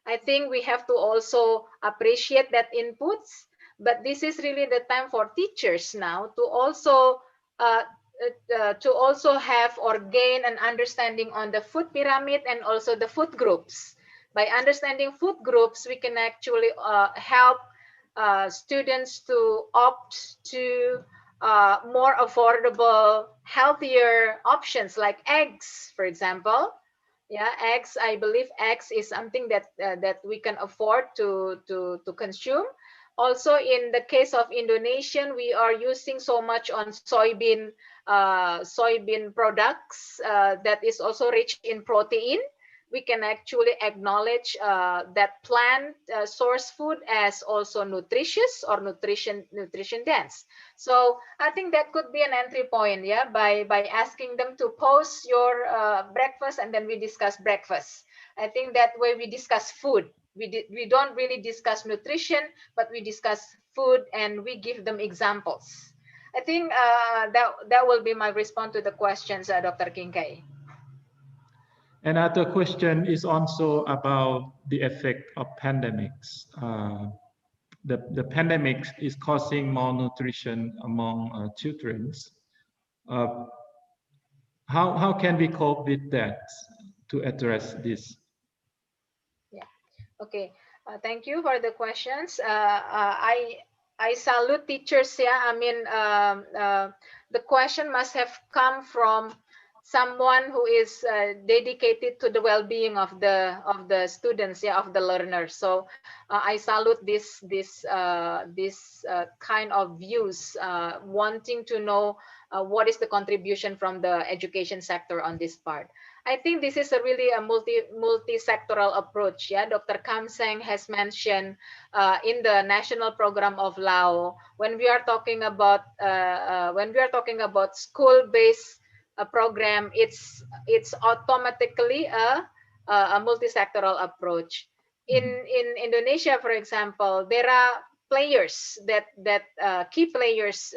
Speaker 8: I think we have to also appreciate that inputs. But this is really the time for teachers now uh, to also have or gain an understanding on the food pyramid and also the food groups. By understanding food groups, we can actually help students to opt to more affordable, healthier options like eggs, for example. Yeah, eggs. I believe eggs is something that that we can afford to consume. Also, in the case of Indonesian, we are using so much on soybean products that is also rich in protein. We can actually acknowledge that plant source food as also nutritious or nutrition dense. So I think that could be an entry point, yeah, by asking them to post your breakfast, and then we discuss breakfast. I think that way we discuss food. We don't really discuss nutrition, but we discuss food and we give them examples. I think that will be my response to the questions, Dr. Kiengkay.
Speaker 5: Another question is also about the effect of pandemics. The pandemic is causing malnutrition among children. How can we cope with that to address this?
Speaker 8: Yeah. Okay. Thank you for the questions. I salute teachers. Yeah. I mean, the question must have come from someone who is dedicated to the well-being of the students, yeah, of the learners. So I salute this kind of views, wanting to know what is the contribution from the education sector on this part. I think this is a really a multi-sectoral approach. Yeah, Dr. Khamseng has mentioned in the national program of Lao, when we are talking about school-based program, it's automatically a multi-sectoral approach. In Indonesia, for example, there are players that key players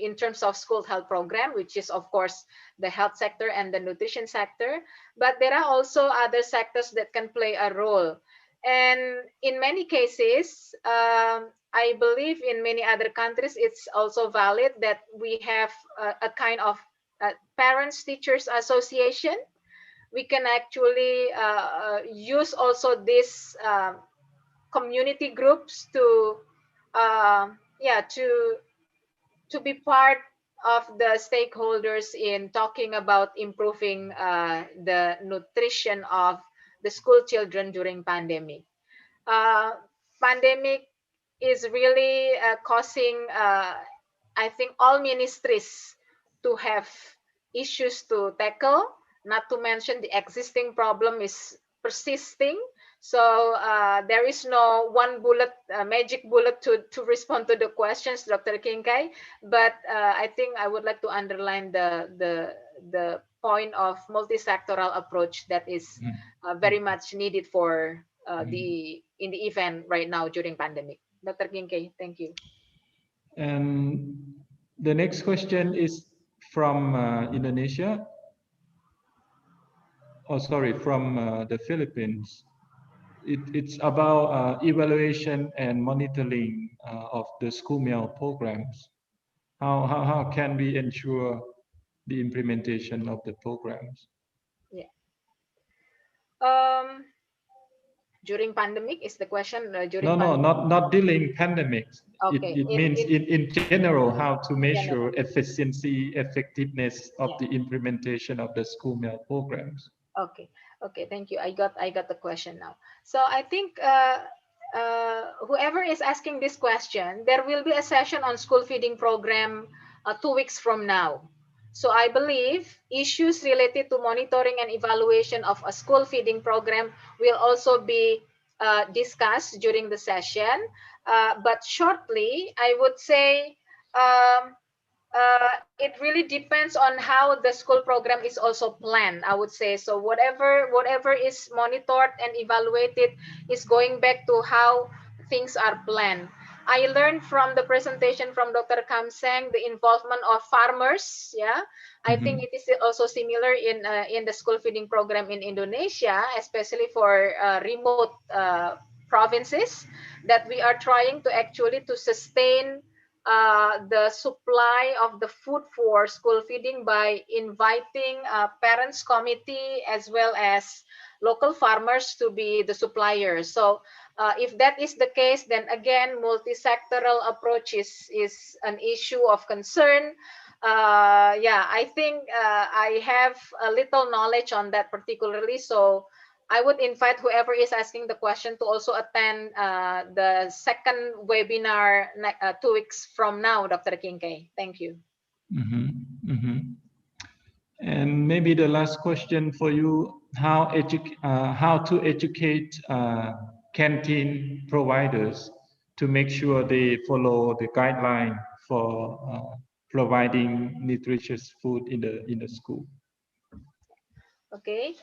Speaker 8: in terms of school health program, which is of course the health sector and the nutrition sector, but there are also other sectors that can play a role. And in many cases, I believe in many other countries, it's also valid that we have a kind of parents teachers association. We can actually use also this community groups to to be part of the stakeholders in talking about improving the nutrition of the school children during pandemic. Pandemic is really causing, I think, all ministries to have issues to tackle, not to mention the existing problem is persisting. So there is no one bullet, magic bullet to respond to the questions, Dr. Kiengkay. But I think I would like to underline the point of multi-sectoral approach that is very much needed for in the event right now during pandemic. Dr. Kiengkay, thank you.
Speaker 5: And the next question is from Indonesia. Oh, sorry, from the Philippines. It's about evaluation and monitoring of the school meal programs. How can we ensure the implementation of the programs?
Speaker 8: Yeah. During pandemic is the question.
Speaker 5: Not during pandemics.
Speaker 8: Okay.
Speaker 5: It means in general how to measure
Speaker 8: general.
Speaker 5: efficiency, effectiveness of
Speaker 8: Yeah.
Speaker 5: the implementation of the school meal programs.
Speaker 8: Okay. Okay. Thank you. I got the question now. So I think whoever is asking this question, there will be a session on school feeding program 2 weeks from now. So I believe issues related to monitoring and evaluation of a school feeding program will also be discussed during the session. But shortly, I would say it really depends on how the school program is also planned, I would say. So whatever is monitored and evaluated is going back to how things are planned. I learned from the presentation from Dr. Khamseng the involvement of farmers. Yeah, I think it is also similar in the school feeding program in Indonesia, especially for remote provinces, that we are trying to actually to sustain the supply of the food for school feeding by inviting parents committee as well as local farmers to be the suppliers. So if that is the case, then again, multi-sectoral approach is an issue of concern. I think I have a little knowledge on that particularly. So I would invite whoever is asking the question to also attend the second webinar 2 weeks from now, Dr. Kiengkay. Thank you.
Speaker 5: And maybe the last question for you, how to educate canteen providers to make sure they follow the guideline for providing nutritious food in the school.
Speaker 8: Okay.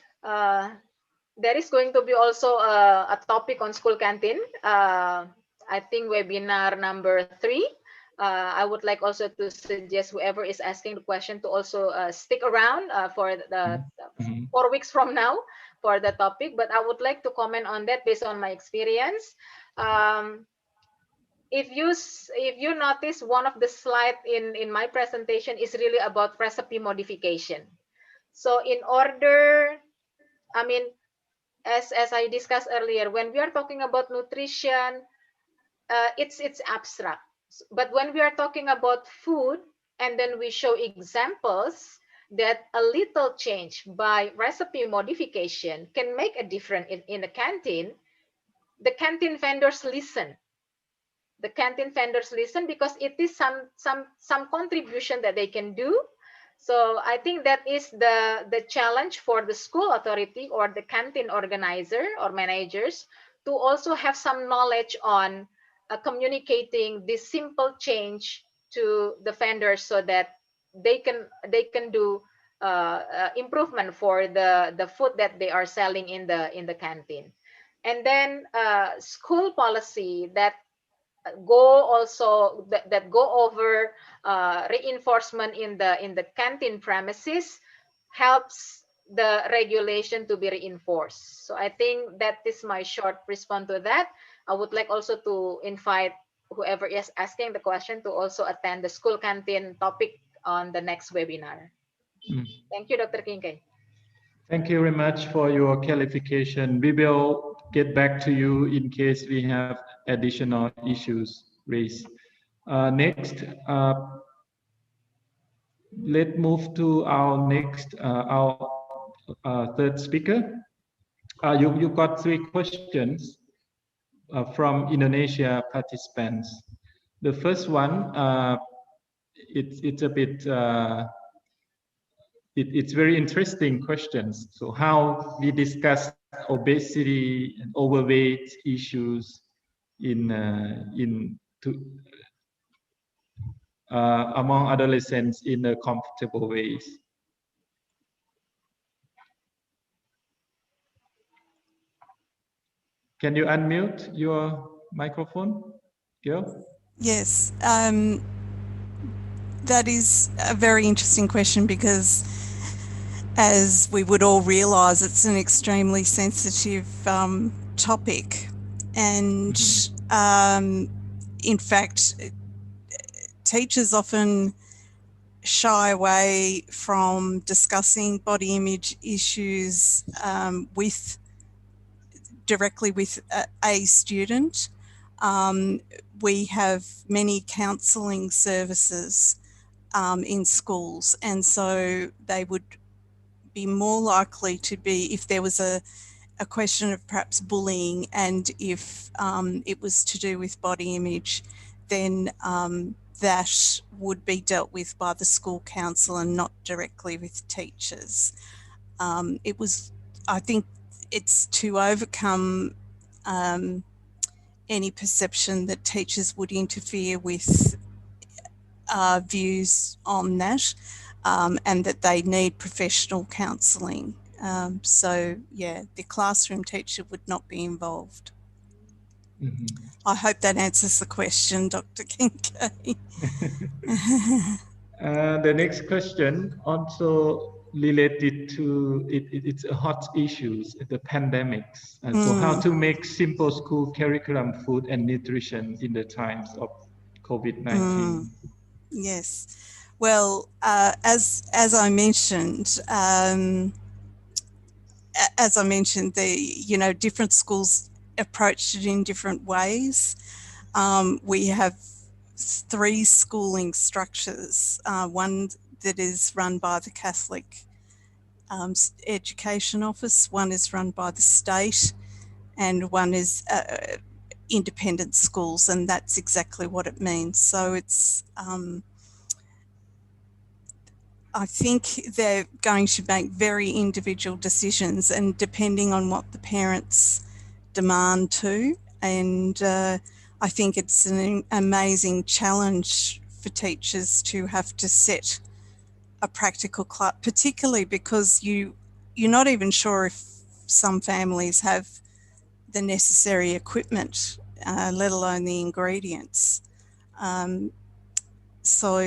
Speaker 8: There is going to be also a topic on school canteen. I think webinar number 3. I would like also to suggest whoever is asking the question to also stick around for the 4 weeks from now for the topic. But I would like to comment on that based on my experience. If you notice, one of the slide in my presentation is really about recipe modification. So in order, I mean, as I discussed earlier, when we are talking about nutrition, it's abstract. But when we are talking about food, and then we show examples that a little change by recipe modification can make a difference in the canteen, the canteen vendors listen. The canteen vendors listen because it is some contribution that they can do. So I think that is the challenge for the school authority or the canteen organizer or managers to also have some knowledge on communicating this simple change to the vendors so that they can do improvement for the food that they are selling in the canteen. And then school policy that go over reinforcement in the canteen premises helps the regulation to be reinforced. So I think that is my short response to that. I would like also to invite whoever is asking the question to also attend the school canteen topic on the next webinar. Thank you, Dr. Kiengkay.
Speaker 5: Thank you very much for your clarification. We will get back to you in case we have additional issues raised. Next, let's move to our next, our third speaker. You got 3 questions from Indonesia participants. The first one, it's a bit, it's very interesting questions. So how we discuss obesity and overweight issues among adolescents in a comfortable ways. Can you unmute your microphone, Gail?
Speaker 9: Yes, that is a very interesting question because, as we would all realise, it's an extremely sensitive topic. And in fact, teachers often shy away from discussing body image issues directly with a student. We have many counselling services in schools, and so they would be more likely to be, if there was a question of perhaps bullying and if it was to do with body image, then that would be dealt with by the school counsellor, not directly with teachers. I think it's to overcome any perception that teachers would interfere with views on that, and that they need professional counselling. So, yeah, the classroom teacher would not be involved. I hope that answers the question, Dr. Kiengkay.
Speaker 5: The next question also related to it's a hot issues, the pandemics. So how to make simple school curriculum, food and nutrition in the times of COVID-19?
Speaker 9: Yes. Well, as I mentioned, different schools approached it in different ways. We have 3 schooling structures, one that is run by the Catholic education office. One is run by the state and one is independent schools, and that's exactly what it means. So it's, I think they're going to make very individual decisions and depending on what the parents demand too. And I think it's an amazing challenge for teachers to have to set a practical class, particularly because you're not even sure if some families have the necessary equipment, let alone the ingredients. So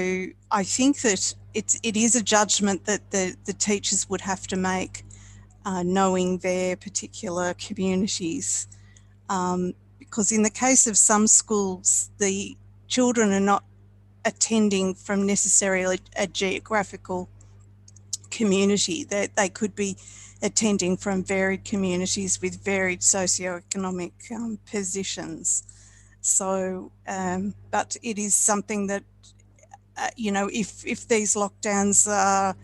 Speaker 9: I think that it is a judgment that the teachers would have to make, knowing their particular communities. Because in the case of some schools, the children are not attending from necessarily a geographical community. They could be attending from varied communities with varied socioeconomic positions. So, but it is something that, you know, if these lockdowns are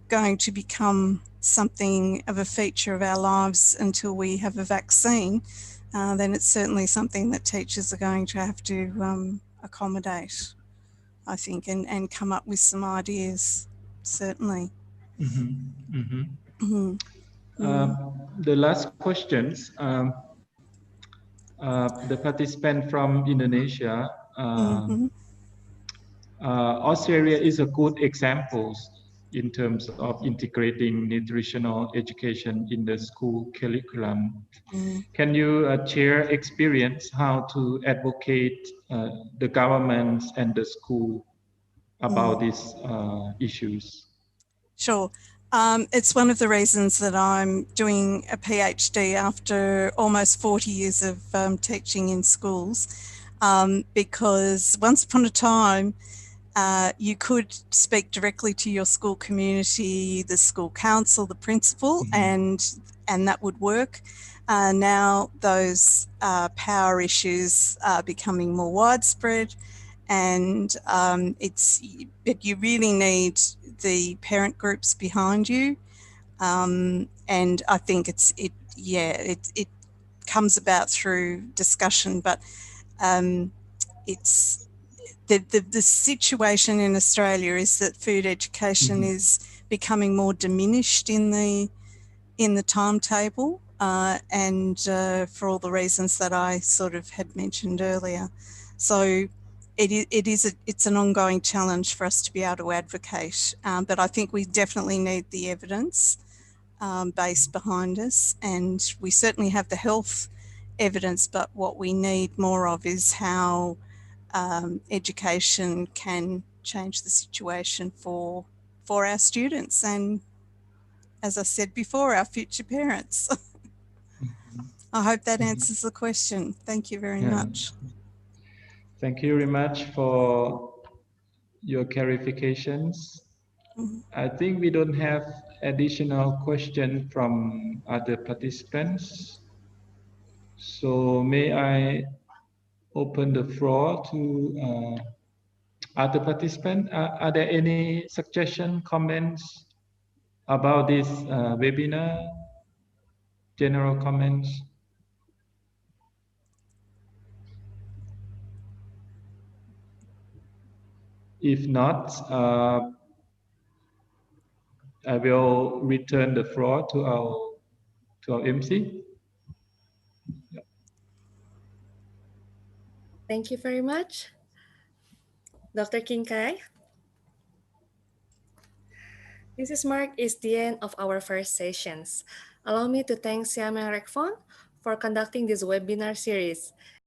Speaker 9: going to become something of a feature of our lives until we have a vaccine, then it's certainly something that teachers are going to have to accommodate, I think, and come up with some ideas, certainly.
Speaker 5: The last questions, the participant from Indonesia, Australia is a good example in terms of integrating nutritional education in the school curriculum. Can you share experience how to advocate the governments and the school about these issues?
Speaker 9: Sure. It's one of the reasons that I'm doing a PhD after almost 40 years of teaching in schools, because once upon a time, you could speak directly to your school community, the school council, the principal, and that would work. Now those power issues are becoming more widespread, and but you really need the parent groups behind you. And I think it comes about through discussion, but it's the situation in Australia is that food education is becoming more diminished in the timetable, and for all the reasons that I sort of had mentioned earlier. So it's an ongoing challenge for us to be able to advocate, but I think we definitely need the evidence base behind us, and we certainly have the health evidence, but what we need more of is how education can change the situation for our students and, as I said before, our future parents. I hope that answers the question. Thank you very much.
Speaker 5: Thank you very much for your clarifications. I think we don't have additional questions from other participants. So may I open the floor to other participants? Are there any suggestions, comments about this webinar? General comments? If not, I will return the floor to our MC.
Speaker 1: Thank you very much, Dr. Kiengkay. This is the end of our first sessions. Allow me to thank SEAMEO RecFon for conducting this webinar series.